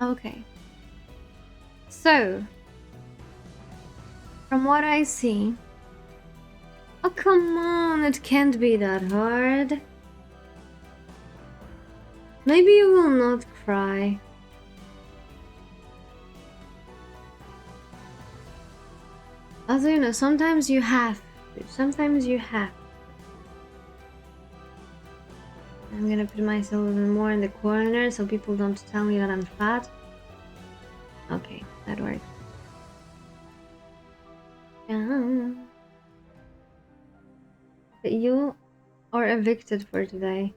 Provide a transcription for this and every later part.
Okay. So, from what I see... Oh, come on, it can't be that hard. Maybe you will not cry. Also, you know, sometimes you have to. Sometimes you have to. I'm gonna put myself even more in the corner so people don't tell me that I'm fat. Okay, that works. But you are evicted for today.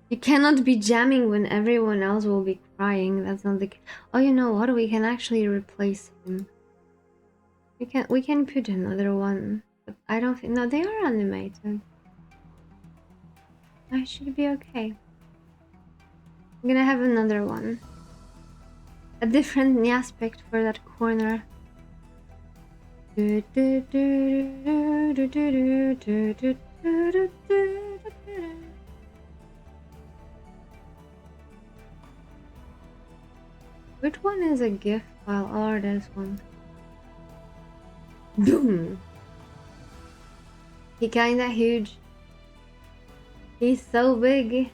You cannot be jamming when everyone else will be crying. That's not the... Oh, you know what? We can actually replace him. We can put another one. But I don't think... No, they are animated. I should be okay. I'm gonna have another one. A different aspect for that corner. Which one is a GIF file? Oh, this one. Boom! He kinda huge. He's so big.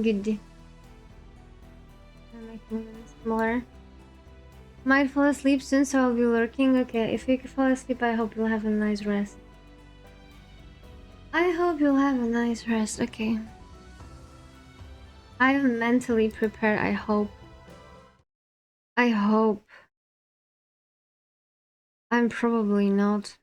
Good. I'll make them smaller. Might fall asleep soon, so I'll be lurking. Okay, if you fall asleep, I hope you'll have a nice rest. I hope you'll have a nice rest. Okay. I am mentally prepared, I hope. I hope. I'm probably not.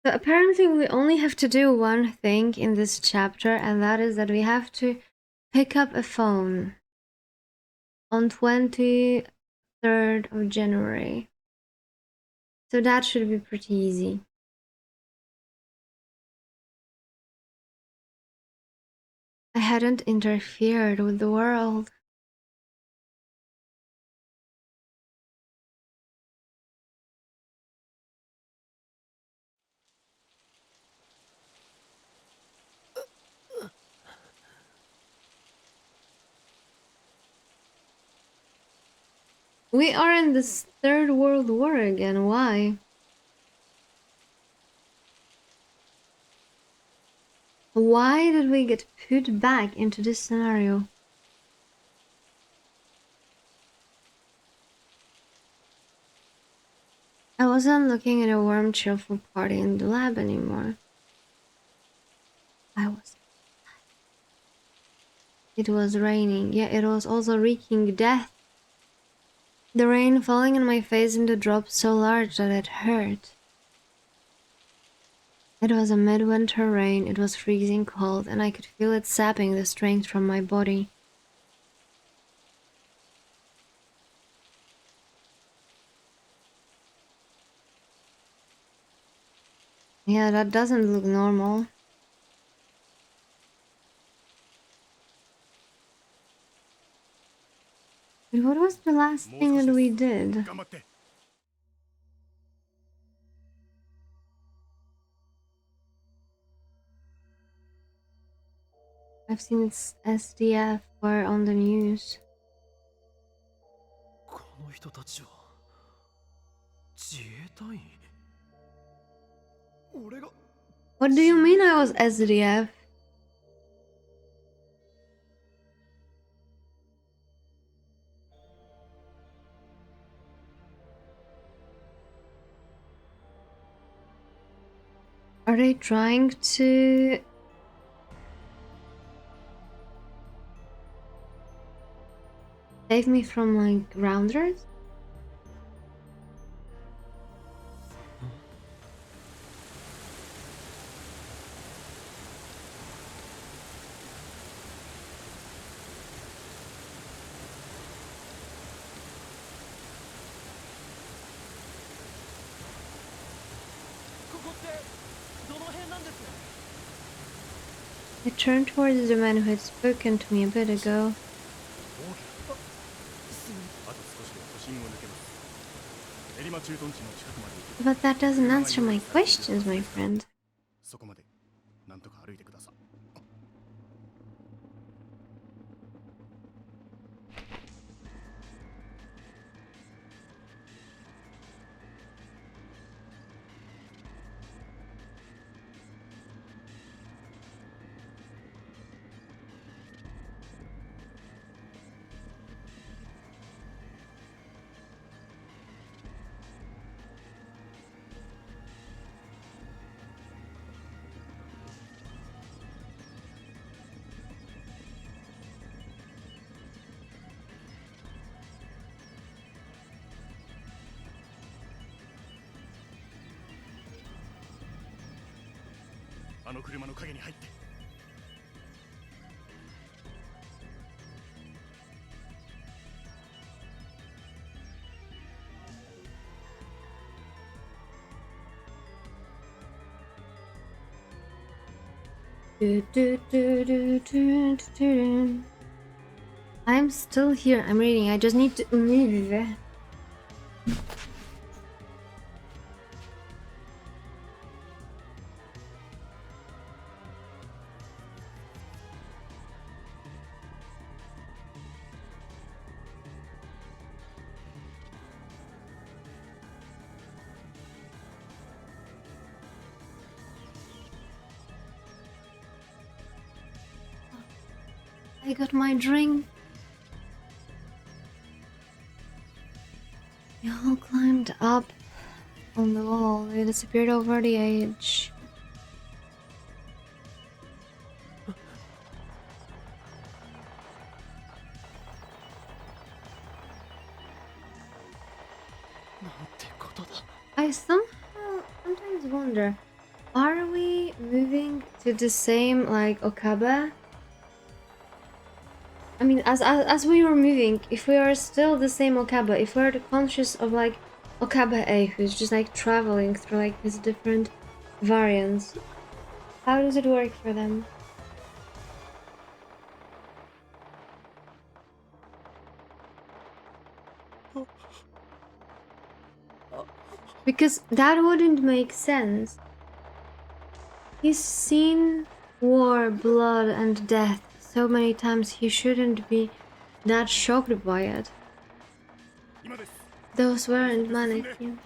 So apparently we only have to do one thing in this chapter, and that is that we have to pick up a phone on 23rd of January. So that should be pretty easy. I hadn't interfered with the world. We are in this Third World War again. Why? Why did we get put back into this scenario? I wasn't looking at a warm, cheerful party in the lab anymore. I was. It was raining. Yeah, it was also wreaking death. The rain falling on my face in the drops so large that it hurt. It was a midwinter rain, it was freezing cold, and I could feel it sapping the strength from my body. Yeah, that doesn't look normal. But what was the last thing that we did? I've seen it's SDF or on the news. What do you mean I was SDF? Are they trying to... save me from, like, rounders? I turned towards the man who had spoken to me a bit ago. But that doesn't answer my questions, my friend. I'm still here. I'm reading. I just need to move. I got my drink. We all climbed up on the wall. They disappeared over the edge. I somehow sometimes wonder, are we moving to the same, like, Okabe? I mean, as we were moving, if we are still the same Okabe, if we're conscious of, like, Okabe who's just, like, traveling through, like, his different variants, how does it work for them? Because that wouldn't make sense. He's seen war, blood, and death so many times, he shouldn't be that shocked by it. Those weren't mannequins.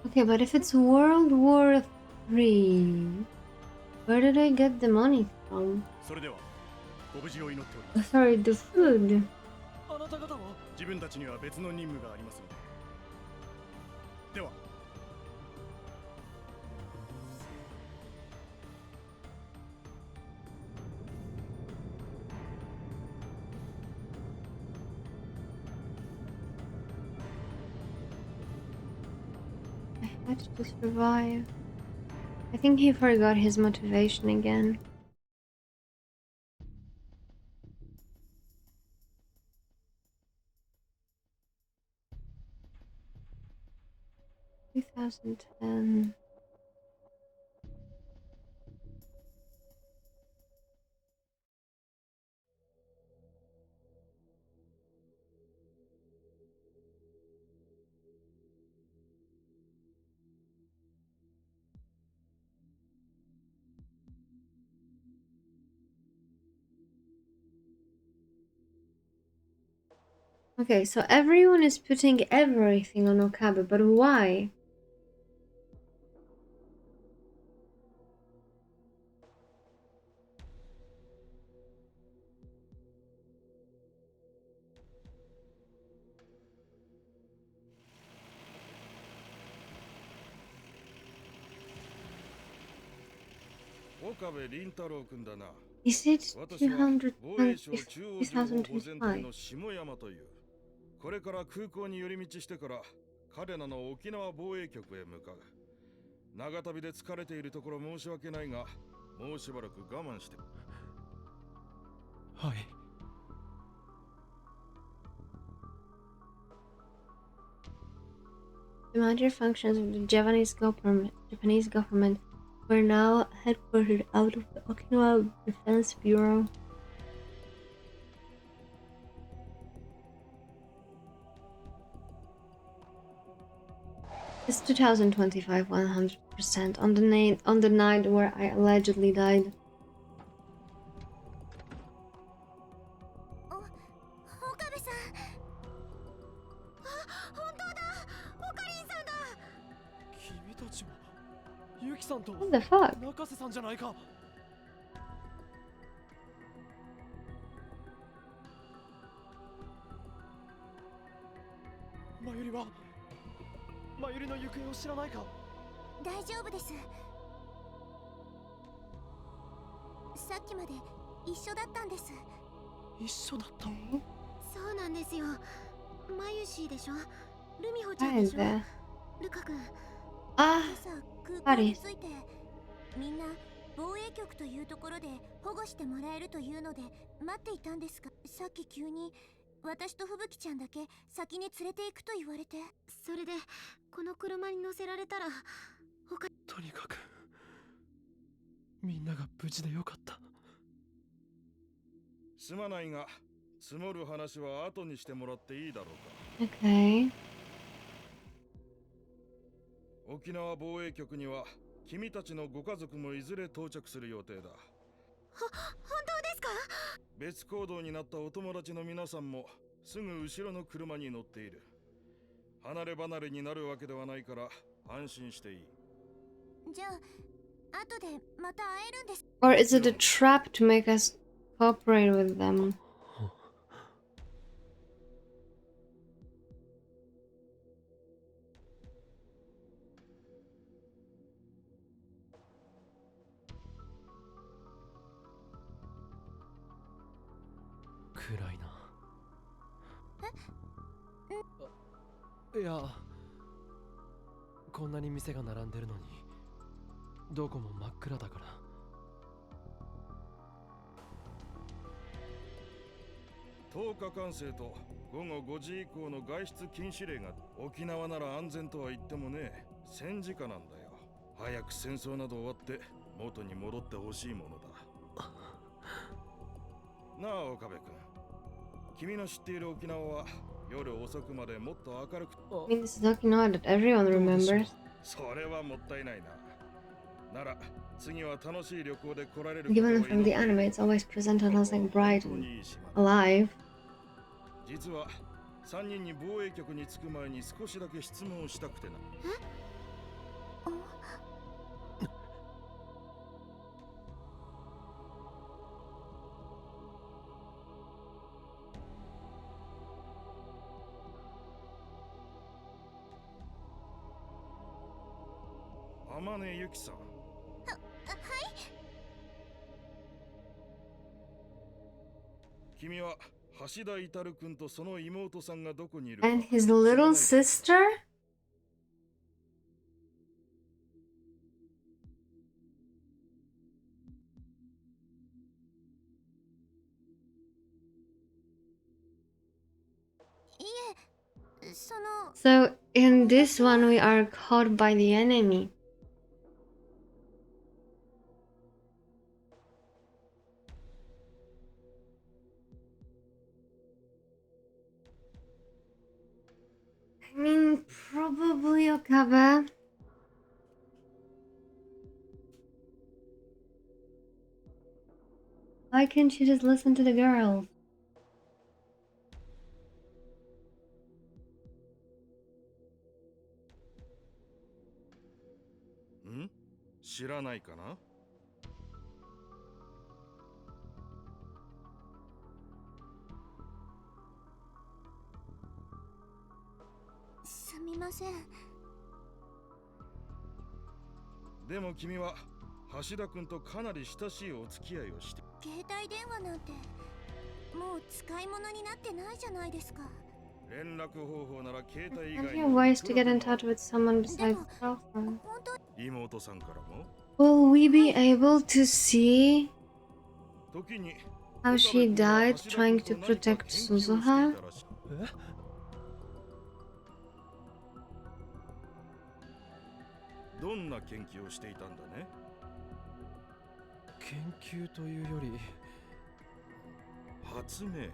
Okay, but if it's World War III, where did I get the money from? Oh, sorry, the food. I had to survive. I think he forgot his motivation again. 2010. Okay, so everyone is putting everything on Okabe, but why? Is it 2025? これから空港に寄り道してから彼らの沖縄防衛局へ向かう。長旅で疲れているところ申し訳ないが、もうしばらく我慢して。はい。The major functions of the Japanese government were now headquartered out of the Okinawa Defense Bureau. It's 2025, 100%, on the night where I allegedly died. What the fuck? Ah, Paris. みんな防衛局というところで保護してもらえるというので待っていたんですが、さっき急に私と吹雪ちゃんだけ先に連れて行くと言われて、それでこの車に乗せられたらとにかくみんなが無事でよかった。すまないが、積もる話は後にしてもらっていいだろうか。Okay. 沖縄防衛局には君たちのご家族もいずれ到着する予定だ。本当ですか？別行動になったお友達の皆さんもすぐ後ろの車に乗っている。離れ離れになるわけではないから安心していい。じゃあ後でまた会えるんです。 Or is it a trap to make us cooperate with them? 暗いな。いや、こんなに店が並んでるのにどこも真っ暗だから。10日管制と午後5時以降の外出禁止令が。沖縄なら安全とは言ってもね、戦時下なんだよ。早く戦争など終わって元に戻ってほしいものだ。なあ岡部君、君の知っている沖縄は夜遅くまでもっと明るく。 I mean, this is Okinawa that everyone remembers. それはもったいないな。なら次は楽しい旅行で来られる。 Given from the anime, it's always presented as like bright and alive. 実は3人に防衛局に着く前に少しだけ質問をしたくてな。天音ゆきさん。はい。君は橋田至君とその妹さんがどこにいるか And his 知らない little か？ sister? So in this one we are caught by the enemy. I mean, probably Okabe. Why can't you just listen to the girls? ん？知らないかな？すみません。でも君は橋田君とかなり親しいお付き合いをして、携帯電話なんてもう使い物になってないじゃないですか。連絡方法なら携帯以 Plenty 外に of も ways to get in touch with someone で besides も cell phone. 本当妹さんからも Will we be able to see 時に how she 岡部君は died 橋田 trying 君 to と何か protect 研究をしてい Suzuha? たらしい。どんな研究をしていたんだね？研究というより発明。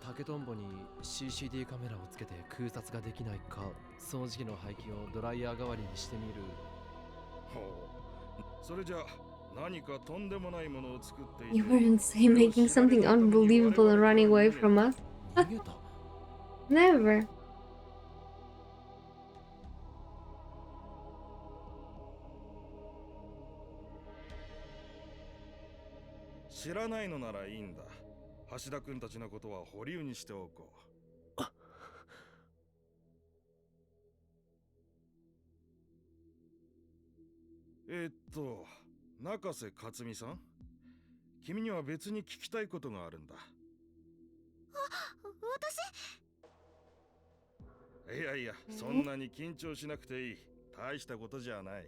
竹とんぼに CCD カメラをつけて空撮ができないか、掃除機の排気をドライヤー代わりにしてみる。ほう。それじゃ何かとんでもないものを作っていて You were insane making something unbelievable and running away from us? 逃げた。 Never. 知らないのならいいんだ。橋田君たちのことは保留にしておこう。中瀬克美さん、君には別に聞きたいことがあるんだ。いやいや、そんなに緊張しなくていい。大したことじゃない。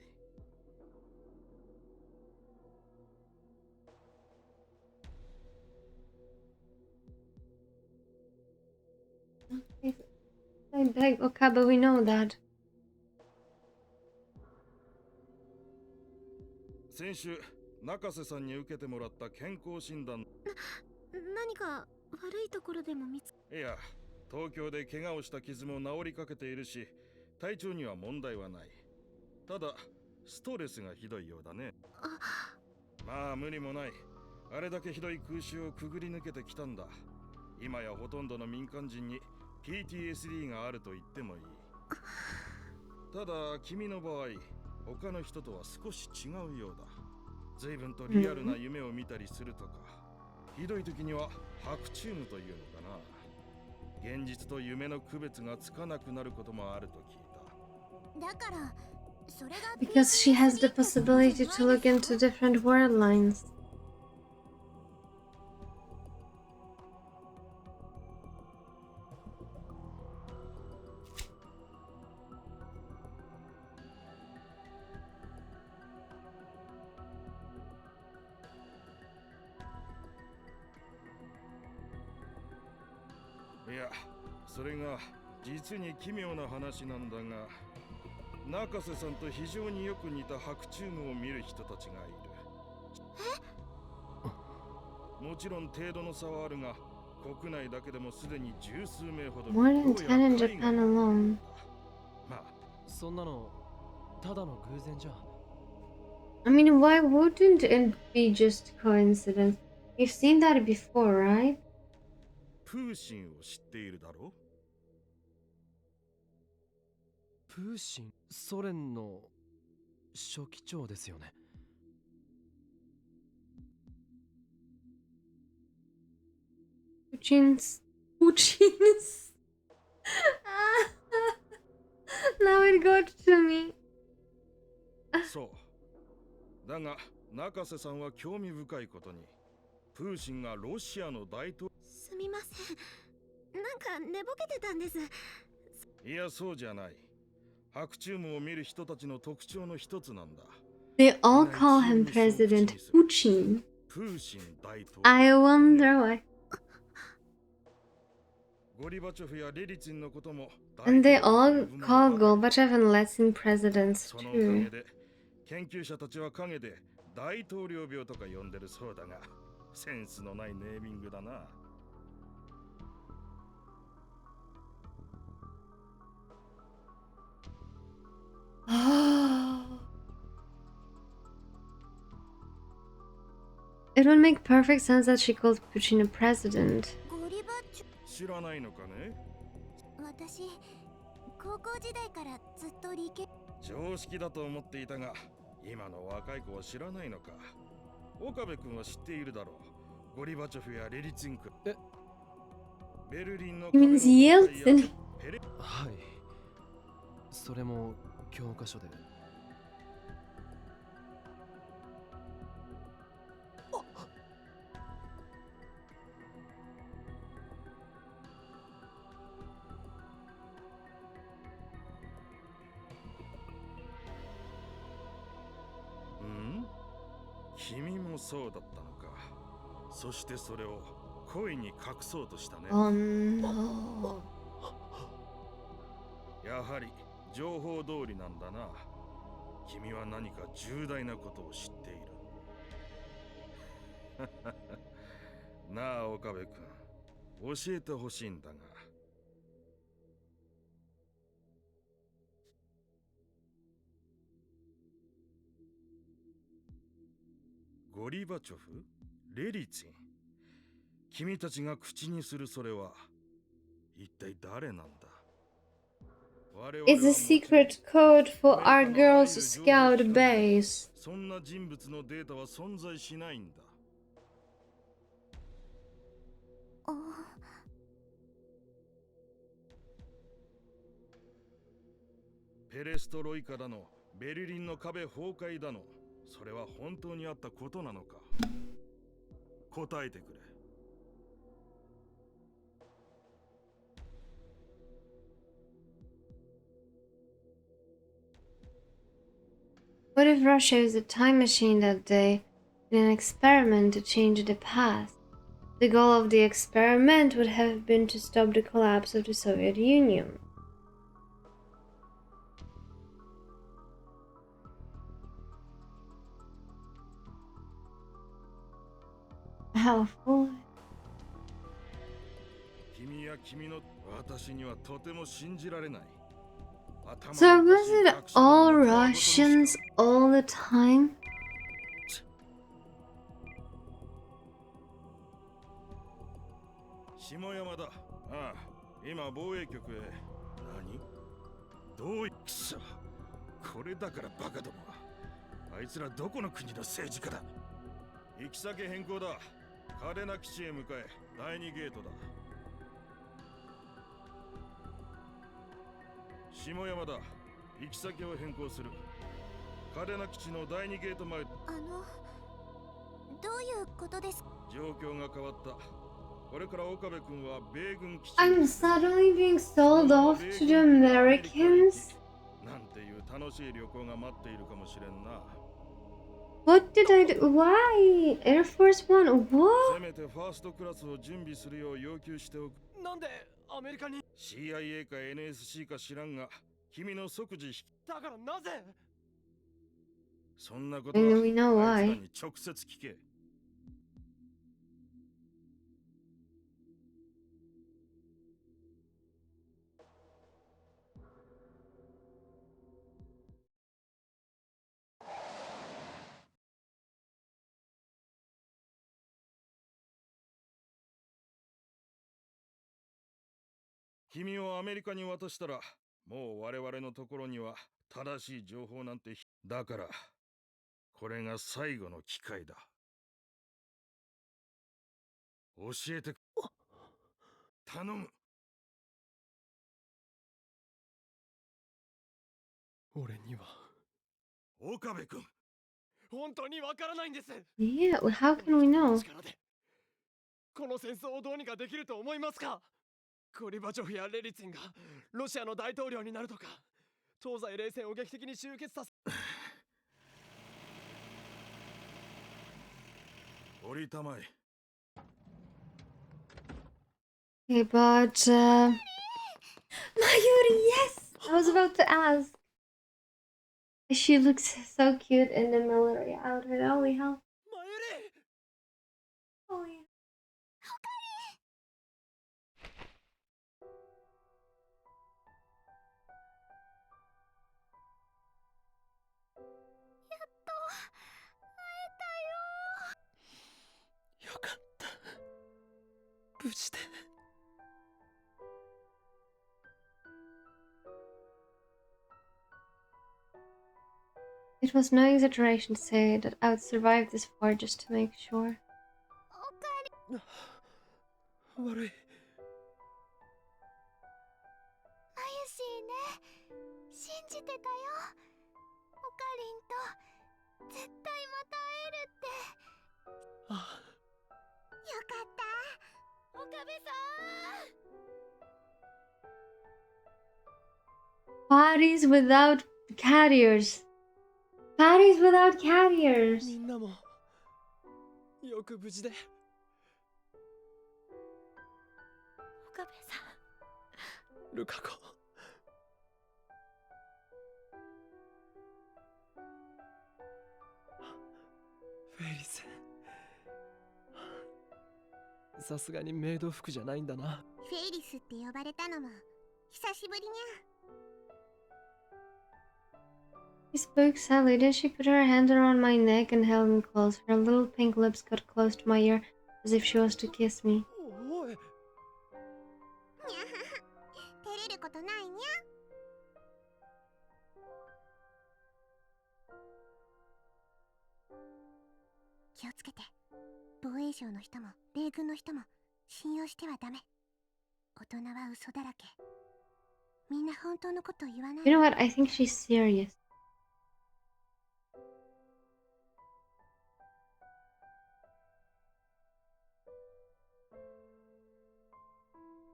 Like Okabe, we know that. 先週、中瀬さんに受けてもらった健康診断。何か悪いところでも見ついや、東京で怪我をした傷も治りかけているし、体調には問題はない。ただ、ストレスがひどいようだね。まあ無理もない。あれだけひどい空襲をくぐり抜けてきたんだ。今やほとんどの民間人に PTSD があると言ってもいい。ただ君の場合、他の人とは少し違うようだ。随分とリアルな夢を見たりするとか、ひどい時には白チュームというのかな。現実と夢の区別がつかなくなることもあると聞いた。だからそれが Because she has the possibility to look into different word lines.いや、それが実に奇妙な話なんだが、中瀬さんと非常によく似た白チュームを見る人たちがいる。もちろん程度の差はあるが、国内だけでもすでに十数名ほど。 More than 10 in Japan alone. まあ、そんなのただの偶然じゃ。 I mean, why wouldn't it be just coincidence? You've seen that before, right? プーシンを知っているだろプーシン、ソ連の書記長ですよね。Putin's. Putin's. Now it got to me. そうだが中瀬さんは興味深いことにプーチンがロシアの大統すみません、なんか寝ぼけてたんです。領いやそうじゃない白チュームを見る人たちの特徴の一つなんだ They all call him President Putin. プーチン大統領 I wonder why. ゴリバチョフやレリツィンのことも And they all call Gorbachev and Lenin presidents そのおかげ too. で研究者たちは陰で大統領病とか呼んでるそうだがセンスのないネーミングだな It would make perfect sense that she called Putin a president. ゴリバチョ知らないのかね私、高校時代からずっと理系。常識だと思っていたが今の若い子は知らないのか岡部君は知っているだろうゴリバチョフやレリツィンクベルリンの He means Yeltsin. はい。それも教科書で。ん君もそうだったのかそしてそれを恋に隠そうとしたね Oh no. やはり情報通りなんだな君は何か重大なことを知っているなあ岡部君教えてほしいんだがゴリバチョフレリツィン君たちが口にするそれは一体誰なんだ It's a secret code for our girls' scout base. そんな人物のデータは存在しないんだあ、ペレストロイカだのベルリンの壁崩壊だのそれは本当にあったことなのか答えてくれ What if Russia used a time machine that day in an experiment to change the past? The goal of the experiment would have been to stop the collapse of the Soviet Union. How foolish. 君や君の私にはとても信じられない So was it all Russians all the time? 下山だああ今防衛局へ何どういくそこれだからバカどもはあいつらどこの国の政治家だ行き先変更だ嘉手納基地へ向かえ第2ゲートだ下山だ行き先を変更する嘉手納基地の第2ゲート前どういうことですか？状況が変わったこれから岡部君は米軍基地 I'm suddenly being sold off to the Americans? なんていう楽しい旅行が待っているかもしれんな What did I do? Why? Air Force One? せ What? めてファーストクラスを準備するよう要求しておくなんでアメリカに CIA か NSC か知らんが君の即時引きだからなぜそんなことは And we know あい why. つらに直接聞け君をアメリカに渡したらもう我々のところには正しい情報なんてだからこれが最後の機会だ。教えて頼む。俺には岡部君。本当にわからないんです。 Yeah, how can we know? 力でこの戦争をどうにかできると思いますか？ゴリバチョフやレリツィンがロシアの大統領になるとか、東西冷戦を劇的に終結させ降りたまえ。Okay, but Mayuri, yes! I was about to ask. She looks so cute in the military outfit. Holy hell. マユリ Holyよかった、無事で。It was no exaggeration to say that I would survive this war just to make sure. 悪い。マユシーね、信じてたよ。オカリンと絶対また会えるって。あ、よかった、岡部さん。 Bodies without carriers. Bodies without carriers. みんなもよく無事で。岡部さん。ルカ子、フェリス、さすがにメイド服じゃないんだな。フェイリスって呼ばれたのも久しぶりにゃ。 She spoke sadly. Then she put her hand around my neck and held me close. Her little pink lips got close to my ear as if she was to kiss me. おい、にゃはは、照れることないにゃ。気をつけて。防衛省の人も米軍の人も信用してはダメ。大人は嘘だらけ。みんな本当のこと言わない。 You know what? I think she's serious.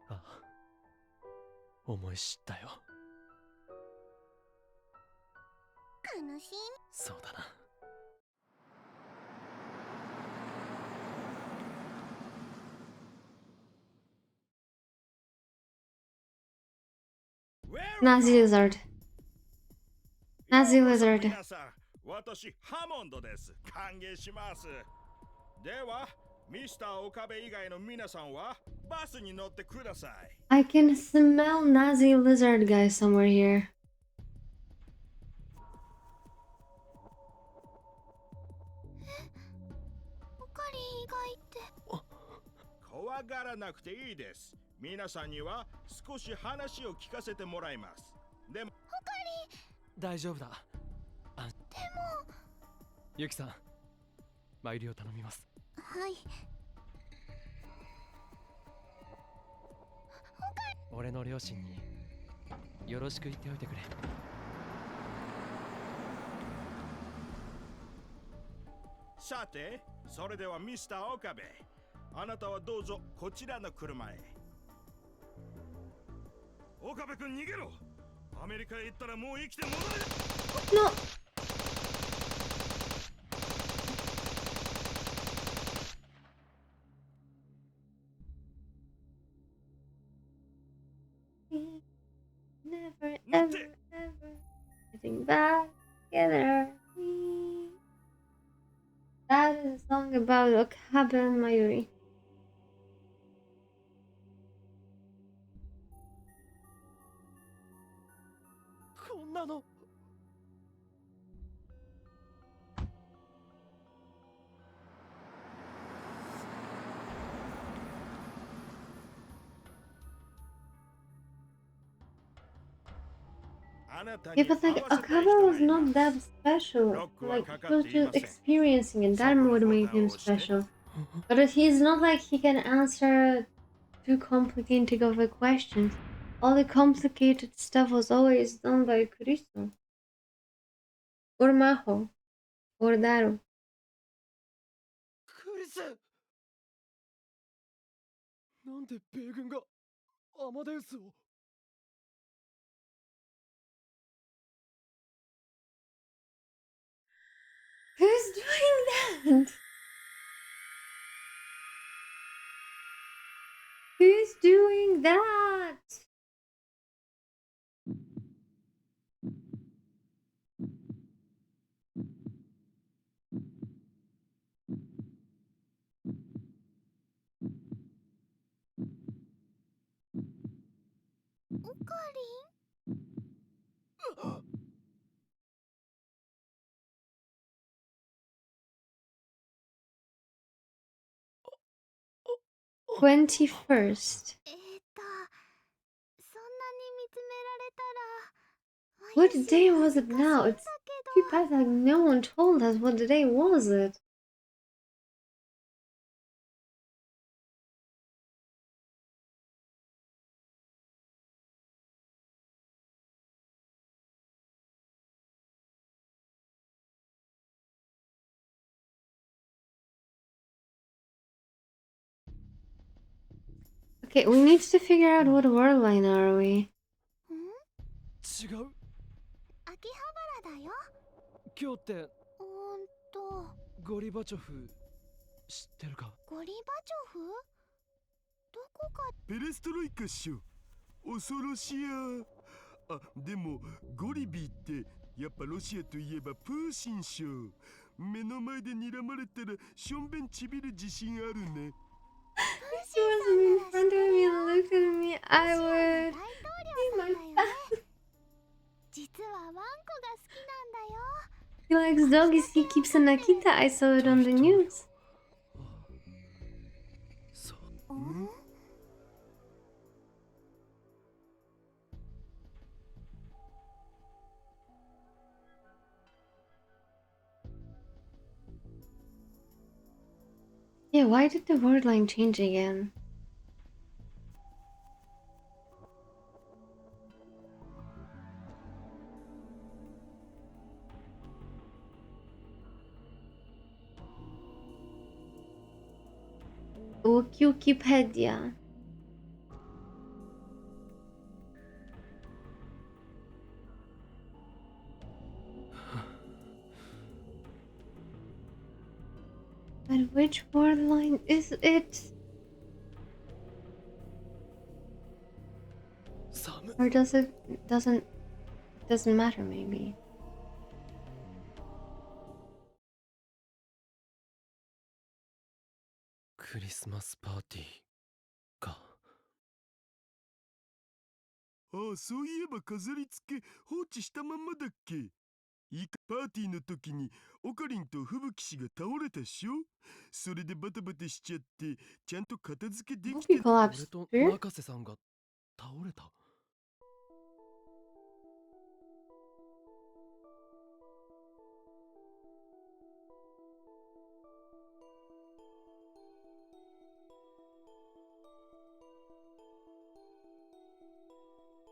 あ、思い知ったよ。悲しい。そうだな。Nazi lizard. Nazi lizard. 皆さん、私ハモンドです。歓迎します。では、ミスター岡部以外の皆さんはバスに乗ってください。I can smell Nazi lizard guy somewhere here. オカリン以外って。怖がらなくていいです。皆さんには少し話を聞かせてもらいます。でも、大丈夫だ。あ、でも。ユキさん、参りを頼みます。はい。俺の両親によろしく言っておいてくれ。さて、それではミスター岡部、あなたはどうぞこちらの車へ。岡部君逃げろ。アメリカへ行ったらもう生きて戻れる。 No! Never, ever, ever getting back together. That is a song about Okabe and Mayuri. こんなの。Yeah, but like Akabe was not that special. Like he was just experiencing it. That would make him special. But he's not like he can answer too complicated of a questions. All the complicated stuff was always done by Kurisu or Maho or Daru. クリス、なんで米軍がアマデウスを。 Who's doing that? Who's doing that? Oh. 21st. What day was it now? It's too bad like no one told us what day was it. Okay, we need to figure out what world line are we. 違う。秋葉原だよ。今日ってゴリバチョフ知ってるか。ゴリバチョフ？どこか。ペレストロイカっしょ。恐ろしや。あ、でもゴリビーってやっぱロシアといえばプーシンっしょ。目の前で睨まれたらしょんべんちびる自信あるね。If she wasn't in front of me and looked at me, I would see my face. 実はワンコが好きなんだよ。He likes doggies, he keeps a Nakita. I saw it on the news. そう。Yeah, why did the word line change again? Wikipedia. But which word line is it? Or does it doesn't matter maybe. クリスマスパーティーか。ああ、そういえば飾り付け放置したまんまだっけ。いいか、パーティーの時にオカリンと吹雪氏が倒れたっしょ。それでバタバタしちゃってちゃんと片付けできて。 He collapsed. 俺と Here? 中瀬さんが倒れた。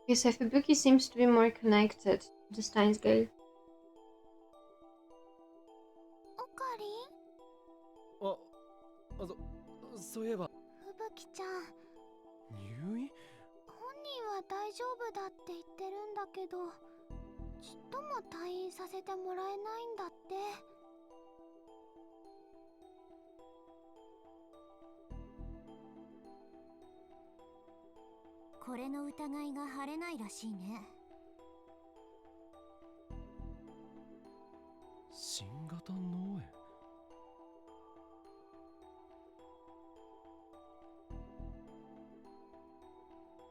Okay, so Fubuki seems to be more connected to the Steins guy. オカリン？そういえば。吹雪ちゃん。入院？本人は大丈夫だって言ってるんだけど、ちっとも退院させてもらえないんだって。これの疑いが晴れないらしいね。新型脳炎。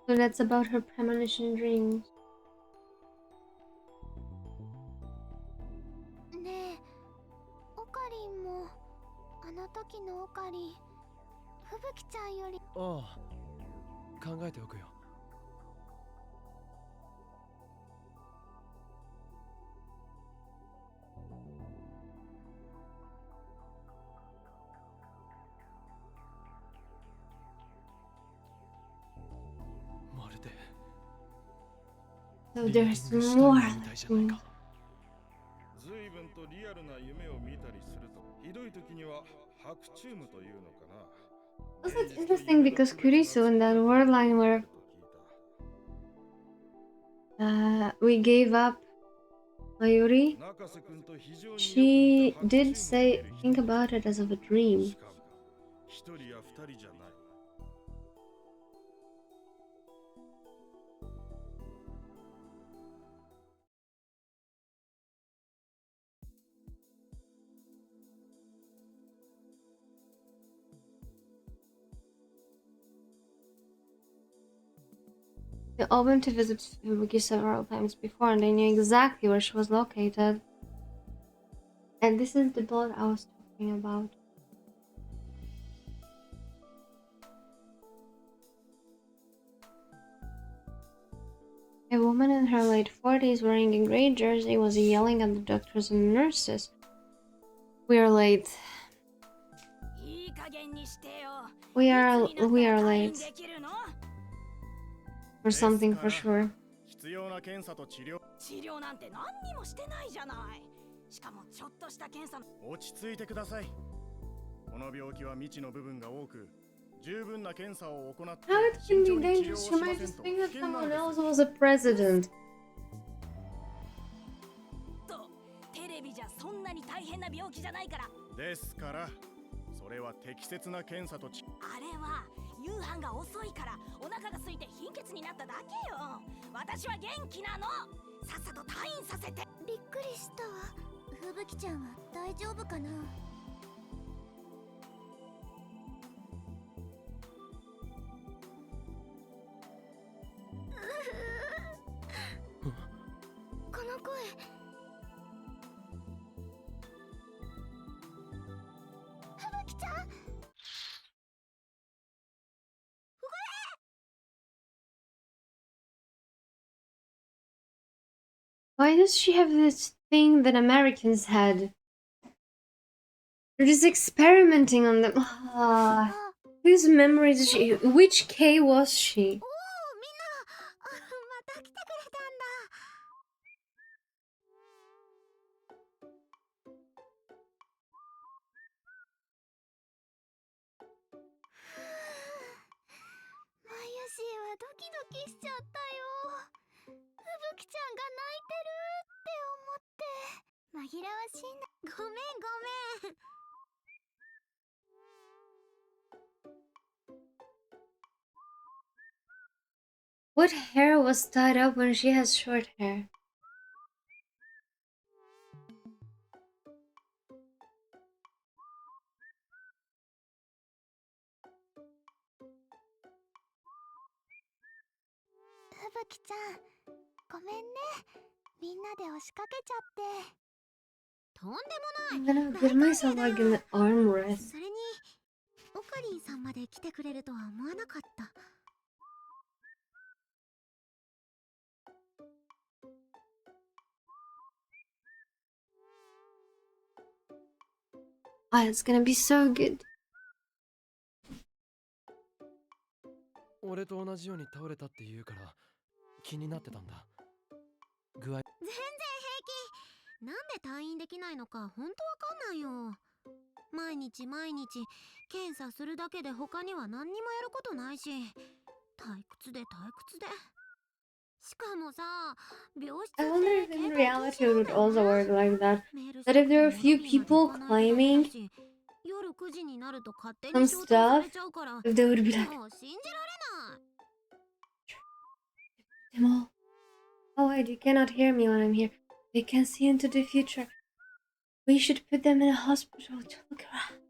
So that's about her premonition dreams. ねえ、オカリンもあの時のオカリン、吹雪ちゃんより。ああ、考えておくよ。So there's more. 随分とリアルな夢を見たりすると、ひどい時には白チュームというのかな。Also, it's interesting because Kurisu in that word line where we gave up Mayuri, she did say, think about it as of a dream. They all went to visit Fubuki several times before and they knew exactly where she was located. And this is the plot I was talking about. A woman in her late 40s wearing a gray jersey was yelling at the doctors and nurses. We are late. We are late. For something for sure. 必要な検査と治療なんて何にもしてないじゃない。しかもちょっとした検査の落ち着いてください。この病気は未知の部分が多く、十分な検査を行って How it can be dangerous? You might just think that someone else was a president. とテレビじゃそんなに大変な病気じゃないから。ですから、それは適切な検査とあれは夕飯が遅いからお腹が空いて貧血になっただけよ。私は元気なの。さっさと退院させて。びっくりしたわ。吹雪ちゃんは大丈夫かな。この声。吹雪ちゃん。Why does she have this thing that Americans had? They're just experimenting on them. Whose memory did she... Which K was she? おお、みんな、また来てくれたんだ。マユシーはドキドキしちゃったよ。吹雪ちゃんが泣いてるって思って紛らわしいんだ。ごめんごめん。What hair was tied up when she has short hair? Fubukiちゃん、ごめんね。みんなで押しかけちゃって。とんでもない。 I'm gonna get myself like an armrest. それに、オカリンさんまで来てくれるとは思わなかった。It's gonna be so good. 俺と同じように倒れたって言うから気になってたんだ。具合。全然平気。なんで退院できないのか本当わかんないよ。毎日検査するだけで他には何にもやることないし、退屈で。しかもさ、病室 I wonder if in reality it would also work like that. That if there are a few people claiming some stuff, if they would be like, Jamal, oh wait, you cannot hear me when I'm here. They can see into the future. We should put them in a hospital to look around.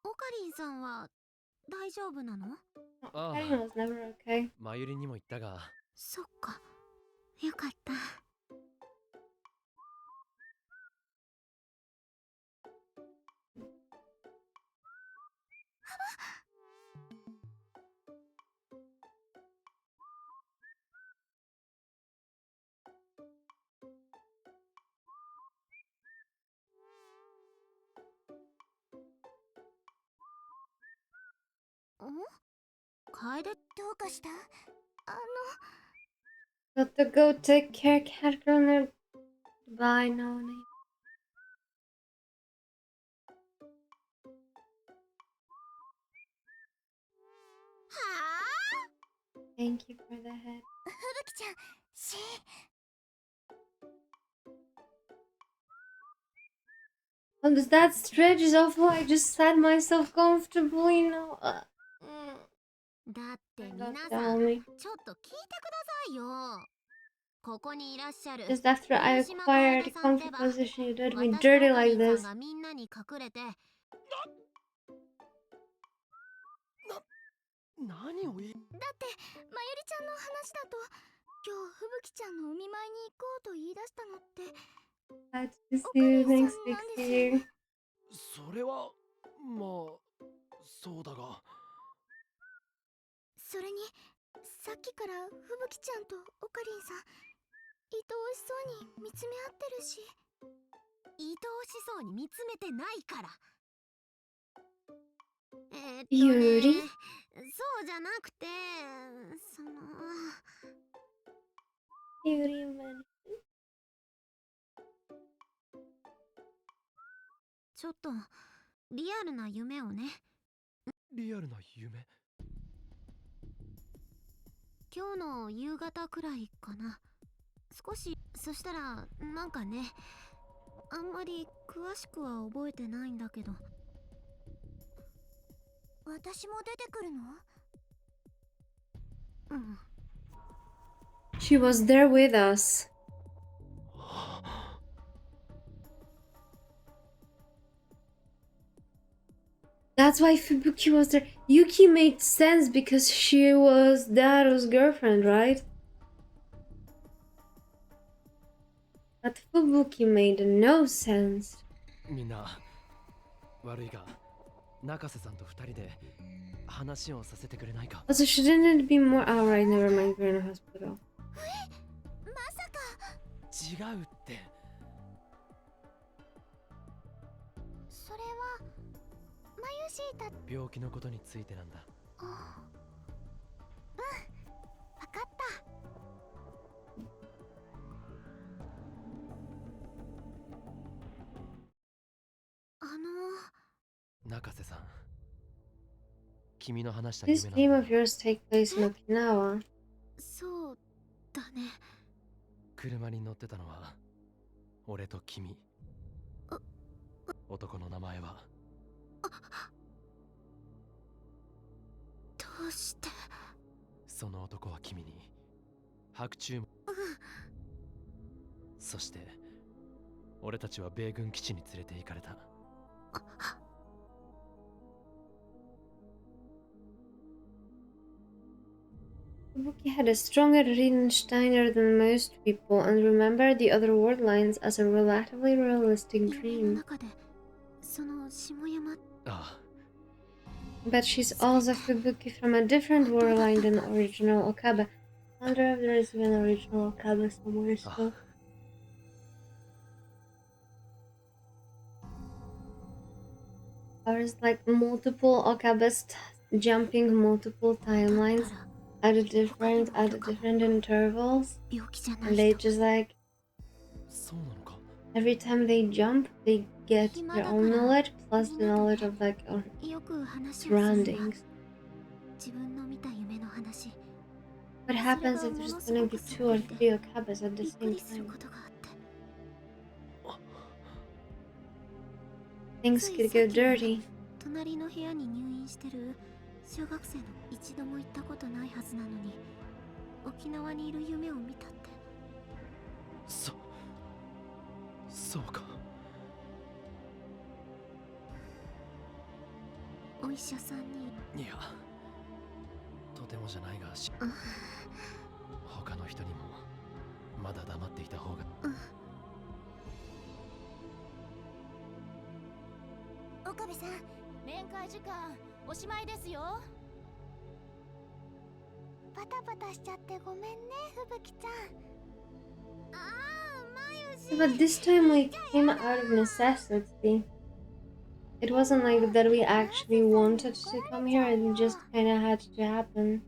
オカリンさんは大丈夫なの？ああ、 Karin was never okay. マユリにも言ったが。そっか、よかった。楓どうかした？ Got to go take care, cat girl. Bye, no name. Thank you for the head. 吹雪ちゃん、Oh, that stretch is awful. I just sat myself comfortably now. だって皆 God, さ tell ん、 me. ちょっと聞いてくださいよ。ここにいらっしゃる Just after I 豊島 acquired 楓 a さんって comfy ば、 position, you did me 私と dirty オカ like リンさん this. がみんなに隠れて、何を言い。だってまゆりちゃんの話だと、今日吹雪ちゃんのお見舞いに行こうと言い出したのって Glad to see オカ you. リン Thanks, さんなんです Pixie. よ。それはまあそうだが。それにさっきから吹雪ちゃんとオカリンさん、愛おしそうに見つめ合ってるし。愛おしそうに見つめてないから。Beauty? そうじゃなくて、その Beauty man. ちょっとリアルな夢をね。リアルな夢。今日の夕方くらいかな。少し、そしたらなんかね、あんまり詳しくは覚えてないんだけど。私も出てくるの？うん。 She was there with us. That's why Fubuki was there. Yuki made sense because she was Daro's girlfriend, right? But Fubuki made no sense. みんな悪いが中瀬さんと二人で話をさせてくれないか。 Also, shouldn't it be more? Alright, never mind. We're in a hospital. まさか。違うって。それはマユシーた。病気のことについてなんだ。うん、わかった。中瀬さん、君の話した This 夢な dream んだ of yours take place in Okinawa. そうだね。車に乗ってたのは俺と君。男の名前は。どうして？その男は君に白昼夢。そして俺たちは米軍基地に連れて行かれた。Fubuki had a stronger Riedensteiner than most people and remembered the other world lines as a relatively realistic 夢の dream. 中でその下山。ああ、 But she's also Fubuki from a different world line than original Okabe. I wonder if there is even original Okabe somewhere still. Or is like multiple Okabes jumping multiple timelines at different intervals, 病気じゃな and い they 人。 just like そうなのか。 every time they jump, they get their own knowledge plus the knowledge of like our よく話をするんだ。 surroundings. 自分の見た夢の話。 What happens if there's gonna be 2 or 3 Okabes at the びっく same りする time? ことがあって。 Things つい could さ get っきも dirty. 隣の部屋に入院してる小学生の一度も行ったことないはずなのに、沖縄にいる夢を見たって。そうか。お医者さんに。いや、とてもじゃないが他の人にもまだ黙っていた方が。岡部さん、面会時間おしまいですよ。バタバタしちゃってごめんね、ふぶきちゃん。ああ、まゆし。 But this time we came out of necessity. It wasn't like that we actually wanted to come here, it just kind of had to happen.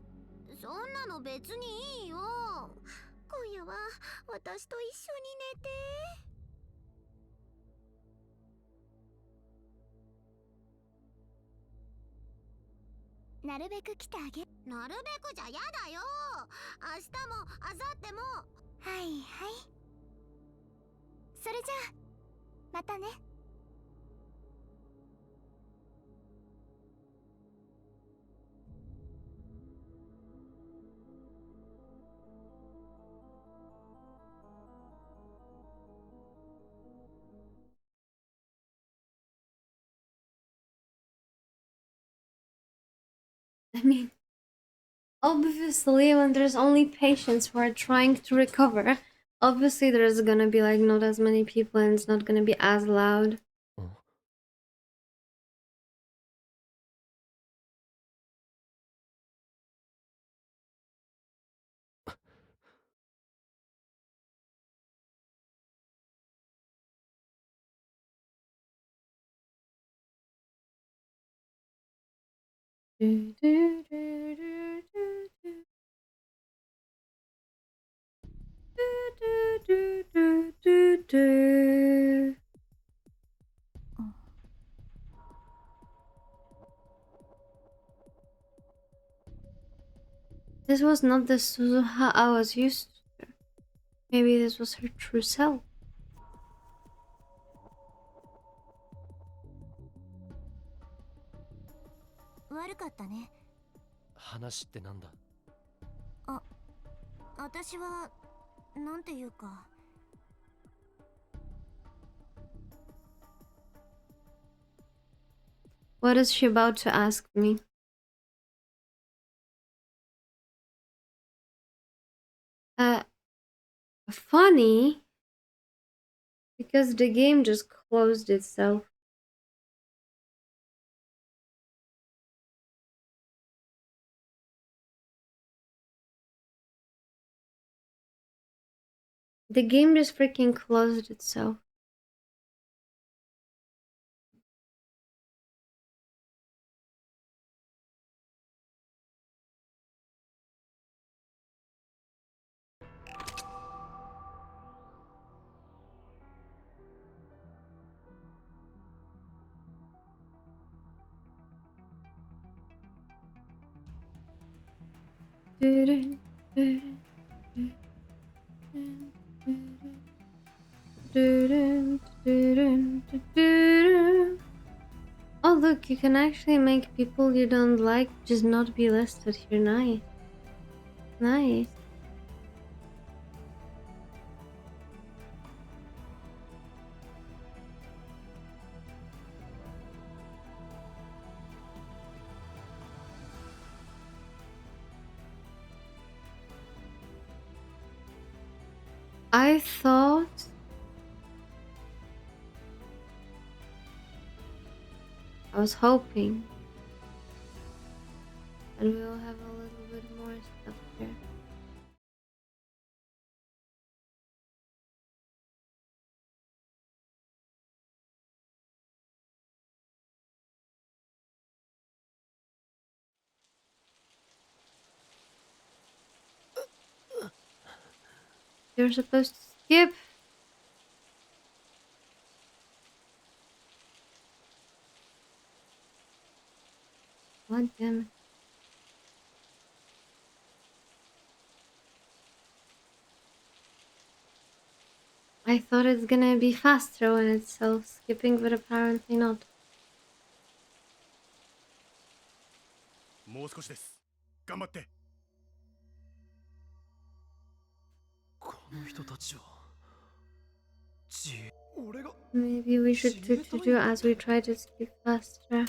そんなの別にいいよ。今夜は私と一緒に寝て。なるべく来てあげ。なるべくじゃやだよ。明日も明後日も。はいはい。それじゃあまたね。I mean, obviously, when there's only patients who are trying to recover, obviously there's gonna be like not as many people and it's not gonna be as loud. Do, do, do, do, do, do. Do, do, do, do, do. This was not the Suzuha I was used to. Maybe this was her true self. 悪かったね。話ってなんだ。私はなんていうか。What is she about to ask me? Funny, because the game just closed itself. The game just freaking closed itself. Oh look, you can actually make people you don't like just not be listed here. Nice. Nice. I thought I was hoping that we'll have a little bit more stuff here. You're supposed to skip. God damn it. I thought it's gonna be faster when it's self-skipping, but apparently not. もう少しです。頑張って。この人たちは。俺が。Maybe we should do as we try to skip faster.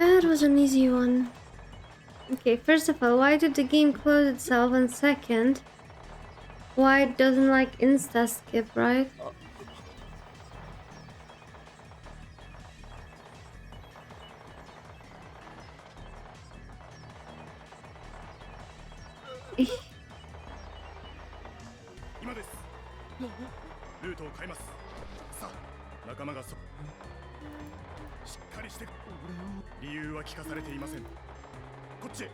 That was an easy one. Okay, first of all, why did the game close itself? And second, why it doesn't like insta skip, right? Eh, 今ですルートを変えますさあ仲間がしっかりして理由は聞かされていませんこっちへ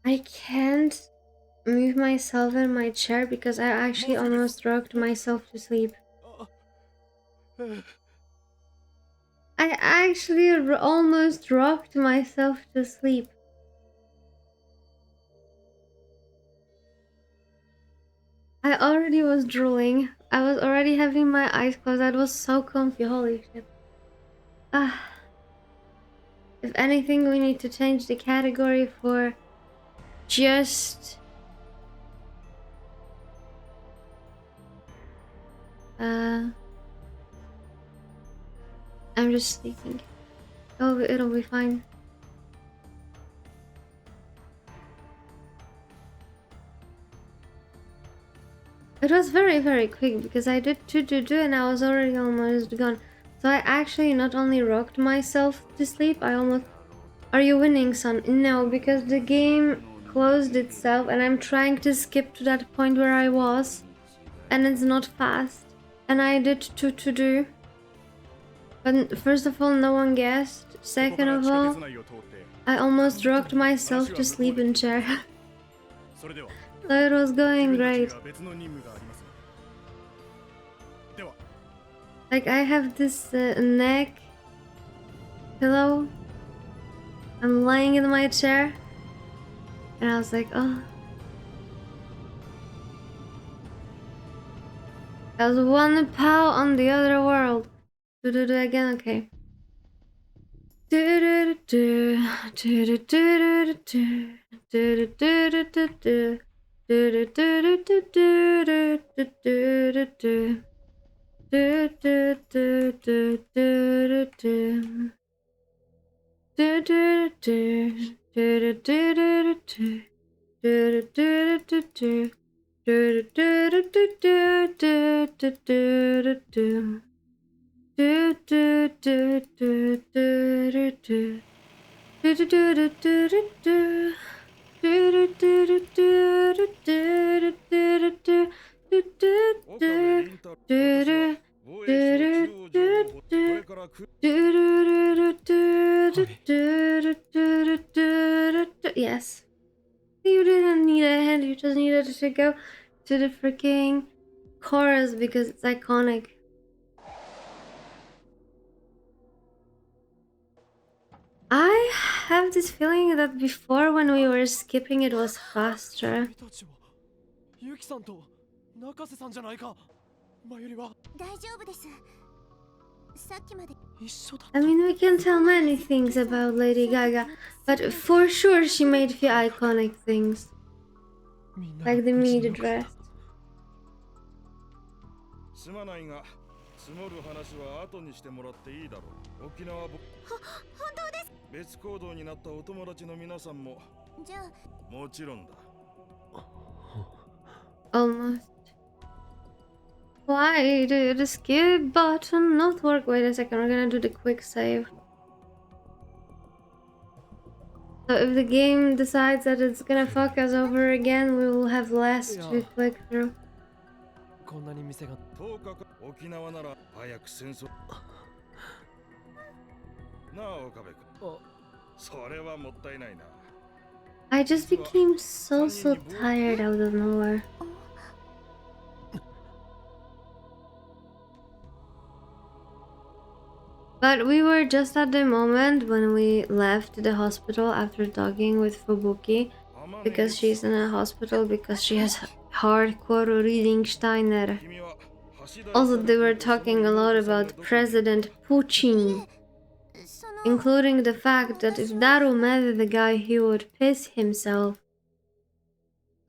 I can't move myself in my chair because I actually almost rocked myself to sleep. I actually almost rocked myself to sleep. I already was drooling. I was already having my eyes closed. That was so comfy. Holy shit. Ah. If anything, we need to change the category for just... I'm just sleeping. Oh, it'll be fine. It was very, very quick because I did two and I was already almost gone. So I actually not only rocked myself to sleep, I almost... Are you winning, son? No, because the game closed itself and I'm trying to skip to that point where I was. And it's not fast. And I did two. But first of all, no one guessed. Second of all, I almost rocked myself to sleep in chair. So it was going great. Like I have this neck pillow. I'm lying in my chair. And I was like, oh. That was one pow on the other world. Do again, okay. Yes. You didn't need a hand, you just needed to go to the freaking chorus because it's iconic. I have this feeling that before when we were skipping it was faster. ユキさんと中瀬さんじゃないか前よりは大丈夫ですさっきまで I mean, we can tell many things about Lady Gaga, but for sure she made a few iconic things. Like the meat dress. すまないが積もる話は後にしてもらっていいだろう沖縄本当です別行動になったお友達の皆さんもじゃあもちろんだ Almost. Why did the skip button not work? Wait a second, we're gonna do the quick save. So if the game decides that it's gonna fuck us over again, we will have less to click through. こんなに店が10日か沖縄なら早く戦争なあ岡部君それはもったいないな I just became so tired out of nowhere. But we were just at the moment when we left the hospital after talking with Fubuki because she's in a hospital because she has hardcore reading Steiner. Also, they were talking a lot about President Putin. その including the fact that if Daru met the guy, he would piss himself.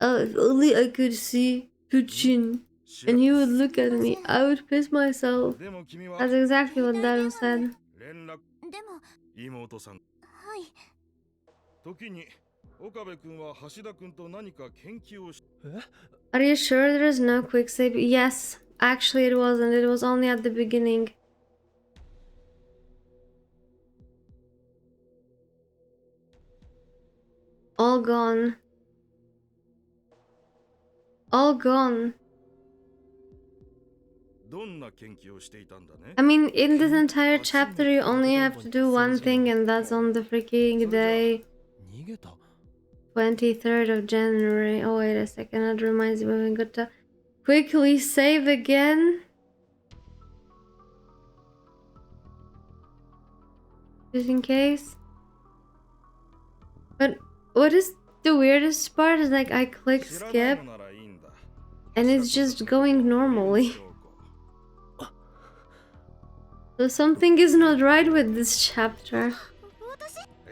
Oh, if only I could see Puchin and he would look at me, I would piss myself. でも君は That's exactly what Daru said. 連絡でも妹さんはい時に岡部君は橋田君と何か研究をし Are you sure there is no quick save? Yes, actually it wasn't. It was only at the beginning. All gone. All gone. どんな研究をしていたんだね I mean, in this entire chapter, you only have to do one thing, and that's on the freaking day 逃げた 23rd of January. Oh, wait a second. That reminds me, we got to quickly save again. Just in case. But what is the weirdest part is like I click 知らない skip のならいいんだ and it's just going normally. So something is not right with this chapter.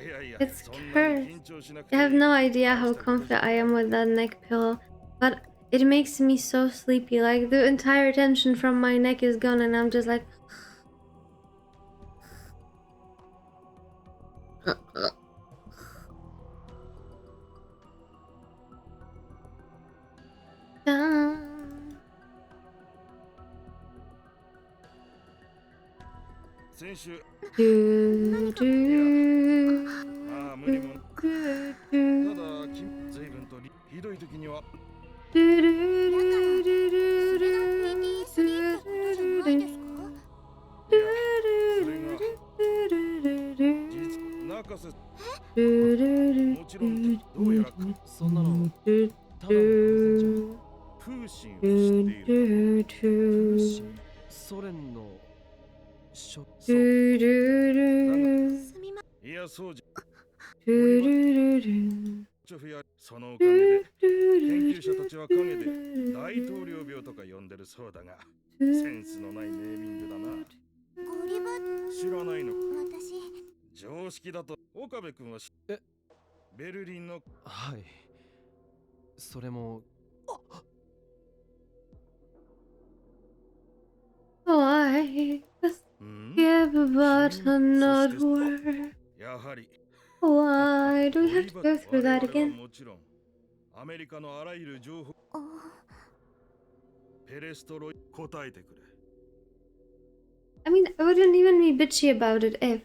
いやいや It's そんなに cursed. 緊張しなく I ていい have no idea how comfy I am with that neck pillow, but it makes me so sleepy. Like the entire tension from my neck is gone, and I'm just like. Dun. 先週 Do, do, まあ無理も do, た do, だ君随分とひどい時には do, do, do, do, それが PTSD ってことじゃないですかいやそれが実中瀬もちろんどうやらそんなのただの偶然じゃんプーシンを知っているプーシンソ連のショッすみまいやそうじゃ do, チョフやそのおかげで研究者たちは陰で大統領病とか呼んでるそうだがセンスのないネーミングだなゴリバ知らないの私常識だと岡部君はえベルリンのはいそれも Why ん give a button not work? やはり Why do we have to go through that 我々は again? もちろんアメリカのあらゆる情報ペレストロイ答えてくれ I mean, I wouldn't even be bitchy about it if.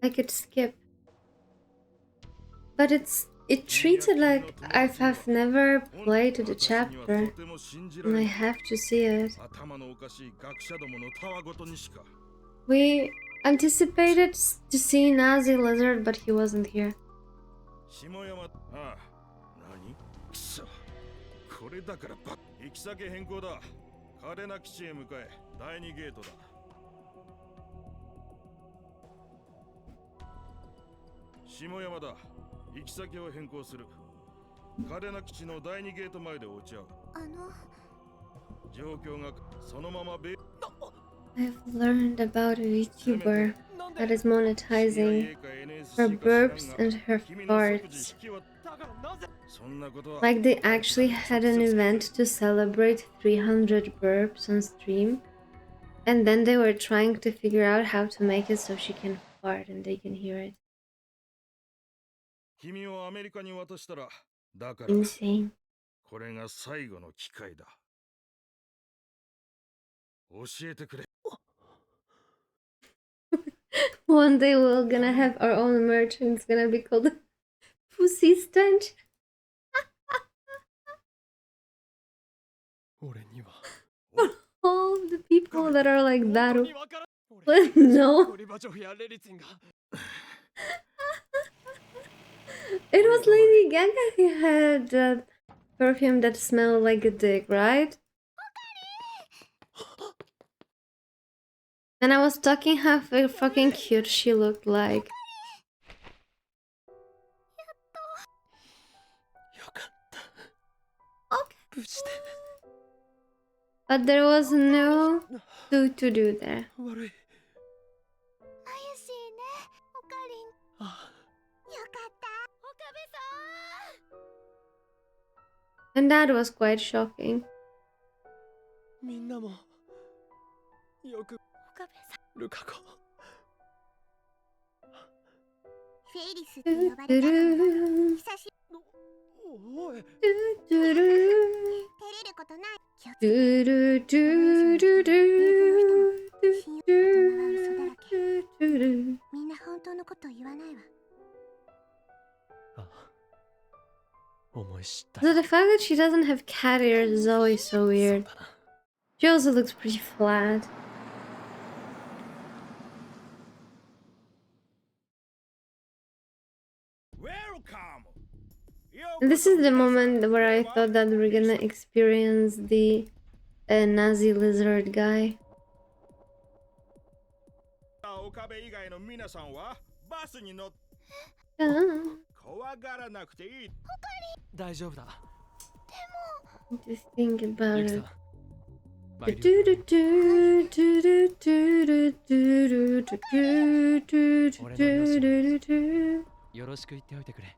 I could skip. But it treats it like I've never played the chapter and I have to see it. 頭のおかしい学者どものたわごとにしか We anticipated to see Nazi Lizard, but he wasn't here. 下山ああ何くそこれだからば行き先変更だ嘉手納基地へ向かえ第2ゲートだ下山だ行き先を変更する嘉手納基地の第2ゲート前で落ち合う状況がそのままI've learned about a VTuber that is monetizing her burps and her farts. そんなことは Like they actually had an event to celebrate 300 burps on stream, and then they were trying to figure out how to make it so she can fart and they can hear it. 君をアメリカに渡したらだから Insane. これが最後の機会だ教えてくれ One day we're gonna have our own merch and it's gonna be called Pussy Stench. 俺には All the people that are like 本 that. 当にわからん俺 No, ゴリバチョフやレリツィンが it was Lady Gaga who had that perfume that smelled like a dick, right? And I was talking how fucking cute she looked like. よかった無事で But there was no to do there. 悪いまゆしーね、おかりん。あよかった。岡部さ And that was quite shocking. みんなもよくん。岡部さん。ルカ子フェイリスって呼ばれたの。久しぶおいり。照れることない。気をつけて。みんな本当のこと言わないわ。あ思い知った So the fact that she doesn't have cat ears is always so そう weird. だな She also looks pretty flat. Welcome. And this is the moment where I thought that we're gonna experience the Nazi lizard guy. Okabe 以外の皆さんはバスに乗って Ah, 怖がらなくていい。大丈夫だ just think about ユキさ it. ん参る よろしく言っておいてくれ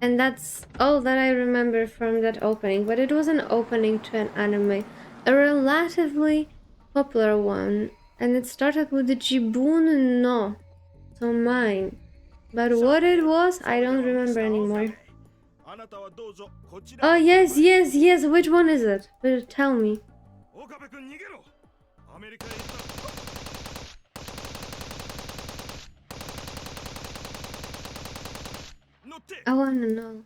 And that's all that I remember from that opening. But it was an opening to an anime, a relatively popular one, and it started with the Jibun no, so mine. But what it was, I don't remember anymore. あなたはどうぞこちら Oh の yes, yes, yes. Which one is it? Tell me. 岡部君逃げろ。アメリカへ行った。乗って。 I wanna know.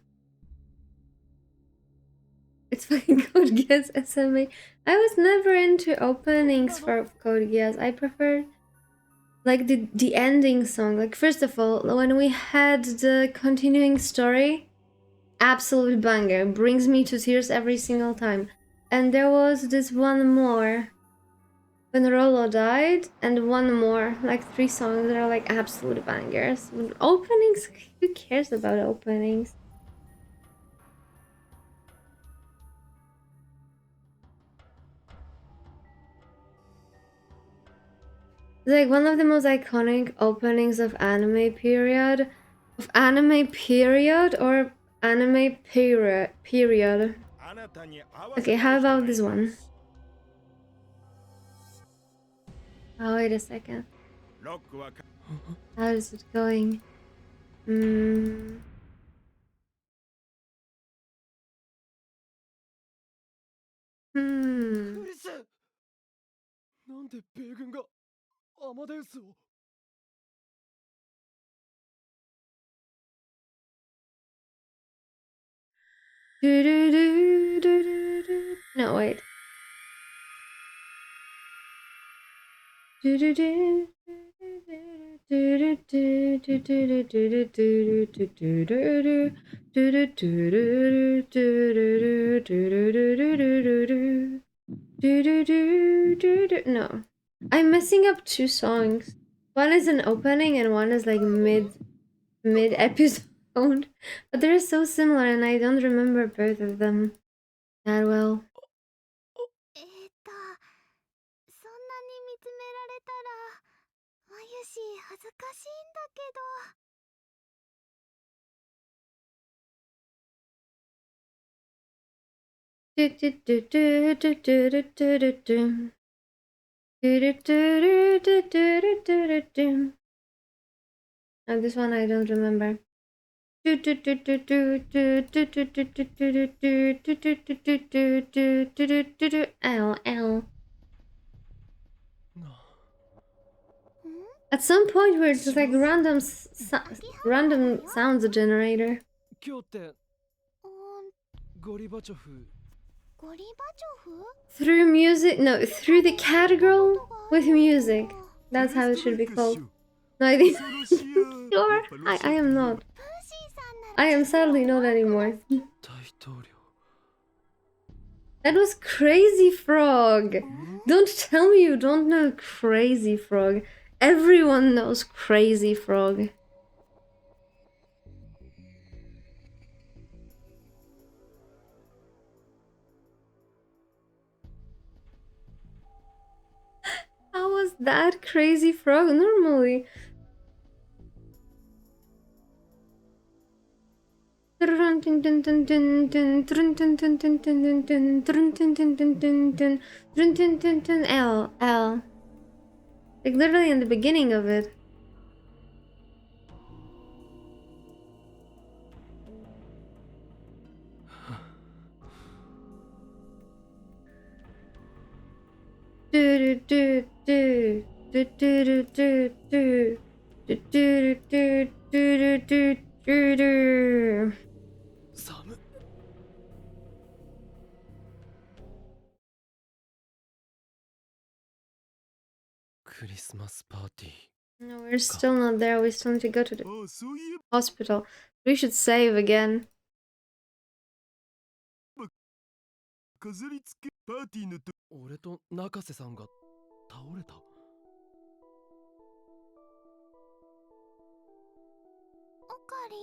It's fucking Code Geass SMA. I was never into openings for Code Geass. I preferred like the ending song. Like first of all, when we had the continuing story, absolute banger, brings me to tears every single time. And there was this one more when Rolo died, and one more, like 3 songs that are like absolute bangers. With openings, who cares about openings? It's like one of the most iconic openings of anime period. Or anime period. あなたに合わせ Okay, た how い人が about い this ま one? す Oh, wait a second. ロックはか How is it going? Hmm. Hmm. クリスなんで米軍がアマデウスを No, wait. No. I'm messing up 2 songs. One is an opening and one is like mid episode. But they're so similar and I don't remember both of them that well. そんなに見つめられたら、まゆし恥ずかしいんだけど。 And this one I don't remember. L. At some point where it's like random sounds generator. 今日ってゴリバチョフゴリバチョフ Through music, no, through the cat girl with music. That's how it should be called. No, I think sure. I am not. I am sadly not anymore. 大統領 That was Crazy Frog. Don't tell me you don't know Crazy Frog. Everyone knows Crazy Frog. that crazy frog normally. L L. Like literally in the beginning of it. No, we're still not there. We still need to go to the ああ、そういえ hospital. We should save again. ば飾り付けパーティーのと俺と中瀬さんが倒れた。オカリ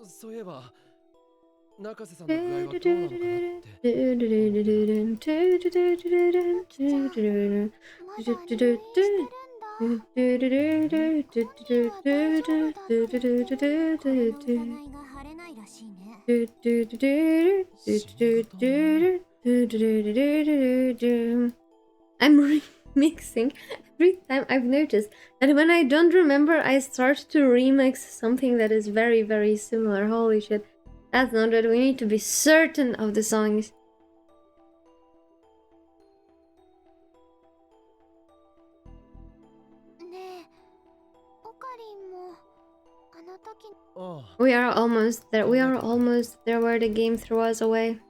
ンそういえば中瀬さんの具合はどうなのかなって。まだ入院してるんだ。疑いが晴れないらしいね。I'm remixing. Every time I've noticed that when I don't remember, I start to remix something that is very, very similar. Holy shit. That's not good. We need to be certain of the songs. ねえ、オカリンもあの時。ああ、 We are almost there. We are almost there where the game threw us away.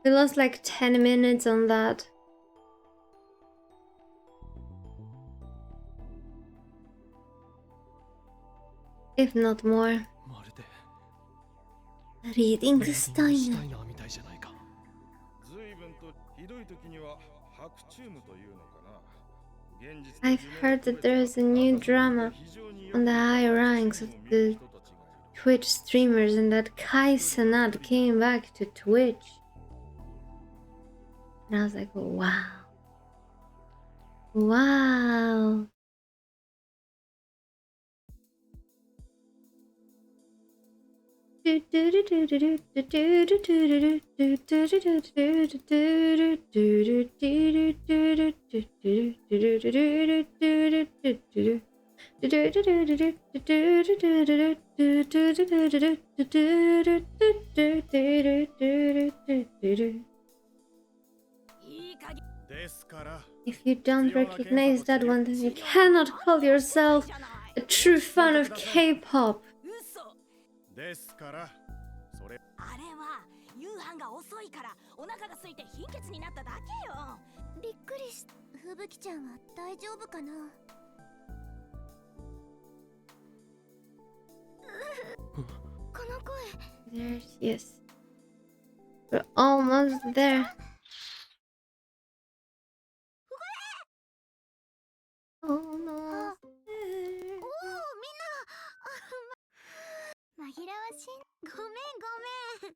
We lost like 10 minutes on that. If not more. まるで Reading シュタイ Stein. ナーみたいじゃないか。随分とひどい時には白チュームというのかな。現実と I've 夢の heard that 声 there と is a new drama 非常に on the high ranks of the Twitch streamers and that Kai Sanat came back to Twitch. And I was like, wow. Wow. If you don't recognize that one, then you cannot call yourself a true fan of K-pop. ですからそれあれは夕飯が遅いからお腹が空いて貧血になっただけよ。びっくりし。ふぶきちゃんは大丈夫かな。この声。 There she is. We're almost there. Almost there. 紛らわしい。ごめんごめん。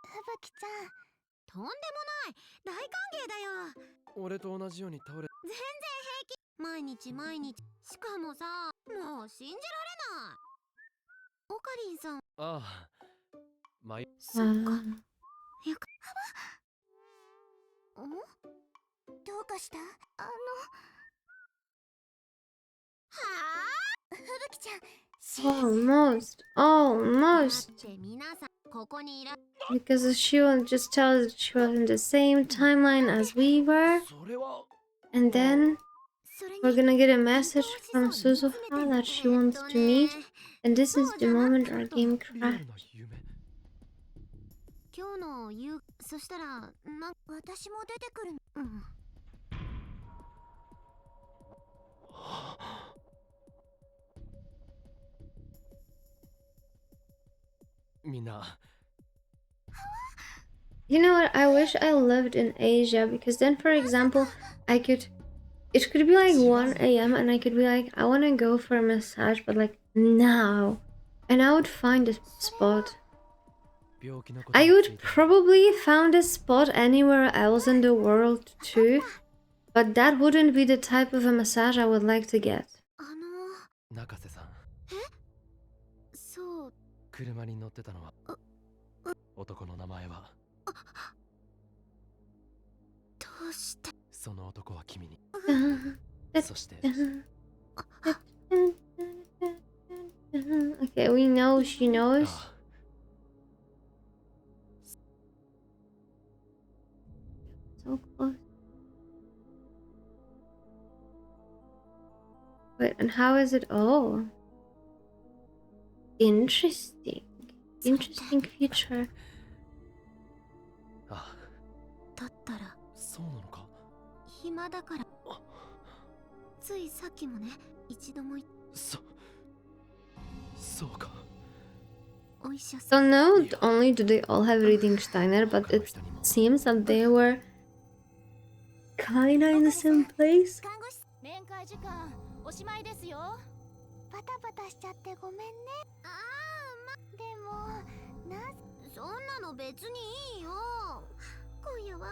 ふぶきちゃん、とんでもない。大歓迎だよ。俺と同じように倒れ。全然平気。毎日毎日。しかもさ、もう信じられない。オカリンさん。ああ、そっか。よか。ん？どうかした？はあ？ふぶきちゃん。Almost. Almost. だって皆さんここにいら。 Because she will just tell us that she was in the same timeline as we were. それは And then それに we're gonna get a message from Suzuha that she wants to meet. And this is the moment our game リアル crashed. な夢。今日の夕、そしたら私も出てくる。うん。みんな You know what? I wish I lived in Asia because then, for example, I could. It could be like 1 a.m. and I could be like, I want to go for a massage, but like now. And I would find a spot. I would probably found a spot anywhere else in the world too, but that wouldn't be the type of a massage I would like to get. 中瀬さん、そう車に乗ってたのは男の名前はどうして。その男は君に、そして Okay, we know she knows. あ So close. Wait, and how is it? Oh, interesting. Interesting feature. あ、だったらそうなのか。暇だから。ついさっきもね、一度もそうか。お医者 So さん。 not only do they all have reading Steiner, but it seems that they were kinda in the same place. 看護師面会時間おしまいですよ。パタパタしちゃってごめんね。ああ、でもそんなの別にいいよ。今夜は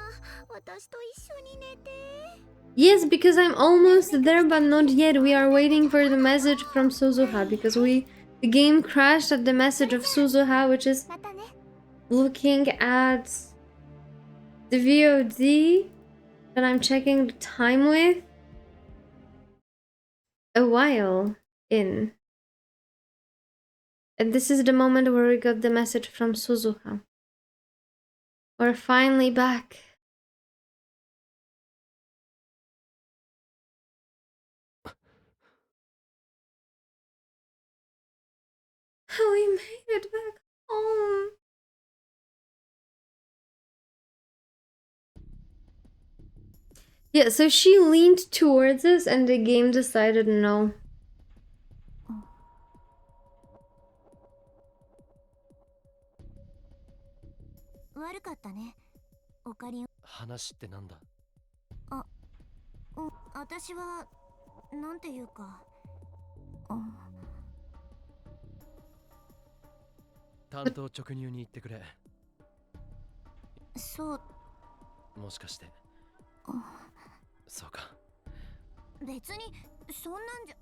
私と一緒に寝て。 Yes, because I'm almost there, but not yet. We are waiting for the message from Suzuha because the game crashed at the message of Suzuha, which is またね。 looking at the VOD that I'm checking the time with a while in. And this is the moment where we got the message from Suzuha. We're finally back. We made it back home. Yeah, so she leaned towards us and the game decided no. 悪かったね。おかりん。話ってなんだ。私はなんていうか。担当直入に言ってくれ。そう。もしかして。そうか。別にそんなんじゃ。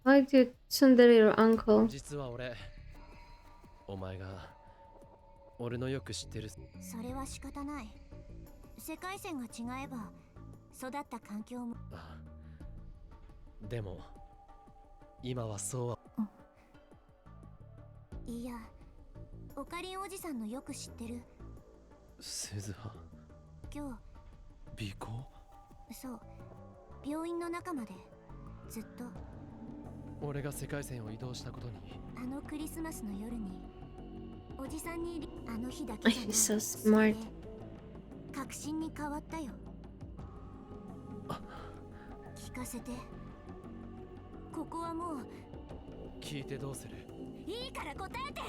Why do you tsundere your uncle? 実は俺、お前が俺のよく知ってる。それは仕方ない。世界線が違えば育った環境も。ああ、でも今はそうは。いや、オカリンおじさんのよく知ってる。鈴葉。今尾行。日、そう、病院の中までずっと。俺が世界線を移動したことに。あのクリスマスの夜におじさんにあの日だけじゃない。 He's so smart. 確信に変わったよ。聞かせて。ここはもう。聞いてどうする。いいから答えて。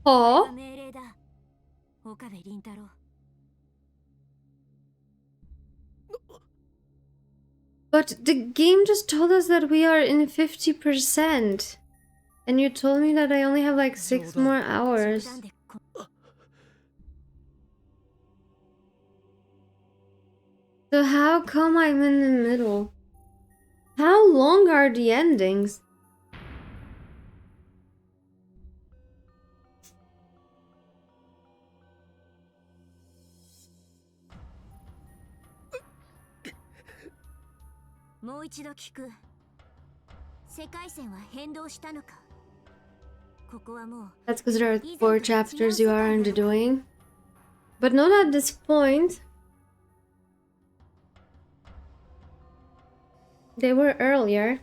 Oh, 命令だ。岡部倫太郎。 but the game just told us that we are in 50%. And you told me that I only have like 6 more hours. So how come I'm in the middle? How long are the endings?「もう一度聞く。世界線は変動したのか。ここはもう。 That's because there are 4 chapters you are undoing. But not at this point. They were earlier.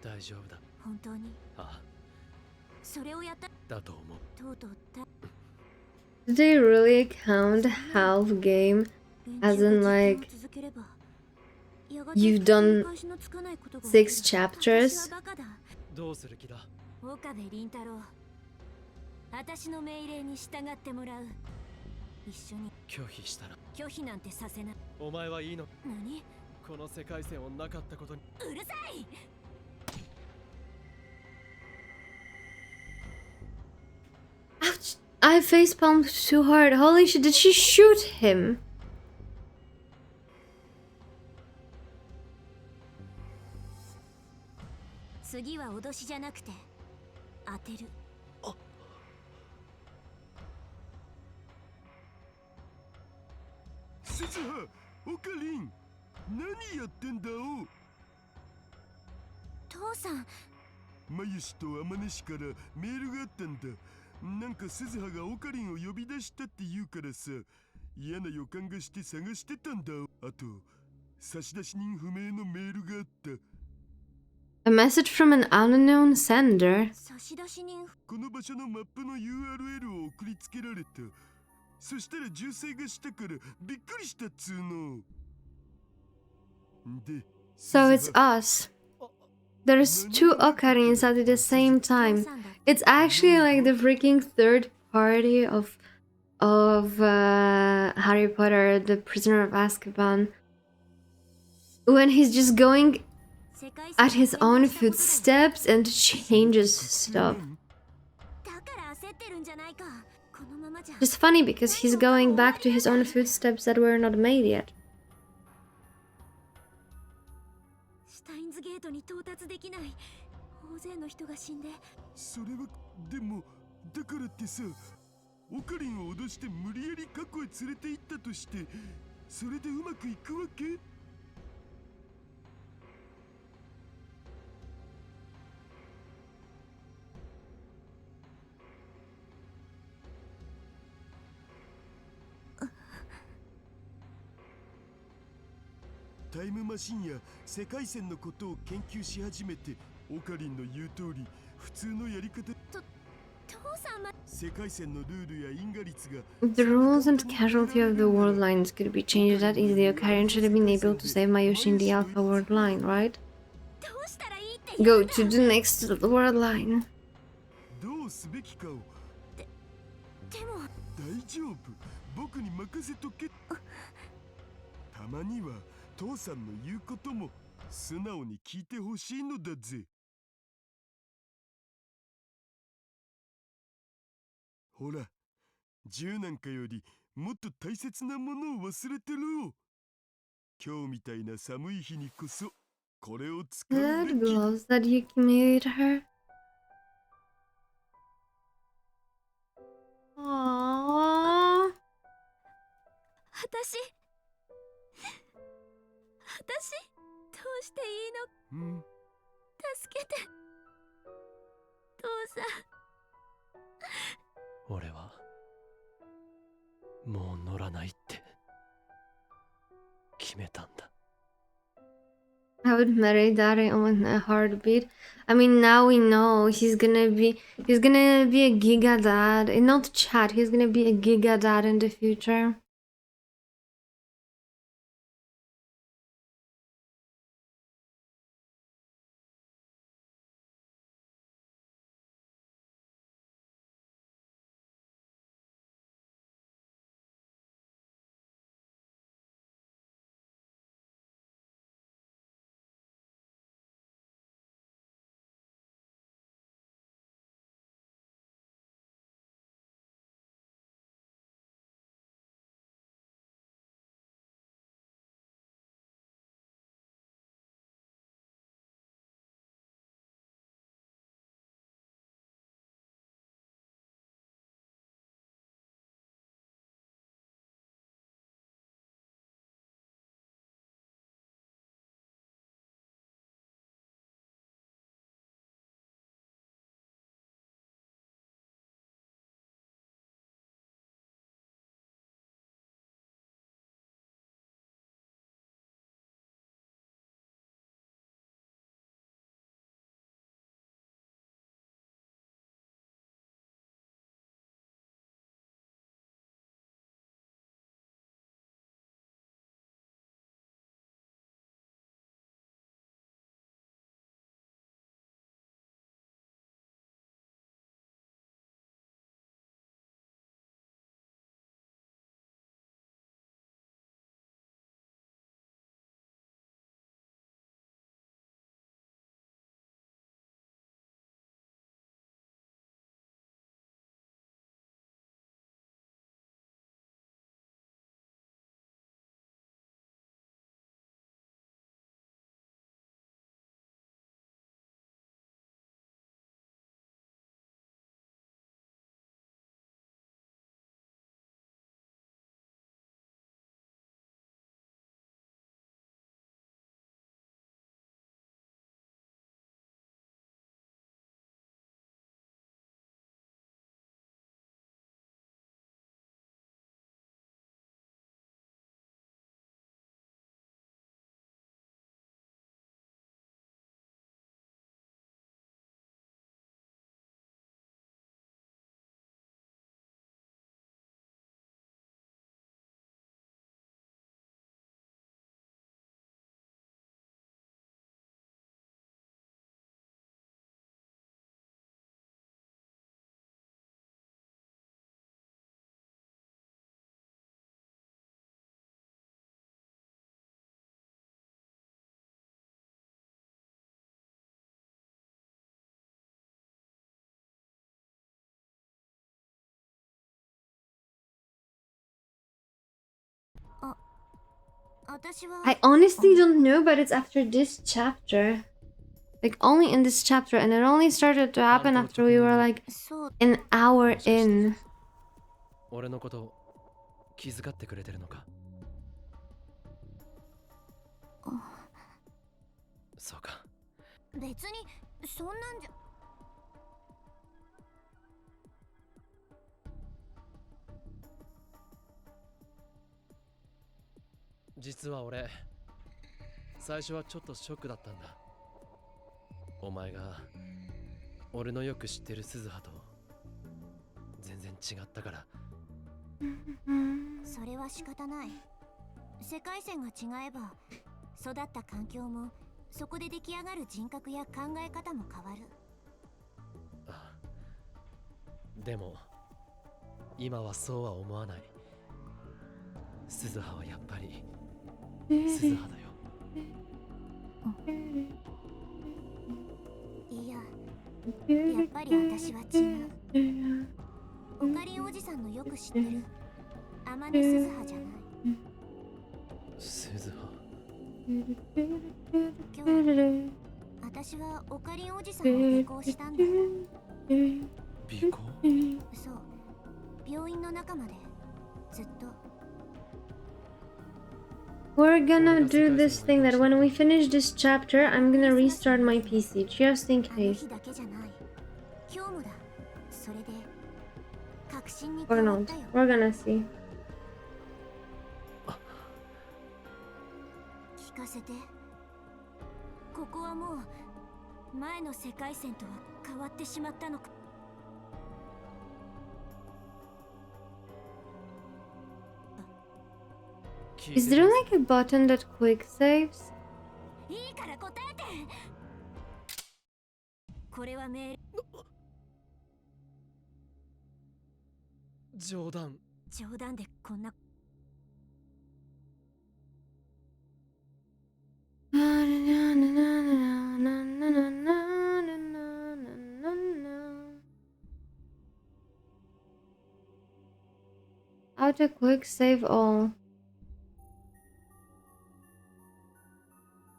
大丈夫だ。本当に。ああ、それをやった。だと思う。とうとうた。 Did they really count half game? As in like you've done 6 chapters? どうする気だ。岡部倫太郎。私の命令に従ってもらう。一緒に。拒否したら。拒否なんてさせない。お前はいいの。何？この世界線をなかったことに。うるさい。I facepalmed too hard. Holy shit, did she shoot him? 次は脅しじゃなくて当てる。鈴葉、オカリン、何やってんだお。父さん、マユシとアマネシからメールがあったんだ。なんか鈴葉がオカリンを呼び出したって言うからさ、嫌な予感がして探してたんだ。あと差出人不明のメールがあった。 A message from an unknown sender. 差出人。この場所のマップの URL を送りつけられた。そしたら銃声がしたからびっくりしたっつーの。で、 So it's us. There's two Ocarins at the same time. It's actually like the freaking third party of Harry Potter, the Prisoner of Azkaban. When he's just going at his own footsteps and changes stuff. だから焦ってるんじゃないか。このままじゃ。 Just funny because he's going back to his own footsteps that were not made yet. スタインズゲートに到達できない。大勢の人が死んで。それはでもだからってさ、オカリンを脅して無理やり過去へ連れて行ったとして、それでうまくいくわけ？タイムマシンや世界線のことを研究し始めて、オカリンの言う通り普通のやり方。父さんま。世界線のルールや因果率が If the rules and casualty of the world lines could be changed that easily, Ocarina should have been able to save Mayoshi in the Alpha world line, right? どうしたらいいって言 Go うんだ。 to the next world line. どうすべきかを。でも大丈夫、僕に任せとけ。たまには父さんの言うことも素直に聞いてほしいのだぜ。ほら、銃なんかよりもっと大切なものを忘れてろ。今日みたいな寒い日にこそこれを使う The べき。 gloves that Yuki made her. Aww. 私どうしていいの。うん、助けて父さん。俺はもう乗らないって決めたんだ。 I would marry Daddy on a heartbeat. I mean, now we know he's gonna be a giga dad. Not Chad, he's gonna be a giga dad in the future. 私は I honestly don't know, but it's after this chapter. Like, only in this chapter, and it only started to happen after we were like そう an hour in. 俺のことを気遣ってくれてるのか。そうか。別にそんなんじゃ。実は俺、最初はちょっとショックだったんだ。お前が俺のよく知ってる鈴葉と全然違ったから。それは仕方ない。世界線が違えば育った環境もそこで出来上がる人格や考え方も変わる。あ、でも今はそうは思わない。鈴葉はやっぱり鈴葉だよ。いや、やっぱり私は違う。オカリンおじさんのよく知ってる天音鈴葉じゃない。鈴葉。今日私はオカリンおじさんを尾行したんだ。尾行？そう、病院の中までずっと。We're gonna do this thing that when we finish this chapter, I'm gonna restart my PC just in あの case. 日だけじゃない。今日もだ。それで確信に Or 変わっ not. たよ。 We're gonna see. 聞かせて。ここはもう前の世界線とは変わってしまったのか。Is there like a button that quick saves? いいから答えて。これは命令。冗談。冗談でこんな。How to quick save all.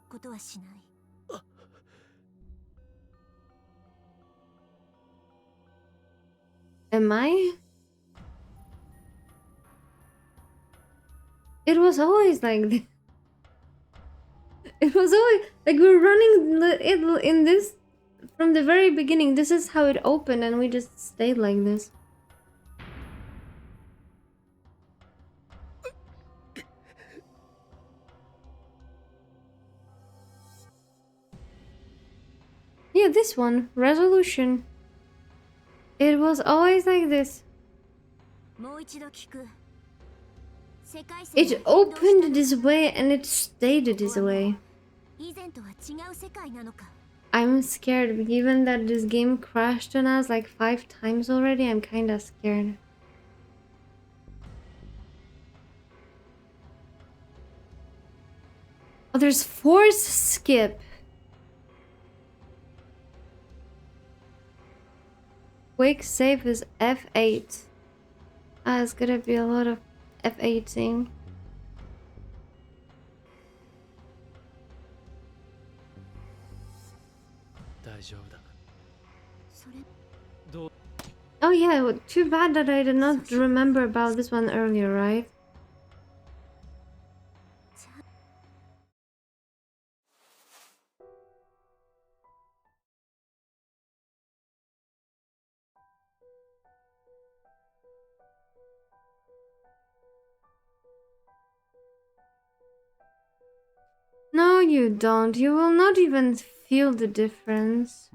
ことはしない。Am I? It was always like this. It was always like we're running it in this from the very beginning. This is how it opened, and we just stayed like this. Yeah, this one. Resolution. It was always like this. もう一度聞く。世界線 It が変動した opened this way and it stayed this way. 以前とは違う世界なのか。 I'm scared. Given that this game crashed on us like 5 times already, I'm kinda scared. Oh, there's force skip. Quick save is F8. Ah, it's gonna be a lot of F8ing. Oh yeah, well, too bad that I did not remember about this one earlier, right? No, you don't. You will not even feel the difference.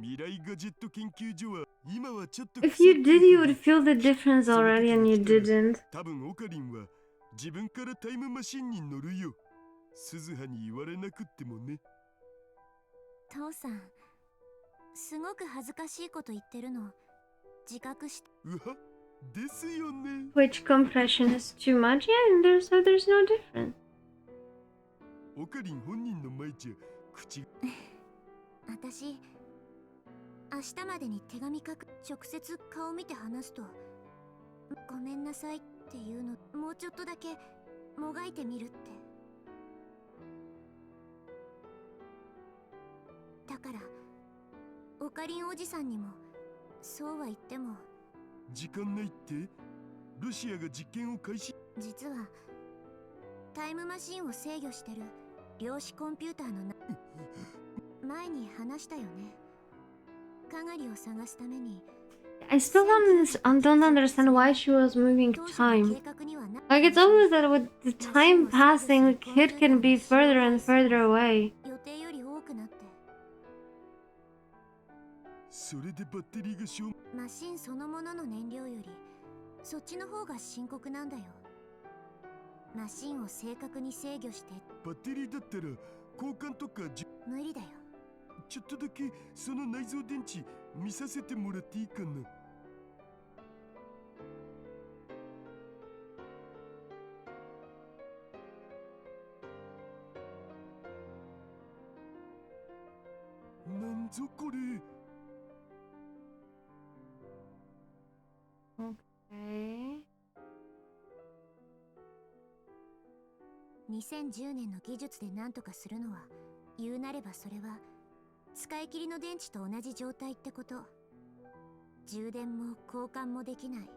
If you did, you would feel the difference already, and you didn't. 多分オカリンは自分からタイムマシンに乗るよ。鈴葉に言われなくってもね。父さん、すごく恥ずかしいこと言ってるの自覚して。うわ、ですよね。Which compression is too much? Yeah, and there's no difference. オカリン本人の前じゃ口。私、明日までに手紙書く。直接顔見て話すと、ごめんなさいっていうの、もうちょっとだけもがいてみるって。からオカリンおじさんにもそうは言っても時間ないって？ロシアが実験を開始。実はタイムマシンを制御してる量子コンピューターの前に話したよね。かがりを探すために I still don't understand why she was moving time. Like, it's obvious that with the time passing, the kid can be further and further away. 予定より多くなって、それでバッテリーが消耗。マシンそのものの燃料よりそっちの方が深刻なんだよ。マシンを正確に制御して。バッテリーだったら交換とか無理だよ。ちょっとだけその内蔵電池見させてもらっていいかな。なんぞこれ。Okay. 2010年の技術で何とかするのは、言うなればそれは使い切りの電池と同じ状態ってこと。充電も交換もできない。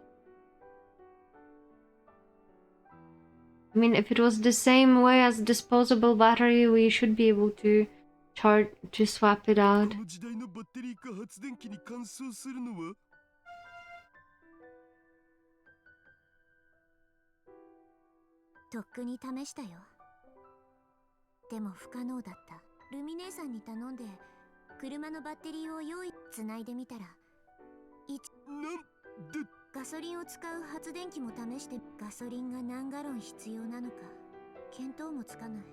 I mean, if it was the same way as disposable battery, we should be able to swap it こ out. の時代のバッテリーか発電機に乾燥するのは。とっくに試したよ。でも不可能だった。ルミ姉さんに頼んで車のバッテリーをつないでみたら、なんでガソリンを使う発電機も試して、ガソリンが何ガロン必要なのか見当もつかない。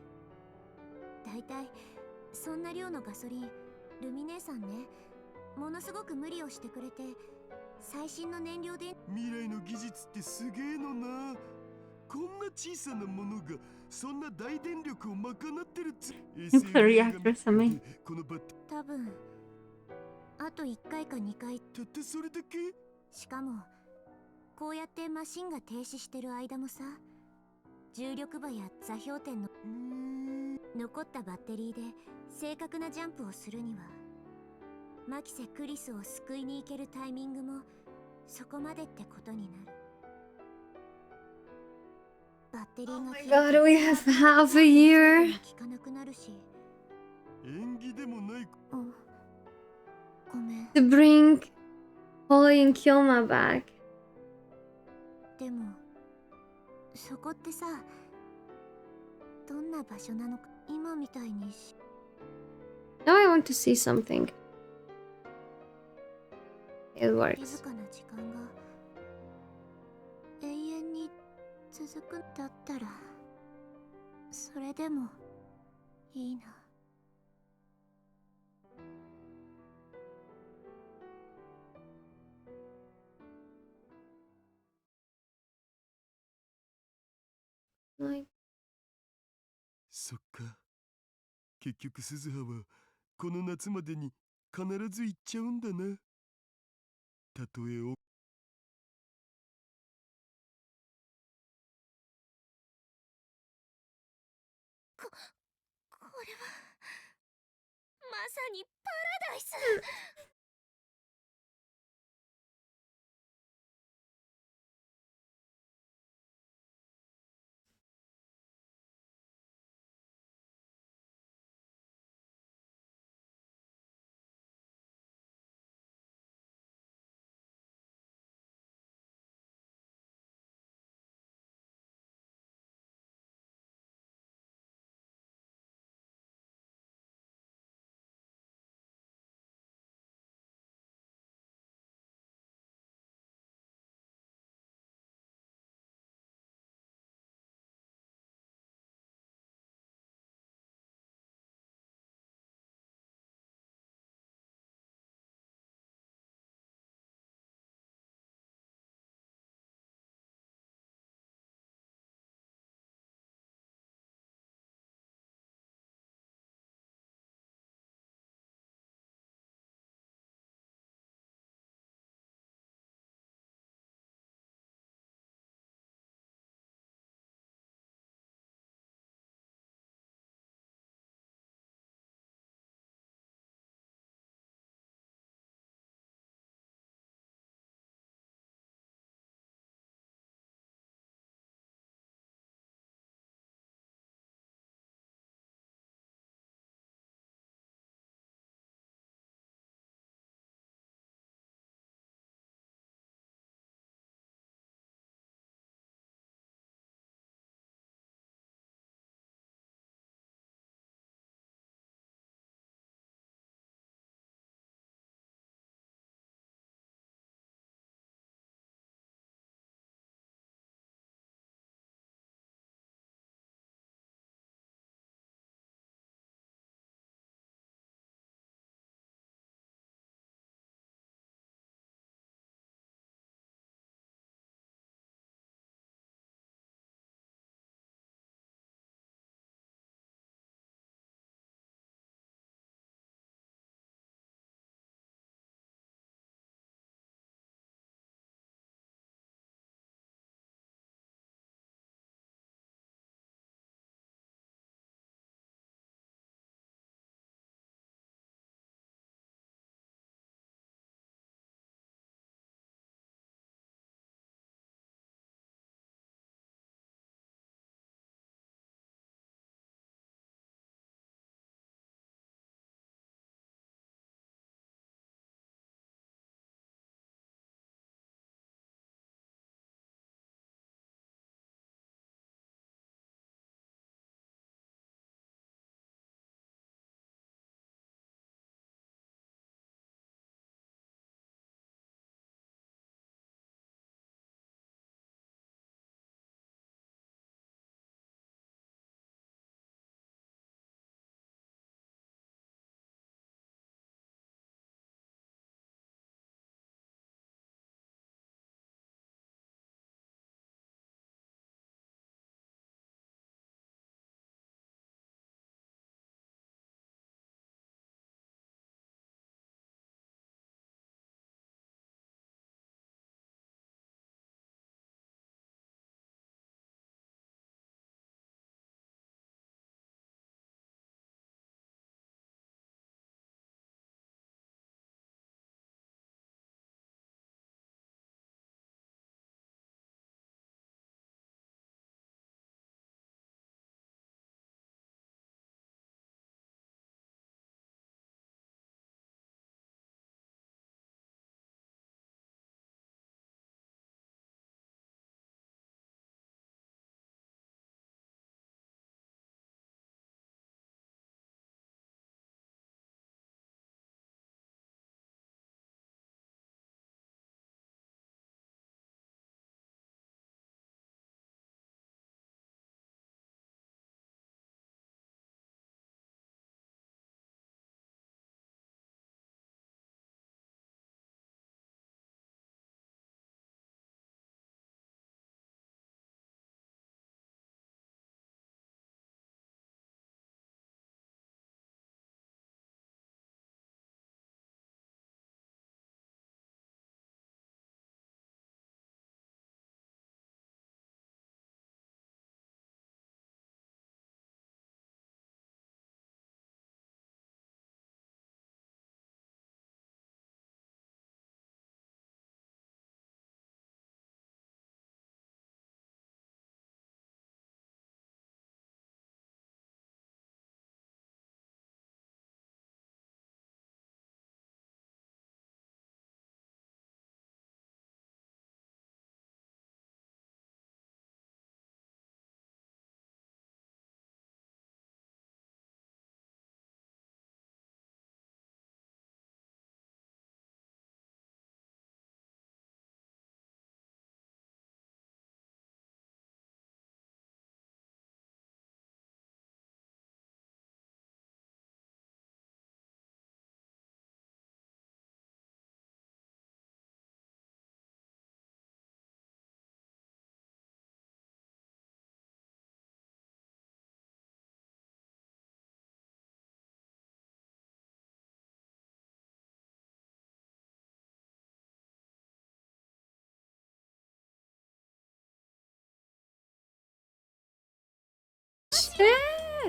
だいたいそんな量のガソリン、ルミ姉さんね、ものすごく無理をしてくれて、最新の燃料で。未来の技術ってすげえのな。こんな小さなものがそんな大電力を賄ってるNuclear reactor something. このバッテ多分あと1回か2回。たったそれだけ。しかもこうやってマシンが停止してる間もさ、重力場や座標点の残ったバッテリーで正確なジャンプをするには、マキセ・クリスを救いに行けるタイミングもそこまでってことになる。バッテリーが God, we have half a year 効かなくなるし。縁起でもない。ごめん。 to bring Holly and Kilma back. でもそこってさ、どんな場所なのか。今みたいに Now I want to see something. It works. 静かな時間が永遠に続くんだったら、それでもいいな。Like, そっか。結局鈴葉はこの夏までに必ず行っちゃうんだな。たとえおこれはまさにパラダイス。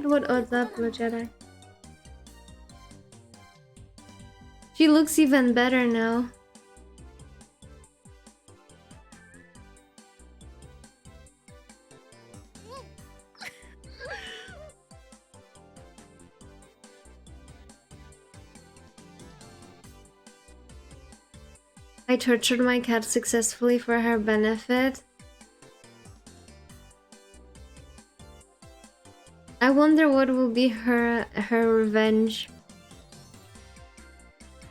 What? What's up, Blue Jedi? She looks even better now. I tortured my cat successfully for her benefit. I wonder what will be her revenge.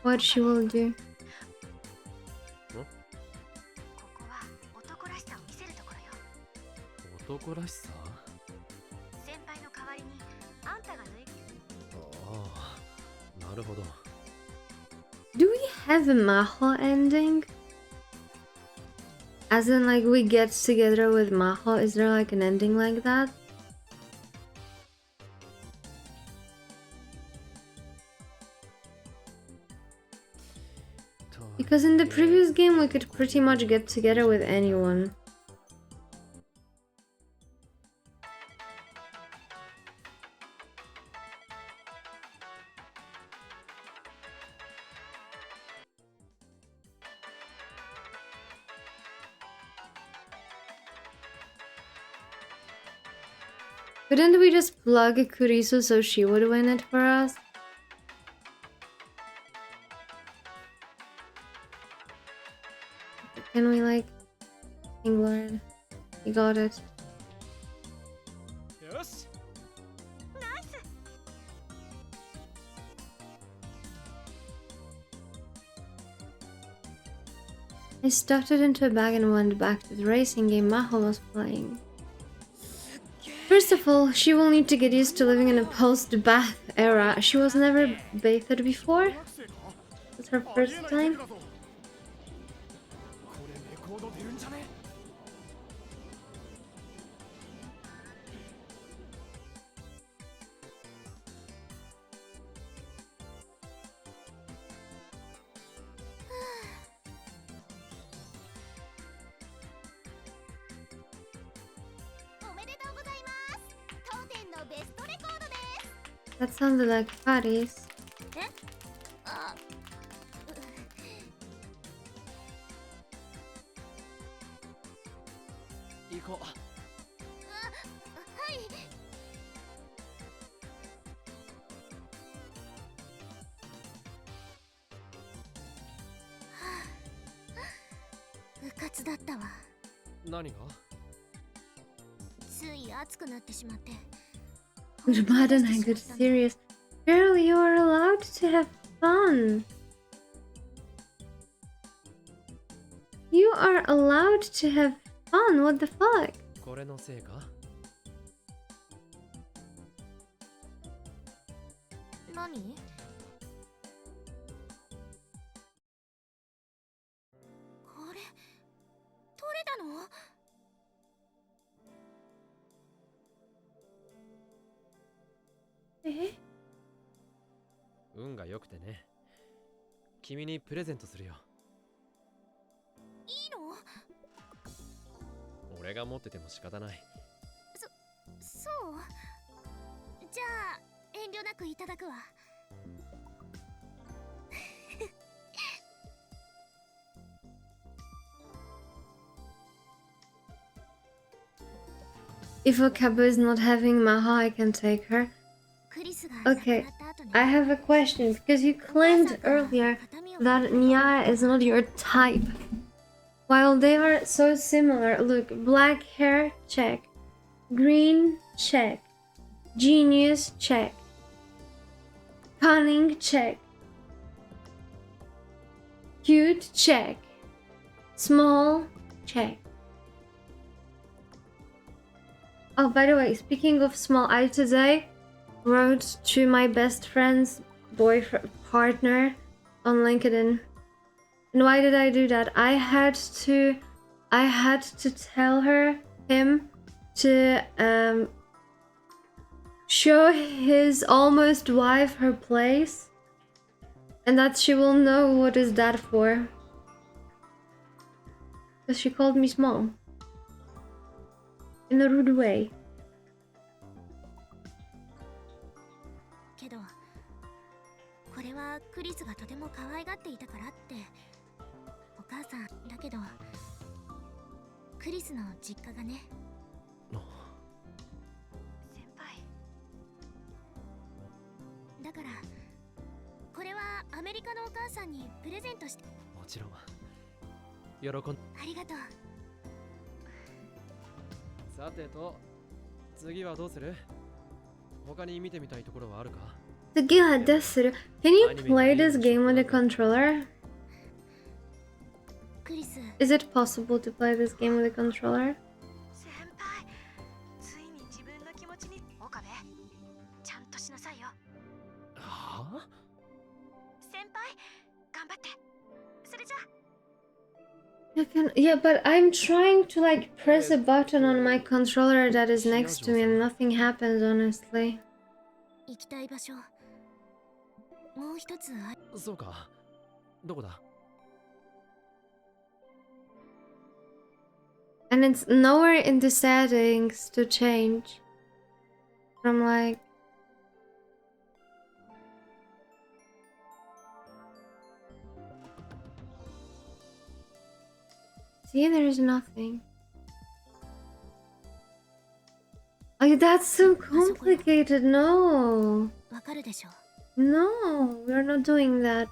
What she will do. ここは男らしさを見せるところよ。男らしさ？先輩の代わりにあんたが抜いて。ああ、なるほど。Do we have a Maho ending? As in, like, we get together with Maho? Is there like an ending like that? Because in the previous game we could pretty much get together with anyone. Couldn't we just plug Kurisu so she would win it for us? Can we, like, King Lord? You got it. よし。 I stuffed it into a bag and went back to the racing game Maho was playing. First of all, she will need to get used to living in a post-bath era. She was never bathed before. It's her first time. これレコード出るんじゃね？ おめでとうございます。当店のベストレコードです。 That sounded like Paris. あ、行こう。はい。 うかつだったわ。何が？つい熱くなってしまって。 Good bad and I good serious. Girl, you are allowed to have fun. You are allowed to have fun. What the fuck? これのせいか？何？これ取れたの？ Eh? 運が良くてね。君にプレゼントするよ。いいの？俺が持ってても仕方ない。そう。じゃあ遠慮なくいただくわ。 If Okabe is not having Maha, I can take her. Okay, I have a question because you claimed earlier that Nyaehh is not your type. While they are so similar, look, black hair, check. Green, check. Genius, check. Cunning, check. Cute, check. Small, check. Oh, by the way, speaking of small, I today wrote to my best friend's boyfriend partner on LinkedIn. And why did I do that? I had to tell him to show his almost wife her place, and that she will know what is that for. Because she called me small. In a rude way. はクリスがとても可愛がっていたからってお母さんだけどクリスの実家がね先輩だからこれはアメリカのお母さんにプレゼントしてもちろん喜んありがとうさてと次はどうする？他に見てみたいところはあるか？ 次はどうする? Can you play this game with a controller? クリス Is it possible to play this game with a controller? 先輩ついに自分の気持ちに岡部ちゃんとしなさいよはあ？先輩頑張ってそれじゃ You can, yeah, but I'm trying to like press a button on my controller that is next to me and nothing happens, honestly. 行きたい場所もう一つあそうか。どこだ？ And it's nowhere in the settings to change. I'm like... See, there's nothing. Oh, that's so complicated. No. わかるでしょ No, we're not doing that.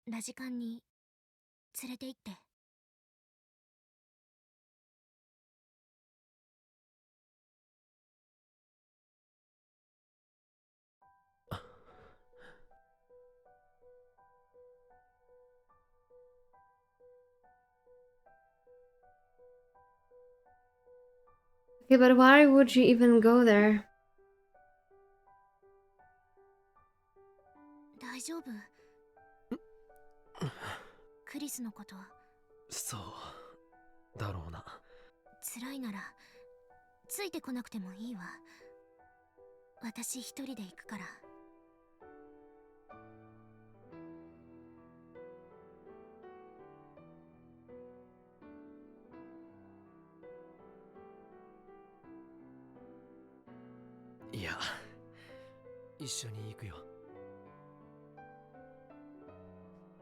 ラジカンに連れて行って Okay, but why would you even go there? 大丈夫クリスのことそうだろうな。辛いならついてこなくてもいいわ私一人で行くからいや、一緒に行くよ。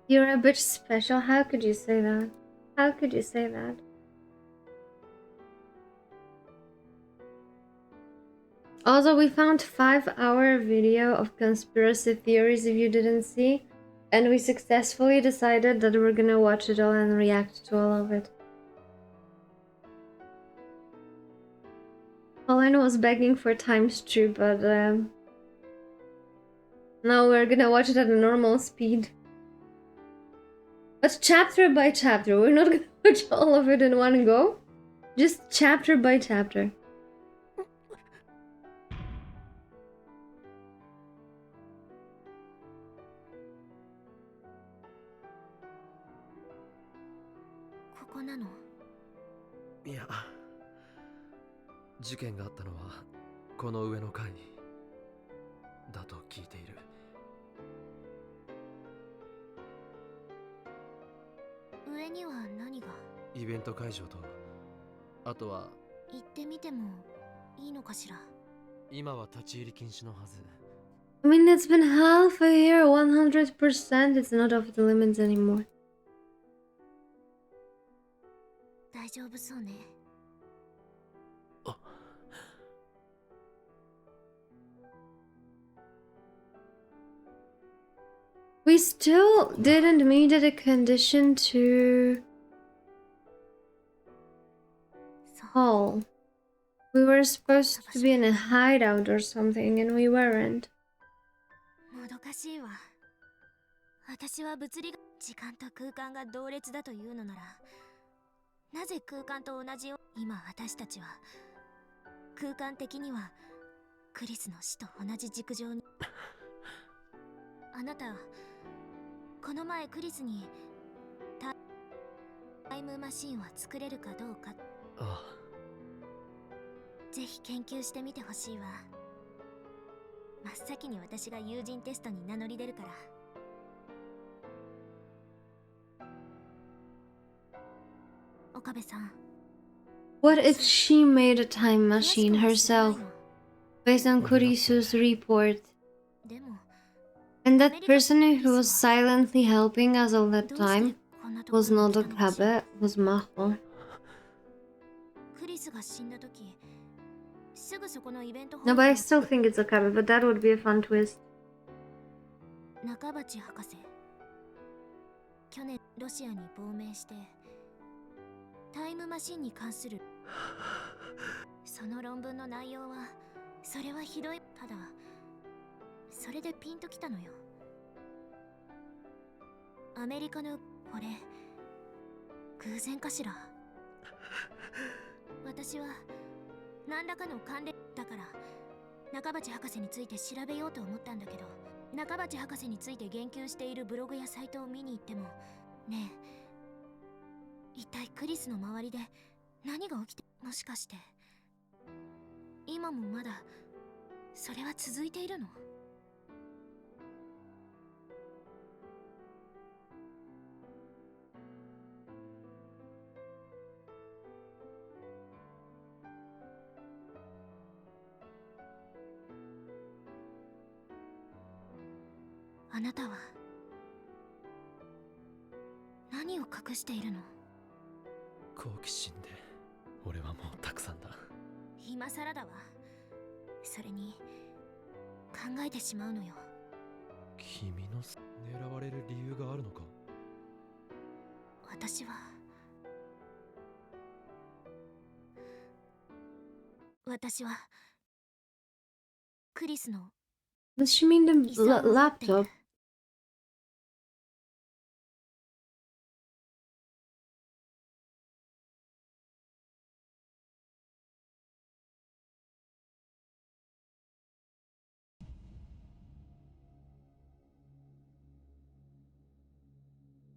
You're a bit special. How could you say that? How could you say that? Also, we found 5-hour video of conspiracy theories if you didn't see, and we successfully decided that we're gonna watch it all and react to all of it. Colin was begging for times 2, but now we're gonna watch it at a normal speed. But chapter by chapter, we're not gonna watch all of it in one go. Just chapter by chapter.こなのいや、事件があったのはこの上の階だと聞いている。上には何がイベント会場と、あとは行ってみてもいいのかしら今は立ち入り禁止のはず。I mean, it's been half a year, 100%. It's not off the limits anymore. 大丈夫そうね We still didn't meet a condition to haul. We were supposed to be in a hideout or something, and we weren't. もどかしいわ私は物理学時間と空間が同列だというのならなぜ空間と同じよ今私たちは空間的にはクリスの死と同じ軸上にあなたこの前クリスにタイムマシンは作れるかどうかああ、ぜひ研究してみてほしいわ真っ先に私が友人テストに名乗り出るから岡部さん What if she made a time machine herself? based on Kurisu's report. でも And that person who was silently helping us all that どうして time こんなところ was に not 来たのかしら。 Okabe, was Maho. クリスが死んだ時すぐそこのイベントホー No, ル but I で still think it's Okabe, but that would be a fun twist. 中鉢博士去年ロシアに亡命してタイムマシンに関するその論文の内容はそれはひどい。ただそれでピンときたのよ。アメリカのこれ偶然かしら。私は何らかの関連だから中鉢博士について調べようと思ったんだけど、中鉢博士について言及しているブログやサイトを見に行ってもねえ、一体クリスの周りで何が起きて、もしかして今もまだそれは続いているの？あなたは何を隠しているの？好奇心で俺はもうたくさんだ。今さらだわ。それに考えてしまうのよ。君の狙われる理由があるのか？私はクリスの Does she mean the 遺産を持っている。 laptop?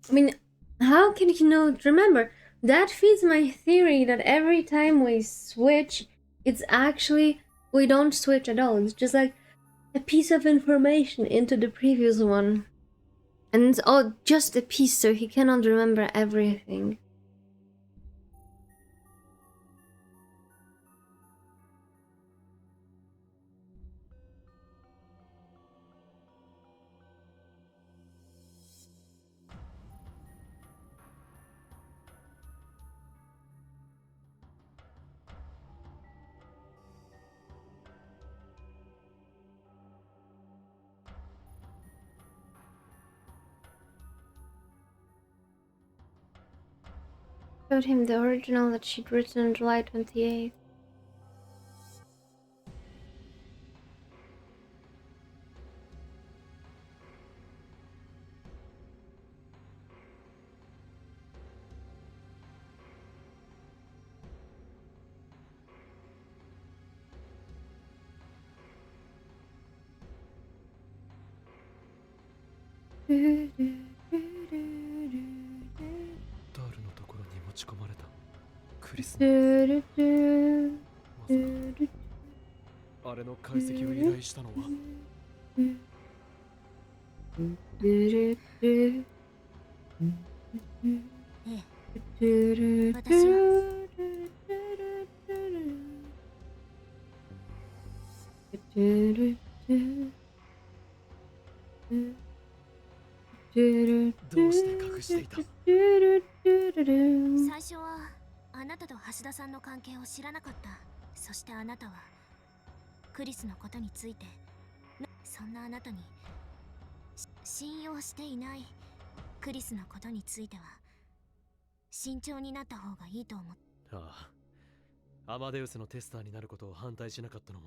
I mean, how can he not remember? That feeds my theory that every time we switch, it's actually, we don't switch at all. It's just like a piece of information into the previous one. And it's all just a piece, so he cannot remember everything. Showed him the original that she'd written on July 28th. Do, do, do, do, do, do. ダールのところに持ち込まれたクリスの Do, do, ま do, do, さかあれの解析を依頼したのは do, do, do, ええ、 do, do, 私は do, do, do, do. どうして隠していた？最初はあなたと橋田さんの関係を知らなかった。そしてあなたはクリスのことについて、そんなあなたに信用していないクリスのことについては慎重になった方がいいと思う。ああ、アマデウスのテスターになることを反対しなかったのも。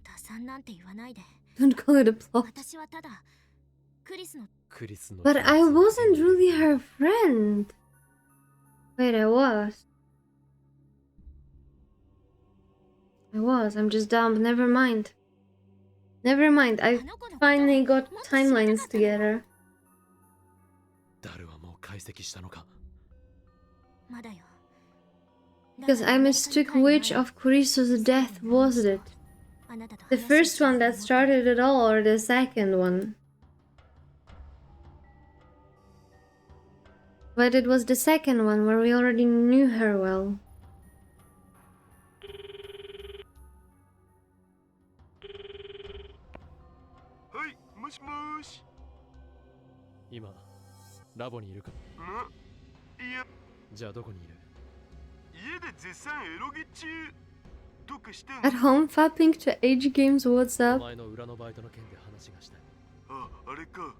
打算なんて言わないで。 Don't call it a plot. 私はただクリスの クリスの But I wasn't really her friend. Wait, I was. I'm just dumb. Never mind. Never mind. I finally got timelines together. ダルはもう解析したのか？まだよ。 Because I mistook which of Kuriso's death was it. あなたと The 話をし first よう one と that 思って started it all or the second one. But it was the second one where we already knew her well. ラボにいるか。いや、じゃあどこにいる？家で絶賛エロゲ中。どうかしたん？ At home, fapping to age games, what's お up? 前の裏のバイトの件で話がしたい。あれか。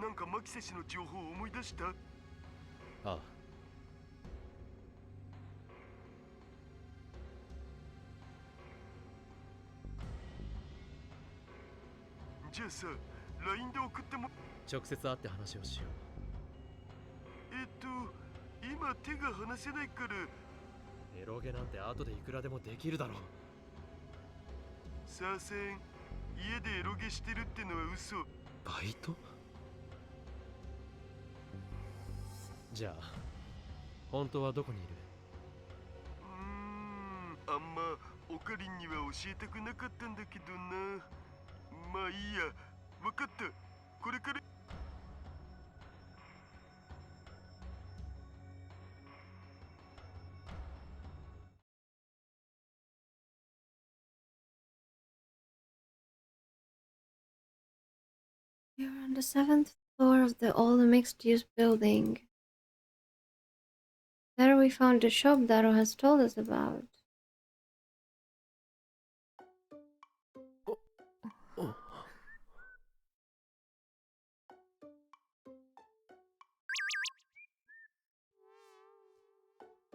なんかマキセ氏の情報を思い出した？ああ。じゃあさ、LINE で送っても。直接会って話をしよう。今手が離せないから。エロゲなんて後でいくらでもできるだろう。さあせん、家でエロゲしてるってのは嘘。バイト？じゃあ本当はどこにいる？あんまオカリンには教えたくなかったんだけどな。まあいいや、わかった。これから。You're on the 7th floor of the old mixed-use building. There we found the shop Daro has told us about.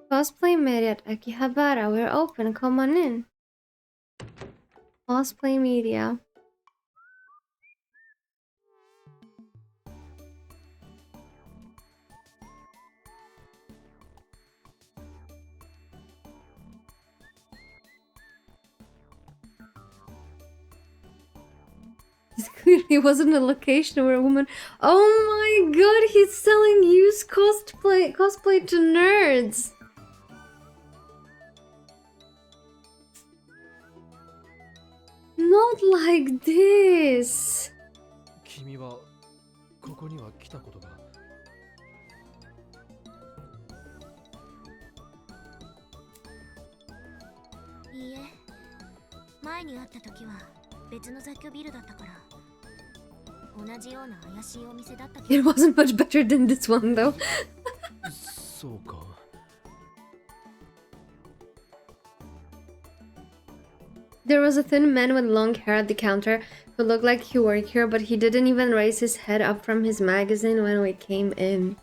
Cosplay made at Akihabara. We're open. Come on in. Cosplay media. This clearly wasn't a location where a woman. Oh my god, he's selling used cosplay to nerds. Not like this. 君はここには来たことが。いいえ、前に会った時は別の雑居ビルだったから同じような怪しいお店だったけ It ど。 wasn't much better than this one though. そうか。There was a thin man with long hair at the counter who looked like he worked here, but he didn't even raise his head up from his magazine when we came in.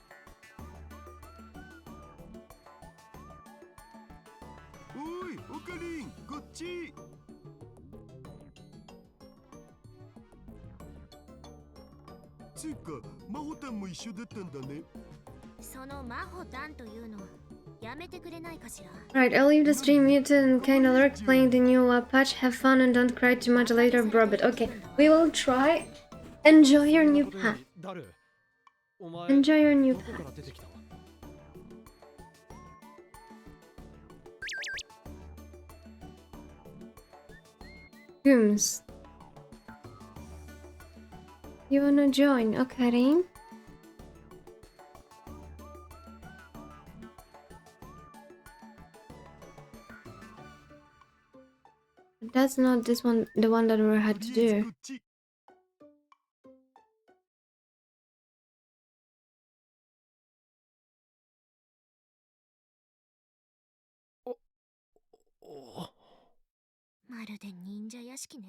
おい、オカリン、こっち。つうか、マホタンも一緒だったんだね。そのマホタンというのやめてくれないかしら。 Right, I'll leave the stream muted and kinda lurk playing the new patch. Have fun and don't cry too much later, bro. But okay, we will try. Enjoy your new patch. 誰？お前 Enjoy your new どこ patch. から出てきた？ Rooms. You wanna join, Okarin? That's not this one, the one that we had to とりあえず do. こっち。おまるで忍者屋敷ね。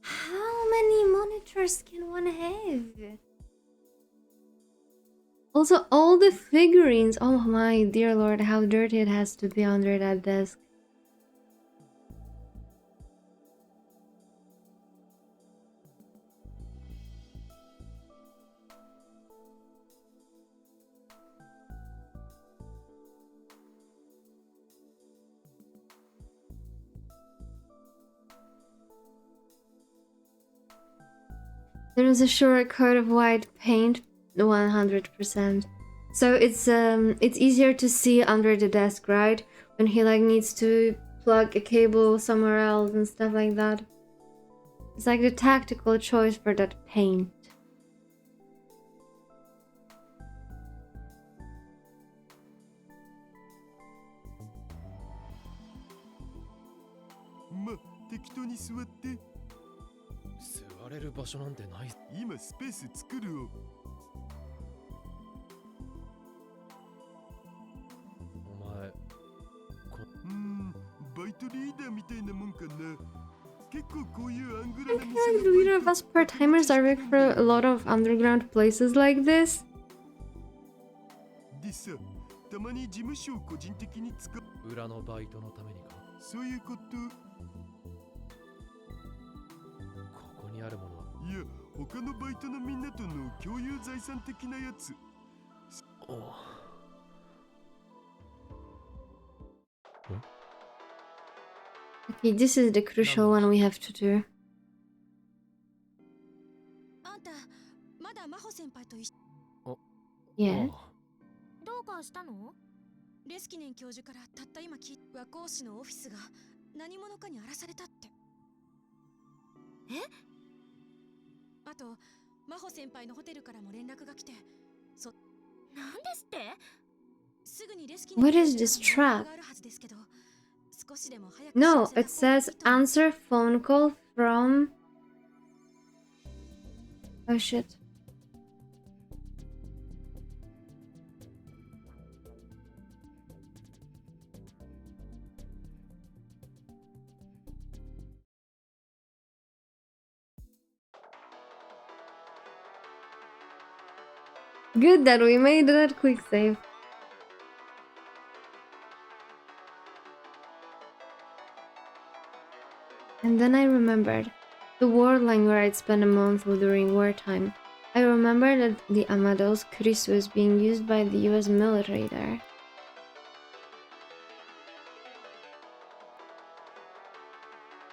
How many monitors can one have? Also, all the figurines. Oh my dear lord, how dirty it has to be under that desk. There is a sure coat of white paint, 100%. So it's easier to see under the desk, right? When he like needs to plug a cable somewhere else and stuff like that. It's like the tactical choice for that paint. ま、適当に座って。座れ。れる場所なんてない。今スペース作るよ。お前バイトリーダーみたいなもんかな。結構こういうアングラ I な feel 店 like neither of us part-timers are working for a lot of underground places like this. でさ、たまに事務所を個人的に使う。裏のバイトのためにか。そういうこと。ここにあるものは。いや、他のバイトのみんなとの共有財産的なやつ。Okay, this is the crucial one we have to do. あんたまだ真帆先輩と一緒 Yeah. どうかしたの？レスキネン教授からたった今聞いた和光市のオフィスが何者かに荒らされたって。え？あと真帆先輩のホテルからも連絡が来て、なんですって？すぐにレスキネン What is this trap? があるはずですけど、少しでも早く No, it says answer phone call from... Oh shit. Good that we made that quick save. And then I remembered the war line where I'd spent a month during wartime. I remembered that the Amados Chris was being used by the US military there.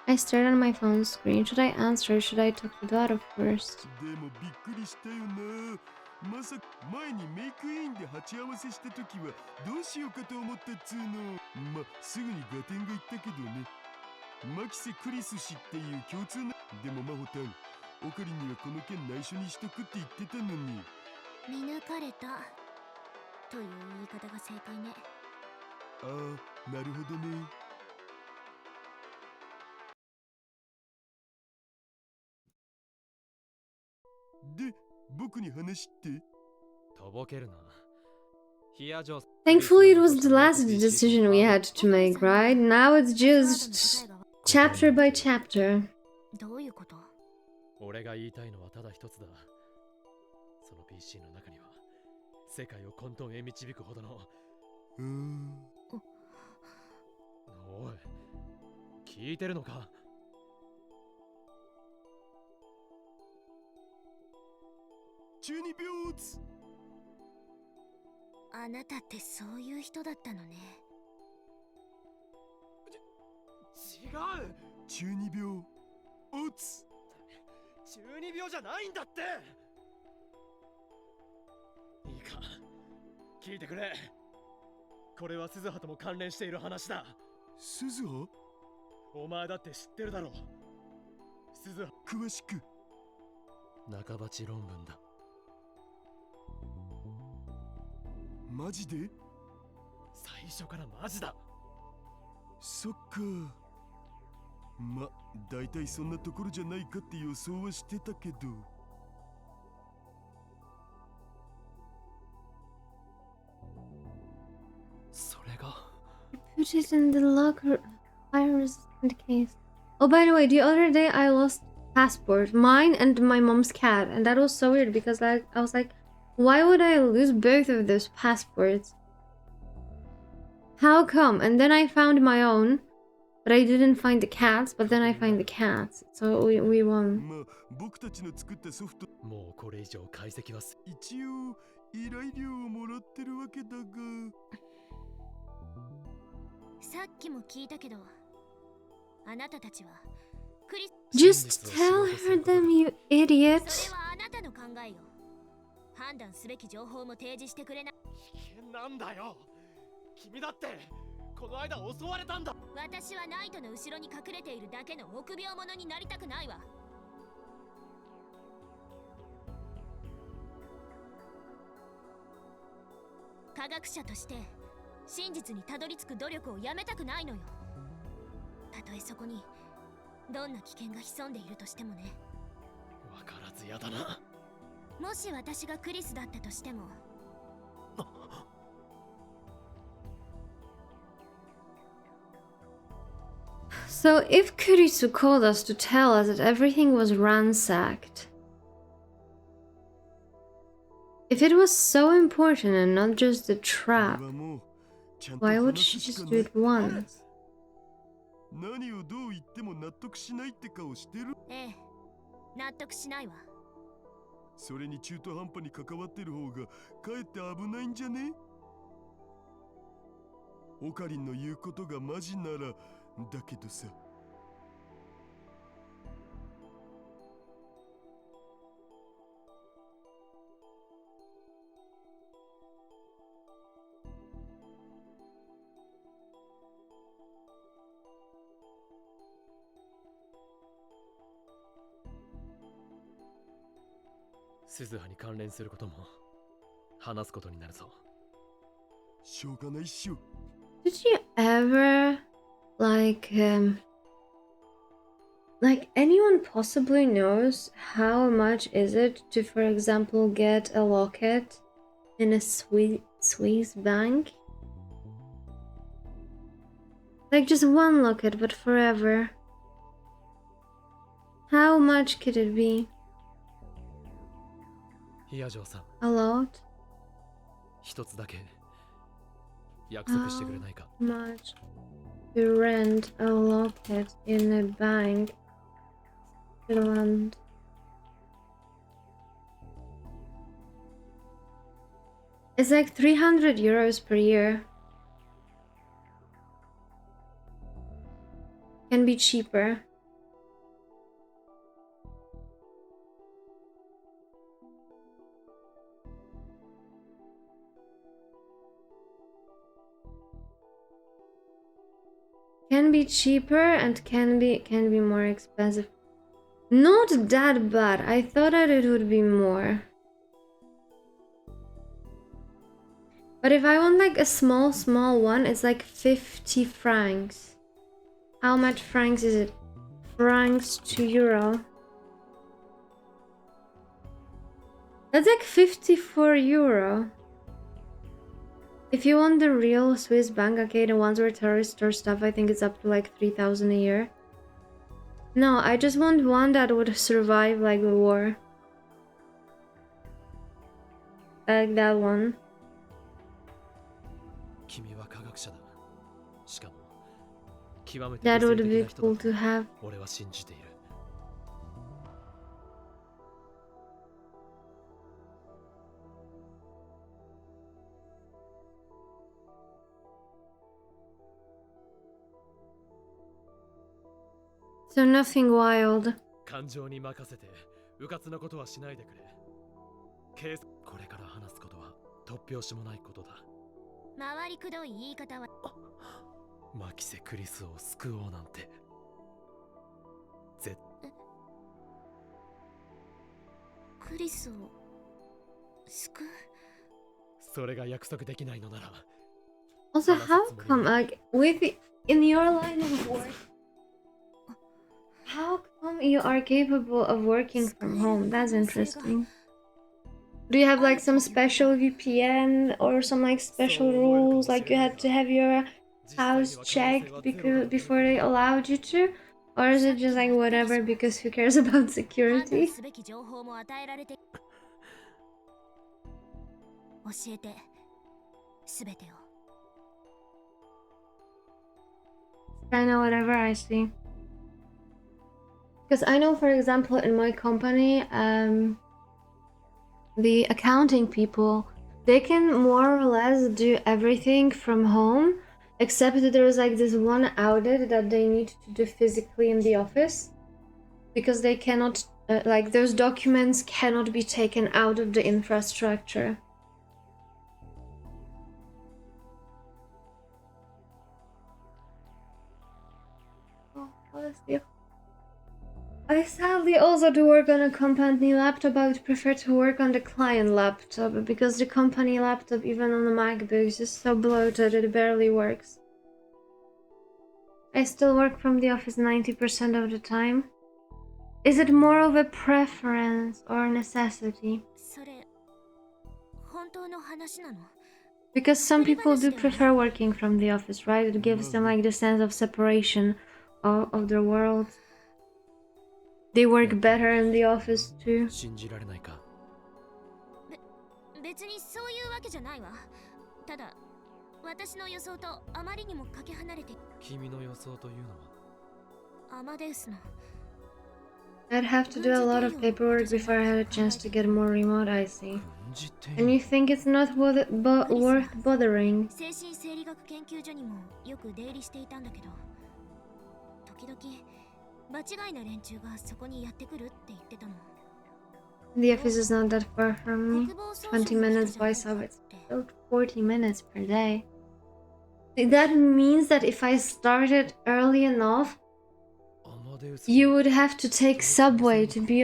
I stared at my phone screen. Should I answer or should I talk to daughter first? でもびっくりしたよな。まさか前にメイクインで鉢合わせした時はどうしようかと思ったっつうの。すぐに合点がいったけどね。マキセ・クリス氏っていう共通な。でも真帆たん、オカリにはこの件内緒にしとくって言ってたのに。見抜かれたという言い方が正解ね。ああ、なるほどね。で、僕に話って。とぼけるな。Thankfully, it was the last decision we had to make, right? Now it's just chapter by chapter. どういうこと？俺が言いたいのはただ一つだ。その PC の中には世界を混沌へ導くほどの。おい、聞いてるのか中二病つ。あなたってそういう人だったのね。違う。中二病おつ。中二病じゃないんだって。いいか、聞いてくれ。これは鈴葉とも関連している話だ。鈴葉？お前だって知ってるだろう。鈴葉、詳しく。中鉢論文だ。マジで？最初からマジだ。そっか。だいたいそんなところじゃないかって予想はしてたけど。それが。Put it in the locker, fire-resistant case. Oh, by the way, the other day I lost passport, mine and my mom's cat, and that was so weird because I was like, why would I lose both of those passports? How come? And then I found my own, but I didn't find the cats, but then I find the cats. So we won. 僕たちの作ったソフト。もうこれ以上解析は一応依頼料をもらってるわけだが。さっきも聞いたけど、あなたたちはクリス。Just tell her them, you idiot. それはあなたの考えよ。判断すべき情報も提示してくれな。危険なんだよ。君だってこの間襲われたんだ。私はナイトの後ろに隠れているだけの臆病者になりたくないわ。科学者として真実にたどり着く努力をやめたくないのよ。たとえそこにどんな危険が潜んでいるとしてもね。つやだな。もし私がクリスだったとしても。So if Kurisu called us to tell us that everything was ransacked, if it was so important and not just a 俺 trap, はもうちゃんと why would 話 she すし just か do ない it once? 何をどう言っても納得しないって顔してる。ええ、納得しないわ。それに中途半端に関わってる方がかえって危ないんじゃね？オカリンの言うことがマジならだけどさ。鈴葉に関連することも話すことになるぞ。しょうがないっしょ。Did you ever, like anyone possibly knows how much is it to, for example, get a locket in a Swiss bank? Like just one locket, but forever. How much could it be? ヒヤジョーさん、 A lot? 一つだけ約束してくれないか。 How much to rent a locket in a bank? Finland. It's like 300 euros per year. Can be cheaper. Can be cheaper and can be more expensive. Not that bad. I thought that it would be more. But if I want like a small one, it's like 50 francs. How much francs is it? Francs to euro. That's like 54 euro. If you want the real Swiss bank, okay, the ones where terrorists store stuff, I think it's up to like 3,000 a year. No, I just want one that would survive like the war. Like that one. 君は科学者だ。しかも極めて That 理性 would 的 be な人 cool だと to have. 俺は信じている。 So nothing wild. 感情に任せて迂闊なことはしないでくれ。これから話すことは突拍子もないことだ。回りくどい言い方は。マキセ・クリスを救おうなんて。クリスを救う。それが約束できないのなら。 Also, how come, like, in your line of work, how come you are capable of working from home? That's interesting. Do you have like some special VPN or some like special rules? Like you had to have your house checked before they allowed you to? Or is it just like whatever because who cares about security? すべき情報も与えられて。教えて、すべてを。Kind of whatever I see. Because I know, for example, in my company, the accounting people, they can more or less do everything from home, except that there is like this one audit that they need to do physically in the office, because they cannot, like those documents cannot be taken out of the infrastructure. Oh, honestly. I sadly also do work on a company laptop. I would prefer to work on the client laptop because the company laptop, even on the MacBooks, is so bloated it barely works. I still work from the office 90% of the time. Is it more of a preference or a necessity? それ本当の話なの？ Because some people do prefer working from the office, right? It gives them like the sense of separation of their world. They work better in the office too. 信じられないか。別にそういうわけじゃないわ。ただ私の予想とあまりにもかけ離れて。君の予想というのは？アマデウスの。 I'd have to do a lot of paperwork before I had a chance to get more remote, I see. And you think it's not worth bothering? 精神生理学研究所にもよく出入りしていたんだけど、時々場違いな連中がそこにやってくるって言ってたの。 The office is not that far from me. 20 minutes by subway. It's still 40 minutes per day. That means that if I started early enough, you would have to take subway to be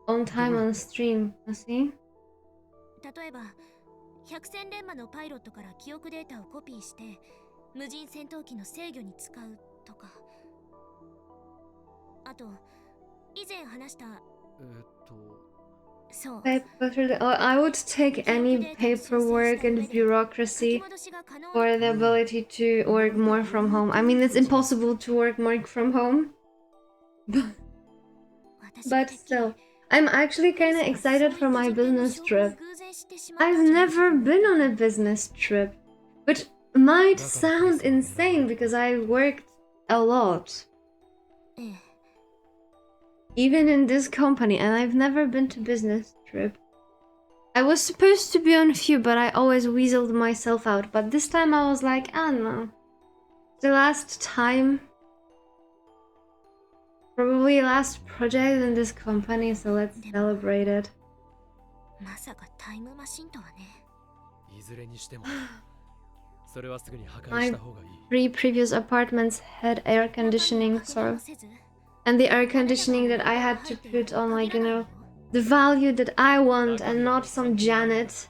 on time on stream. You see? 例えば百戦錬磨のパイロットから記憶データをコピーして無人戦闘機の制御に使うとか。あと以前話したそう。 I would take any paperwork and bureaucracy for the ability to work more from home. I mean, it's impossible to work more from home. But still, I'm actually kind of excited for my business trip. I've never been on a business trip, which might sound insane because I worked a lot. Even in this company, and I've never been to business trip. I was supposed to be on a few, but I always weaseled myself out. But this time I was like, ah no. The last time. Probably last project in this company, so let's celebrate it. まさかタイムマシンとはね。いずれにしても、それはすぐに破壊した方がいい。 My previous apartments had air conditioning, so and the air conditioning that I had to put on, like, you know, the value that I want and not some Janet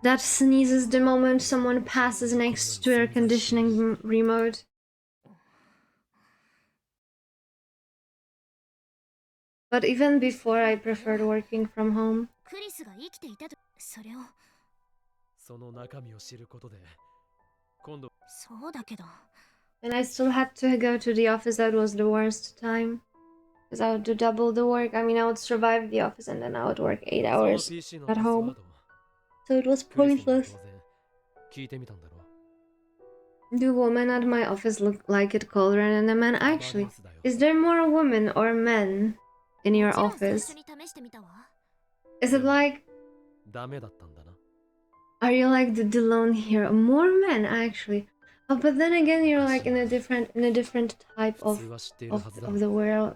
that sneezes the moment someone passes next to air conditioning remote. But even before, I preferred working from home. クリスが生きていたと、それを。その中身を知ることで、今度。そうだけど。 And I still had to go to the office. That was the worst time. Because I would do double the work. I mean, I would survive the office and then I would work 8 hours at home. So it was pointless. The woman at my office looked like it called her and the man. Actually, is there more women or men in your office? Is it like... Are you like the lone hero? More men, actually. Oh, but then again, you're like in a different type of the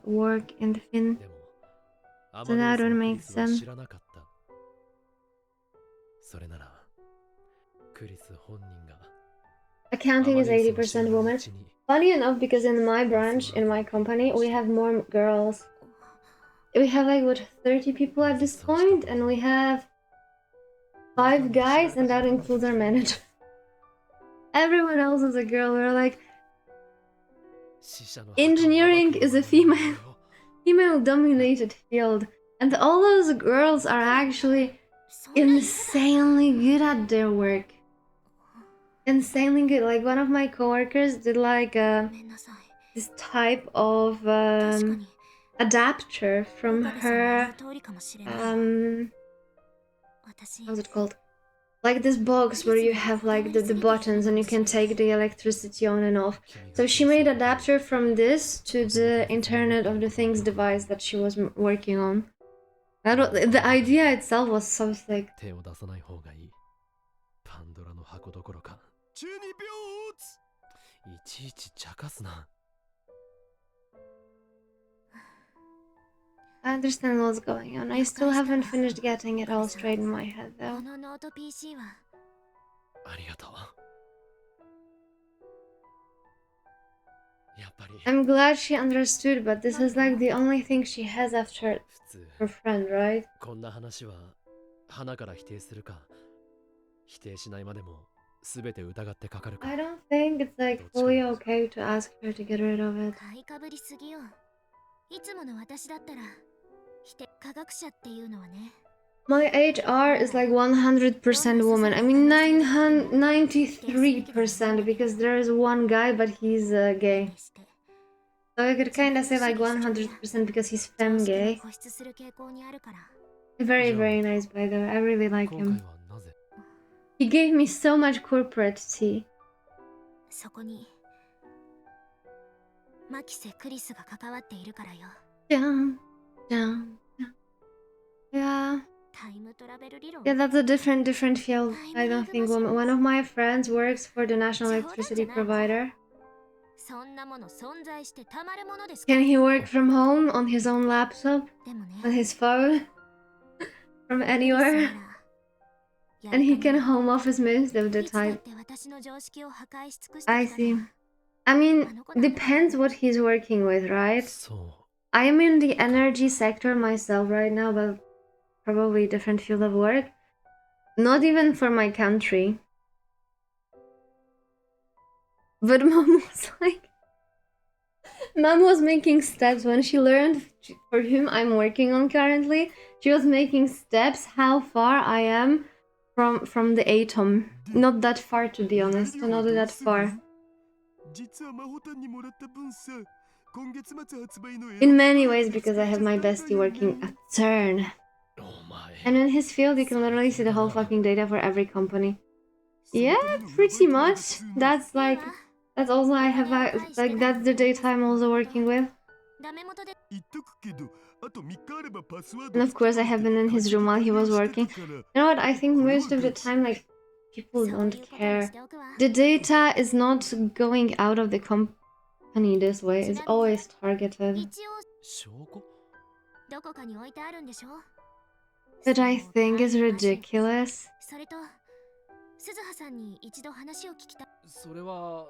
work in the Finn. So that would make sense. Accounting is 80% women. Funny enough, because in my branch, in my company, we have more girls. We have like, what, 30 people at this point? And we have 5 guys, and that includes our manager. Everyone else is a girl. We're like, engineering is a female-dominated field, and all those girls are actually insanely good at their work. Insanely good. Like one of my coworkers did like this type of adapter from her how's it called? Like this box where you have like the buttons and you can take the electricity on and off. So she made adapter from this to the Internet of the Things device that she was working on. The idea itself was so sick. いちいち茶化すな。 I understand what's going on. I still haven't finished getting it all straight in my head, though. このノート PC は。ありがとう。やっぱり。 I'm glad she understood, but this is like the only thing she has after her friend, right? こんな話は花から否定するか否定しないまでも全て疑ってかかるか。 I don't think it's like fully okay to ask her to get rid of it. 買いかぶりすぎよ。いつもの私だったら科学者っていうのはね。 My HR is like 100% woman. I mean 993% because there is one guy but he's gay. So I could kind of say like 100% because he's femme gay. Very, very nice by the way. I really like 今回 him. はなぜ He gave me so much corporate tea. そこにマキセ・クリスが関わっているからよ。 Down, down, down. Yeah. タイムトラベル理論。 Yeah, that's a different field. I don't think one of my friends works for the national electricity provider. そんなもの存在してたまるものですか。 Can he work from home on his own laptop, でもね、 on his phone, from クリスな anywhere? ら And he can home office most of the いつだっ time. て私の常識を破壊し尽くしてきた I の see. I mean, depends what he's working with, right? そう I am in the energy sector myself right now, but probably a different field of work. Not even for my country. But mom was like... Mom was making steps when she learned for whom I'm working on currently. She was making steps how far I am from the atom. Not that far, to be honest. Not that far. 実はマホタンにもらった分さ、今月末発売の In many ways, because I have my bestie working at CERN. お前 And in his field, you can literally see the whole fucking data for every company. Yeah, pretty much. That's like... That's also I have... Like, that's the data I'm also working with. ダメ元で 言っとくけど、あと3日あればパスワー And ド of course, I have been in his room while he was working. You know what? I think most of the time, like, people そう don't いうことにし care. ておくわ。 The data is not going out of the company this way. It's always targeted. 一応証拠どこかに置いてあるんでしょ。 But I think it's ridiculous. それと鈴葉さんに一度話を聞きたい。それは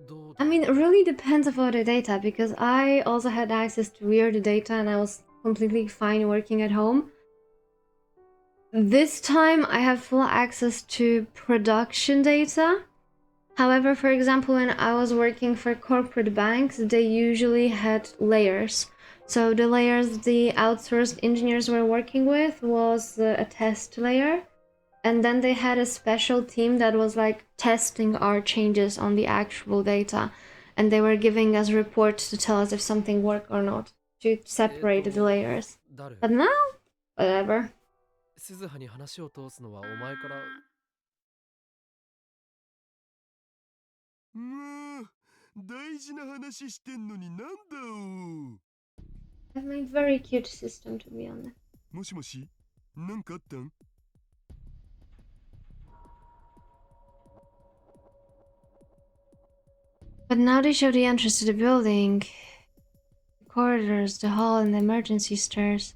どう I mean, it really depends about the data because I also had access to weird data and I was completely fine working at home. This time I have full access to production data. However, for example, when I was working for corporate banks, they usually had layers. So the layers the outsourced engineers were working with was a test layer. And then they had a special team that was like testing our changes on the actual data. And they were giving us reports to tell us if something worked or not, to separate the layers. 誰 But now, whatever. 鈴葉に話を通すのはお前からもう大事な話してんのになんだお I've made very cute system, to be honest. もしもしなんかあったん But now they show the entrance to the building. The corridors, the hall, and the emergency stairs.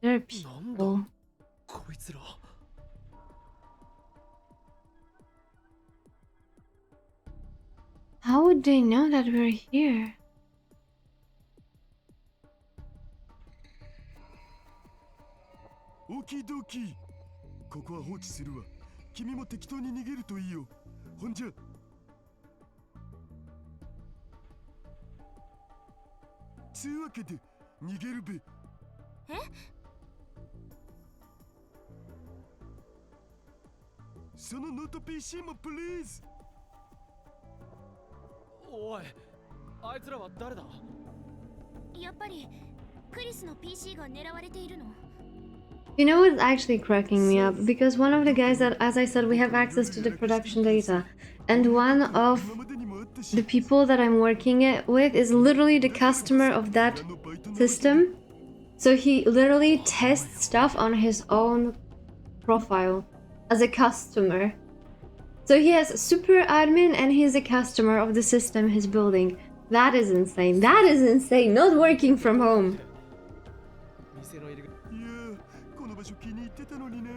There are people. こいつら How would they know that we're here? オキドキここは放置するわ君も適当に逃げるといいよほんじゃつうわけで逃げるべえそのノート PC もプリーズおいあいつらは誰だやっぱりクリスの PC が狙われているの。 You know what's actually cracking me up? Because one of the guys that, as I said, we have access to the production data. And one of the people that I'm working with is literally the customer of that system. So he literally tests stuff on his own profile as a customer. So he has super admin and he's a customer of the system he's building. That is insane. That is insane. Not working from home. 店の入り口いやこの場所気に入ってたのにな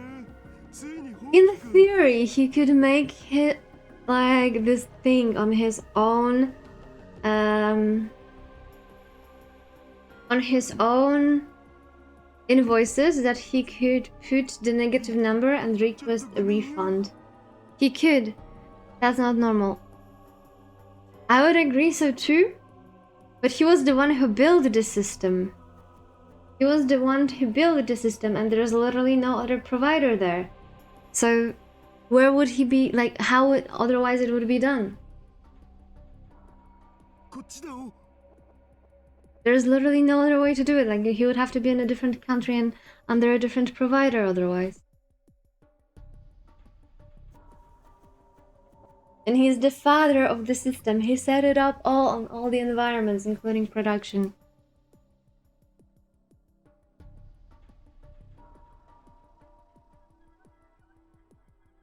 ついに In theory, he could make it like this thing on his own invoices that he could put the negative number and request a refund. He could. That's not normal. I would agree so too, but he was the one who built the system. He was the one who built the system, and there's literally no other provider there. So where would he be? Like, how would otherwise it would be done? こっちだお There's literally no other way to do it. Like, he would have to be in a different country and under a different provider otherwise. And he's the father of the system. He set it up all on all the environments, including production.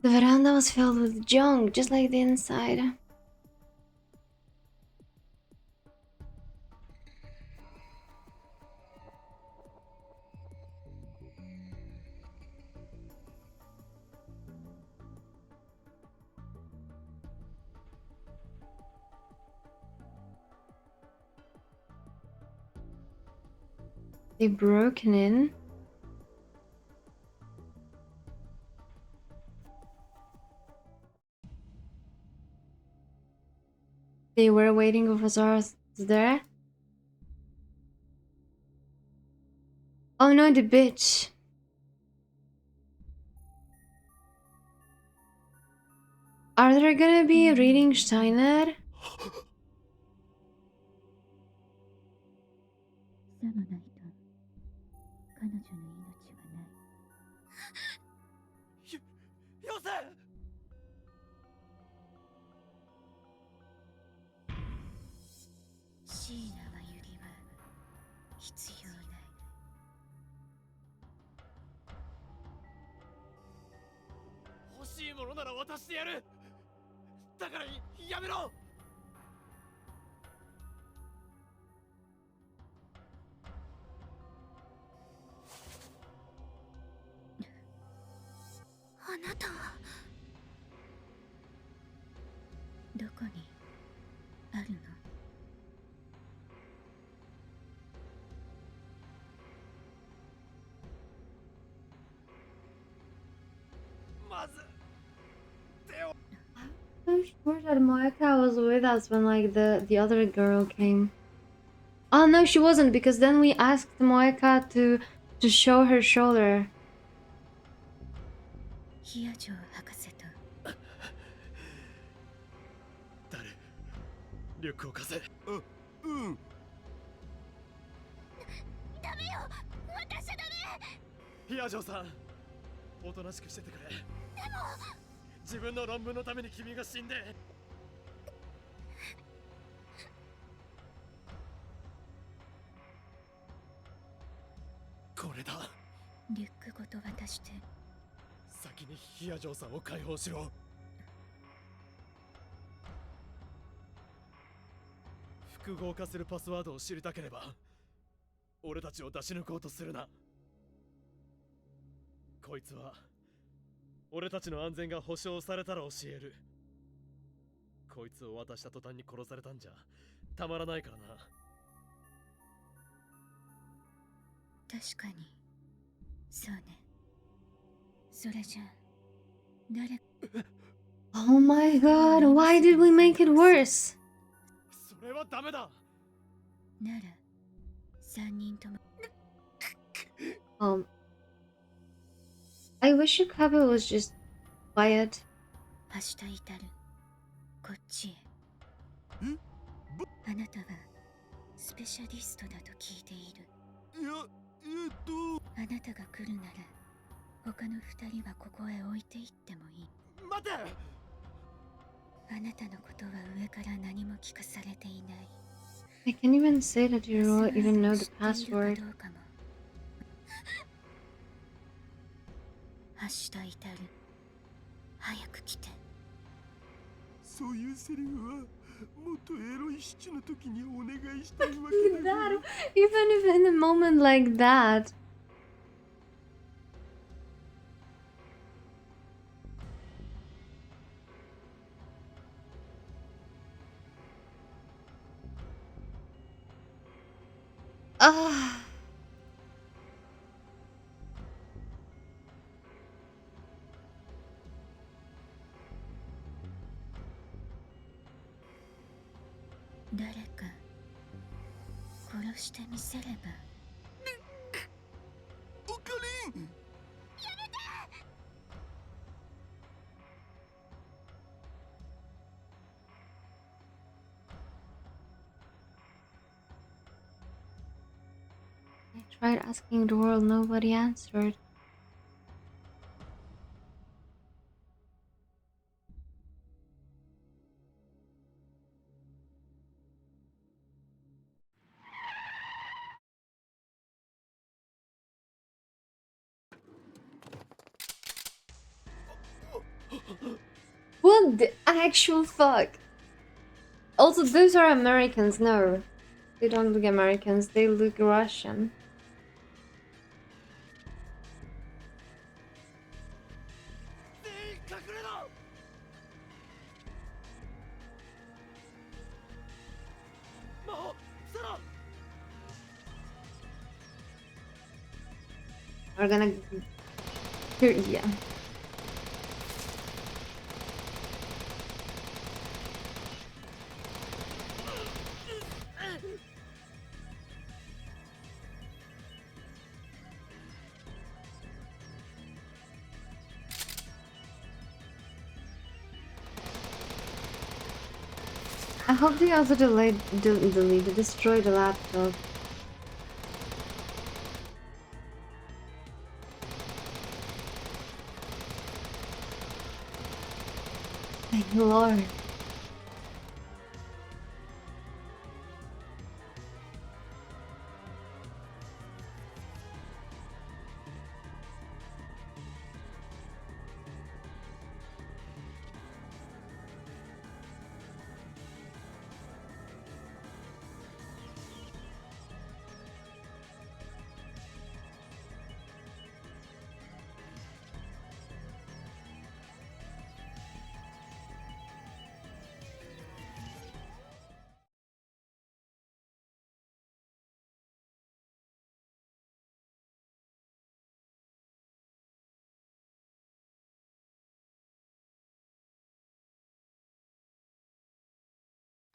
The veranda was filled with junk, just like the inside. They broken in. They were waiting for Zara's there. Oh no, the bitch. Are there gonna be reading Steiner? さもないと彼女の命はないよせ椎名はゆりは必要ない欲しいものなら渡してやるだからやめろあなたはどこにあるのまず手を I'm sure that Moeka was with us when like the other girl came. Oh no, she wasn't, because then we asked Moeka to show her shoulder. ヒア城博士と誰リュックを貸せあうんダメよ渡しちゃダメヒアジョーさんおとなしくしててくれでも自分の論文のために君が死んでこれだリュックごと渡して先にヒアジョーさんを解放しろ複合化するパスワードを知りたければ俺たちを出し抜こうとするなこいつは俺たちの安全が保証されたら教えるこいつを渡した途端に殺されたんじゃたまらないからな確かにそうねそれじゃ誰 Oh my god, why did we make it worse? それはダメだなら3人とも I wish Okabe was just quiet. 明日至るこっちへえあなたはスペシャリストだと聞いているいやあなたが来るなら他の2人はここへ置いていってもいい待てあなたのことは上から何も聞かされていない I can't even say that you don't even know the 知っている password. かどうかも明日至る早く来てそういうセリフは元エロいシチュの時にお願いしたいわけだから That, even if in a moment like that. Ah. か殺してみせれば。オカリン I tried asking the world, nobody answered. What the actual fuck? Also, those are Americans. No, they don't look Americans. They look Russian. We're gonna... Here, yeah. I hope they also destroy the laptop. Thank Lord.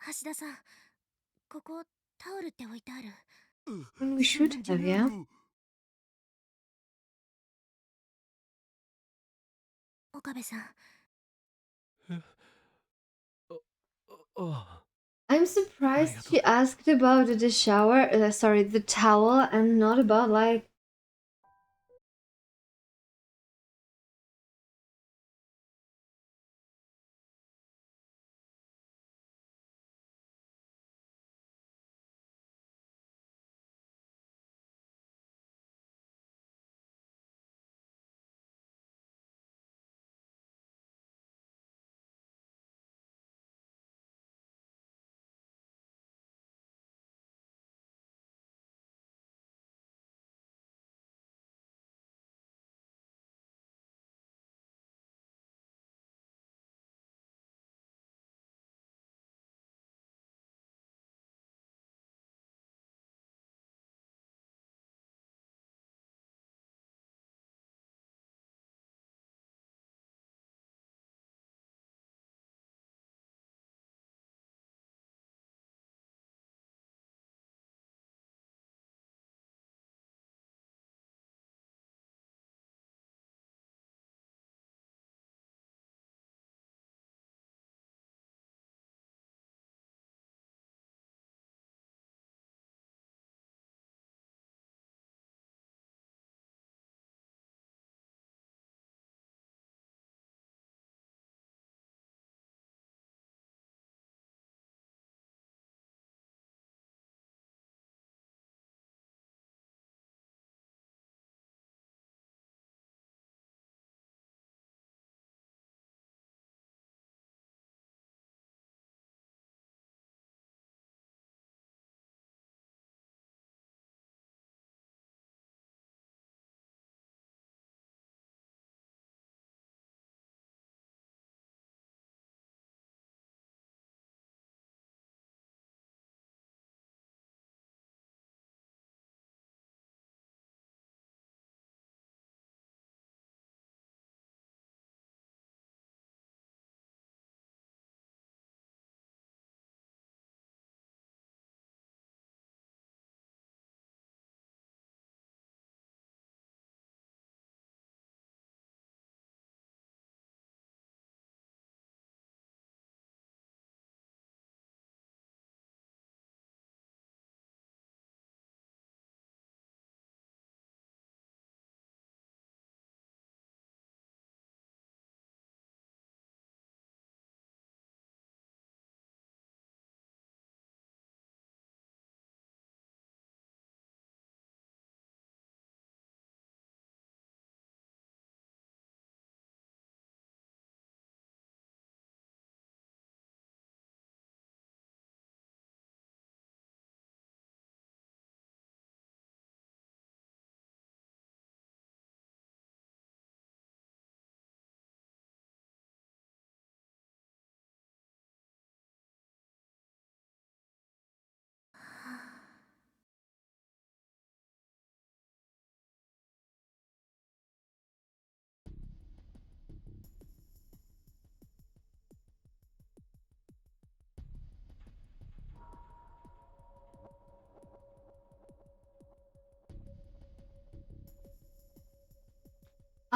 橋田さん、ここタオルって置いてある。We should have, yeah. 岡部さん。I'm surprised she asked about the shower, sorry, the towel, and not about like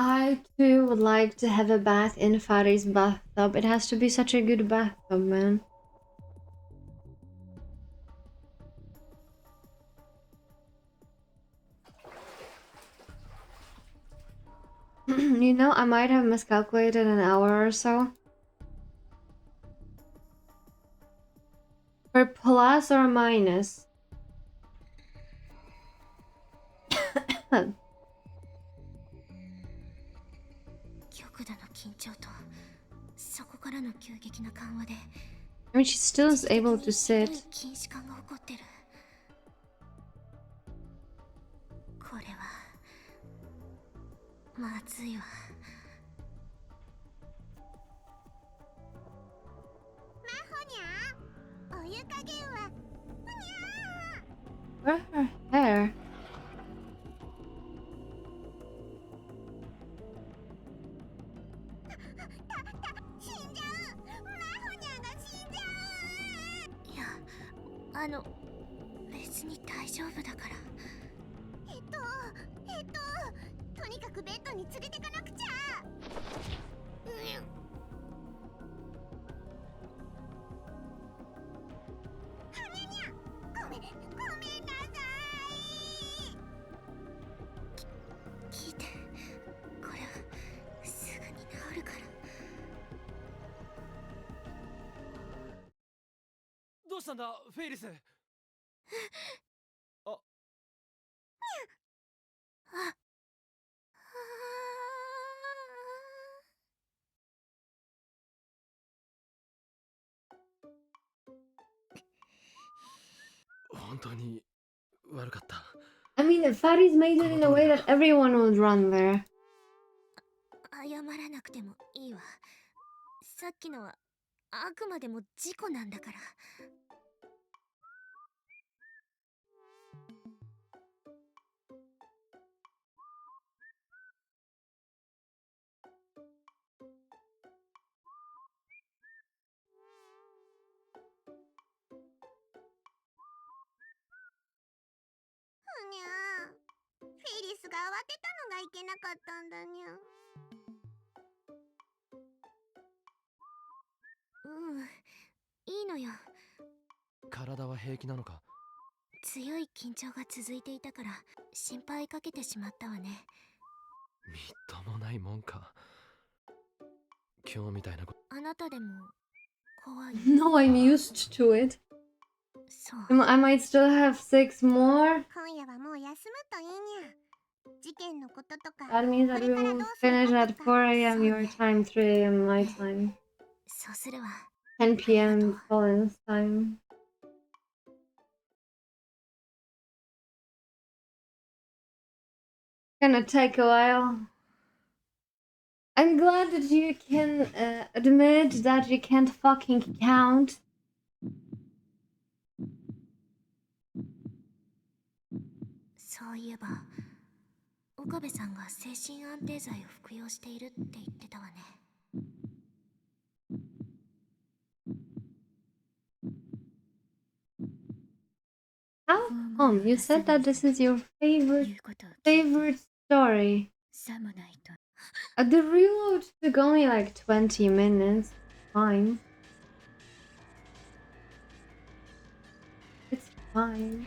I too would like to have a bath in Fari's bathtub. It has to be such a good bathtub, man. You know, I might have miscalculated an hour or so. For plus or minus? 極度の緊張とそこからの急激な緩和で I mean, she still is able to ひどい sit. 近視感が起こってる。これはまずいわ。マホニャ、お湯加減は Where her hair? 死んじゃう。マホニャが死んじゃう。いや、別に大丈夫だから。とにかくベッドに連れてかなくちゃ。ハメニャ、ごめんなさい。聞いて、これはすぐに治るから。どうしたんだフェイリス。あ、本当に悪かった。 I mean, Fari's made it in a way that everyone would run there. 謝らなくてもいいわ。さっきのはあくまでも事故なんだから。にゃー、フェリスが慌てたのがいけなかったんだにゃ。いいのよ。体は平気なのか。強い緊張が続いていたから心配かけてしまったわね。みっともないもんか。今日みたいなこと。あなたでも怖い。No, I'm used to it. そう。 I might still have 6 more. 今夜はもう休むといいにゃ。事件のこととか。 That means that we will finish at 4 a.m. your time, 3 a.m. my time, そうするわ。 10 p.m. Colin's time. Gonna take a while. I'm glad that you can admit that you can't fucking count. そういえば岡部さんが精神安定剤を服用しているって言ってたわね。How come? You said that this is your favorite story. The reload took only like 20 minutes. Fine. It's fine.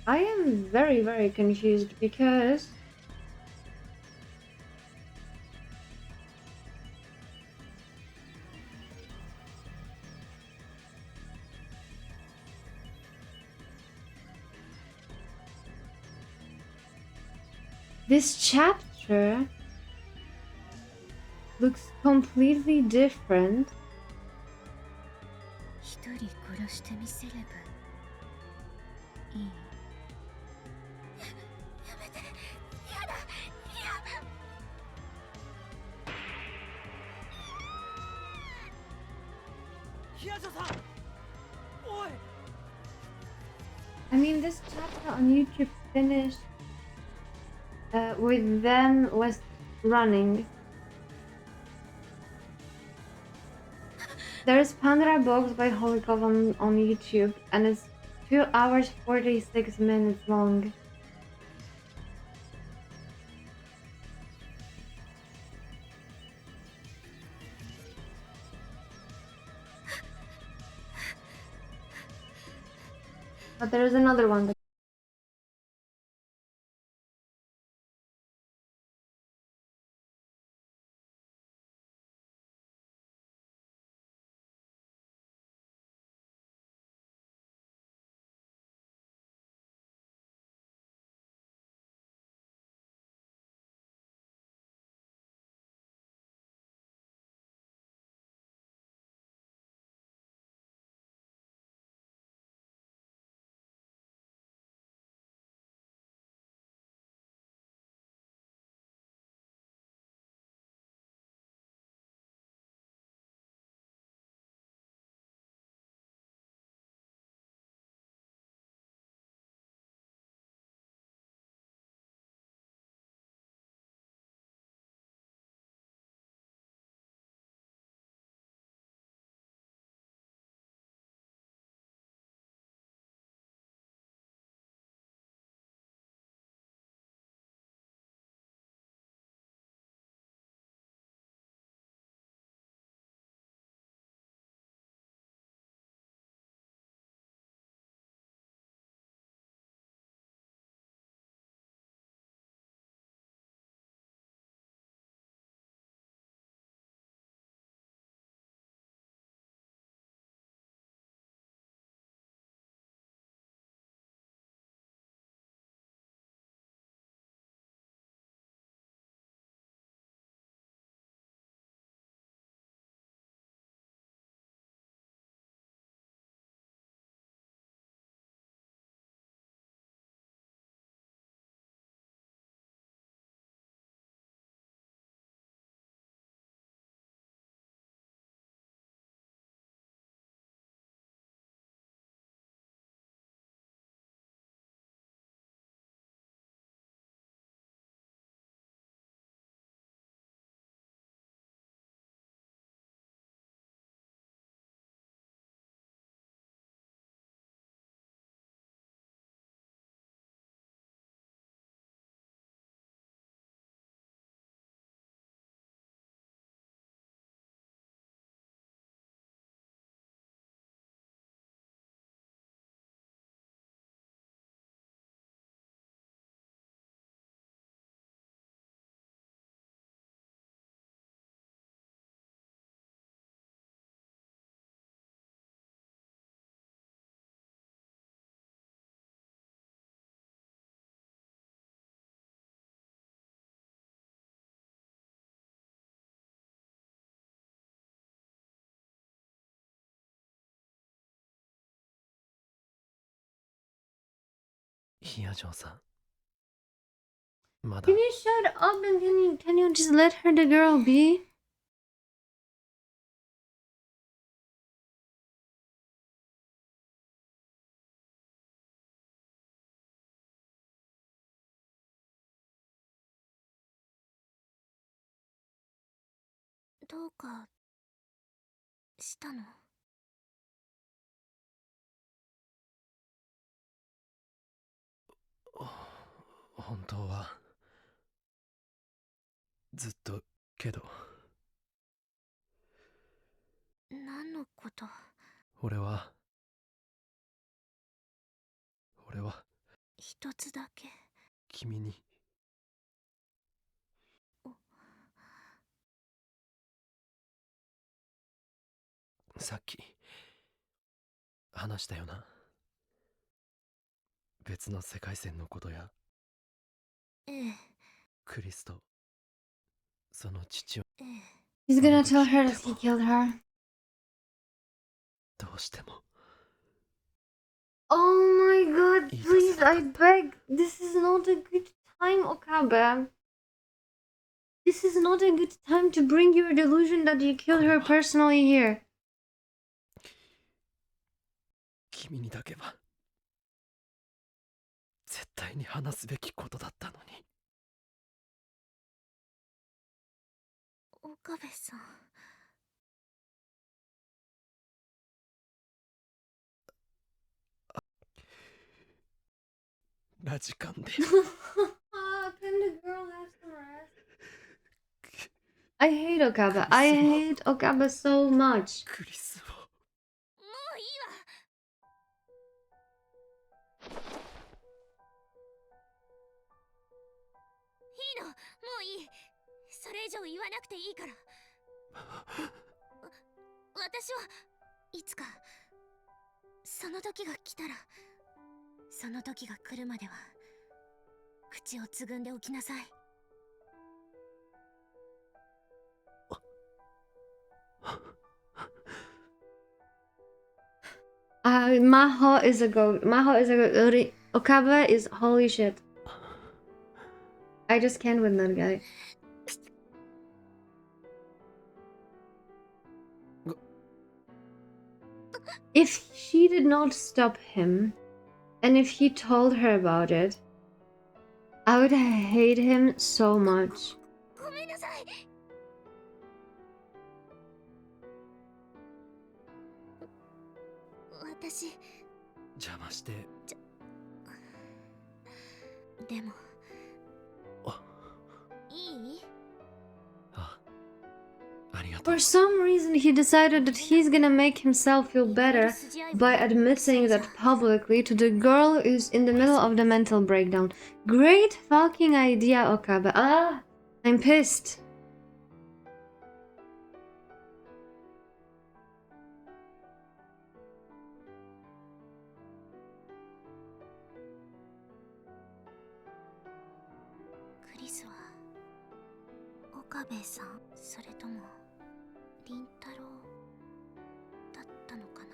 I am very, very confused because this chapter looks completely different. 一人殺してみせればいい。やめて、やだ、ヒヤジャさん、おい。I mean, this chapter on YouTube finished with them was running. There's Pandora Box by Holikov on YouTube, and it's 2 hours 46 minutes long. But there's another one that Hiya-jo-san. まだ Can you shut up and can you just let her the girl be? どうかしたの？本当はずっとけど何のこと？俺は一つだけ。君にさっき話したよな。別の世界線のことやええ、クリスとその父をええ。 He's gonna tell her that he killed her. どうしても Oh my god, 言い出 please, せなか I った。 beg. This is not a good time, Okabe. This is not a good time to bring your delusion that you killed her personally here. 君にだけは絶対に話すべきことだったのに。岡部さん。ラジカンで。Can the girl have some rest? I hate Okabe. I hate Okabe so much. クリスを。もういいわ。いいの、もういい。それ以上言わなくていいから。私はいつかその時が来たら、その時が来るまでは口をつぐんでおきなさい。Maho is a goat. Maho is a goat. Okabe is holy shit. I just can't with that guy. If she did not stop him, and if he told her about it, I would hate him so much. ごめんなさい。私邪魔して。でもいい？あ、ありがとう。 For some reason, he decided that he's gonna make himself feel better by admitting that publicly to the girl who's in the middle of the mental breakdown. Great fucking idea, Okabe. Ah, I'm pissed. Chris は岡部さん、それとも凛太郎だったのかな。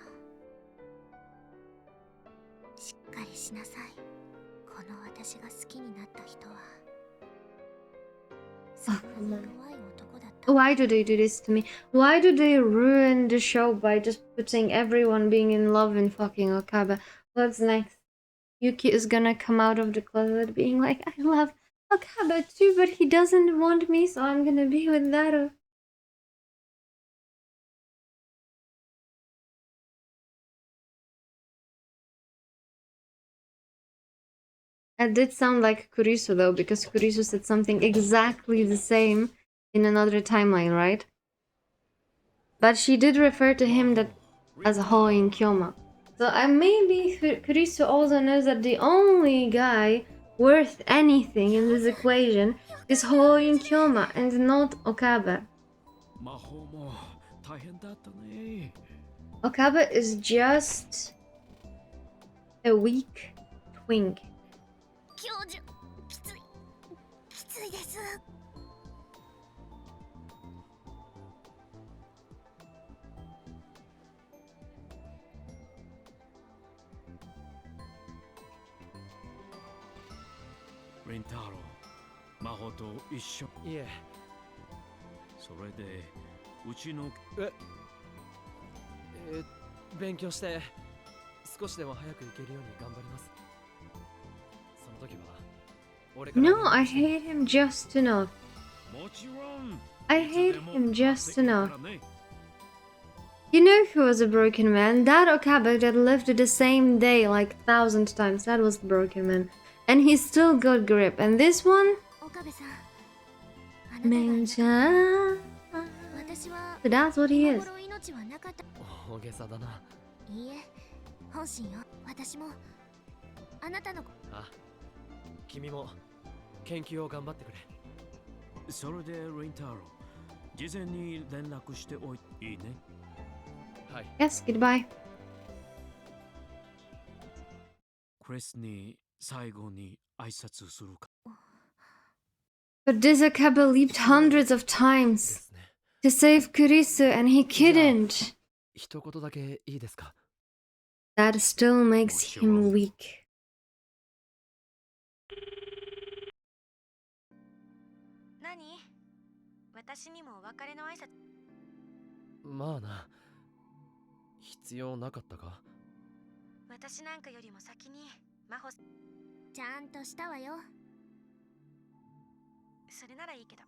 しっかりしなさい。この私が好きになった人はそんなに弱い男だった。 Why do they do this to me? Why do they ruin the show by just putting everyone being in love in fucking Okabe? What's next? Yuki is gonna come out of the closet being like, I love Okabe too, but he doesn't want me, so I'm gonna be with Naru. That did sound like Kurisu though, because Kurisu said something exactly the same in another timeline, right? But she did refer to him that as Ho in Kyoma. So maybe Kurisu also knows that the only guy worth anything in this equation is Ho in Kyoma and not Okabe. 魔法も大変だったね。 Okabe is just a weak twink. 教授、きついです。レンタロウ、魔法と一緒。いえ。それでうちの勉強して少しでも早く行けるように頑張ります。その時は俺から。 No, I hate him just enough. もちろん。 I hate him just enough. You know who was a broken man? That Okabe that lived the same day like 1,000 times. That was the broken man. And he still got grip. And this one? 岡部さん、 Menja. 私は That's what he 今 is. 頃命はなかった。大げさだな。いいえ、本心よ。私もあなたの。あ、君も研究を頑張ってくれ。それでレンタロウ、事前に連絡しておいていいね。はい。 Yes, goodbye. クリスに最後に挨拶するか。 But this Okabe leaped hundreds of で times すね。 to save Kurisu and he couldn't. 一言だけいいですか。 That still makes him weak. 何？私にもお別れの挨拶。まあな。必要なかったか。私なんかよりも先に真帆。ちゃんとしたわよ。それならいいけど。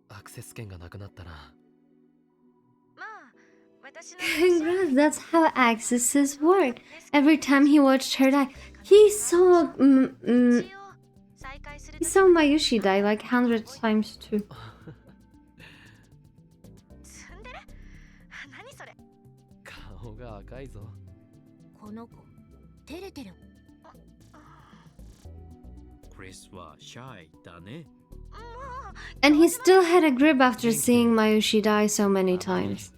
アクセス権がなくなったら。まあ、私の Congrats, that's how accesses work. Every time he watched her die, he saw he saw Mayushi die like 100 times too. ツンデレ？何それ？顔が赤いぞ。この子、照れてる。クリスはシャイだね。And he still had a grip after seeing Mayushi die so many times.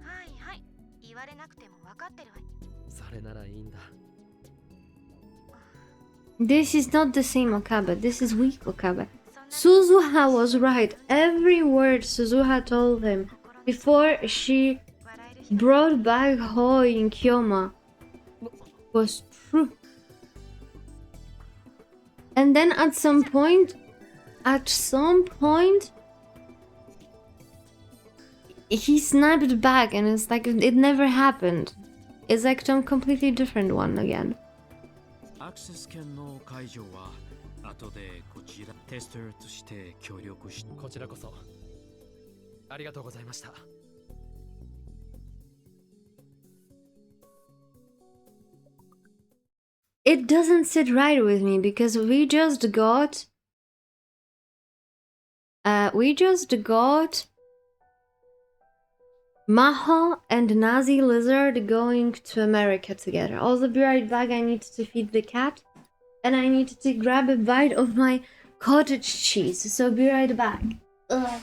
はいはい。言われなくても分かってるわ。それならいいんだ。This is not the same Okabe, this is weak Okabe. Suzuha was right. Every word Suzuha told him before she brought back Hoi in Kyoma was true. And then at some point, he snapped back and it's like it never happened. It's like some completely different one again. アクセス権の解除は後でこちらテスターとして協力し。こちらこそありがとうございました。It doesn't sit right with me because we just got Maho and Nazi Lizard going to America together. Also, be right back. I need to feed the cat and I need to grab a bite of my cottage cheese. So be right back. Ugh.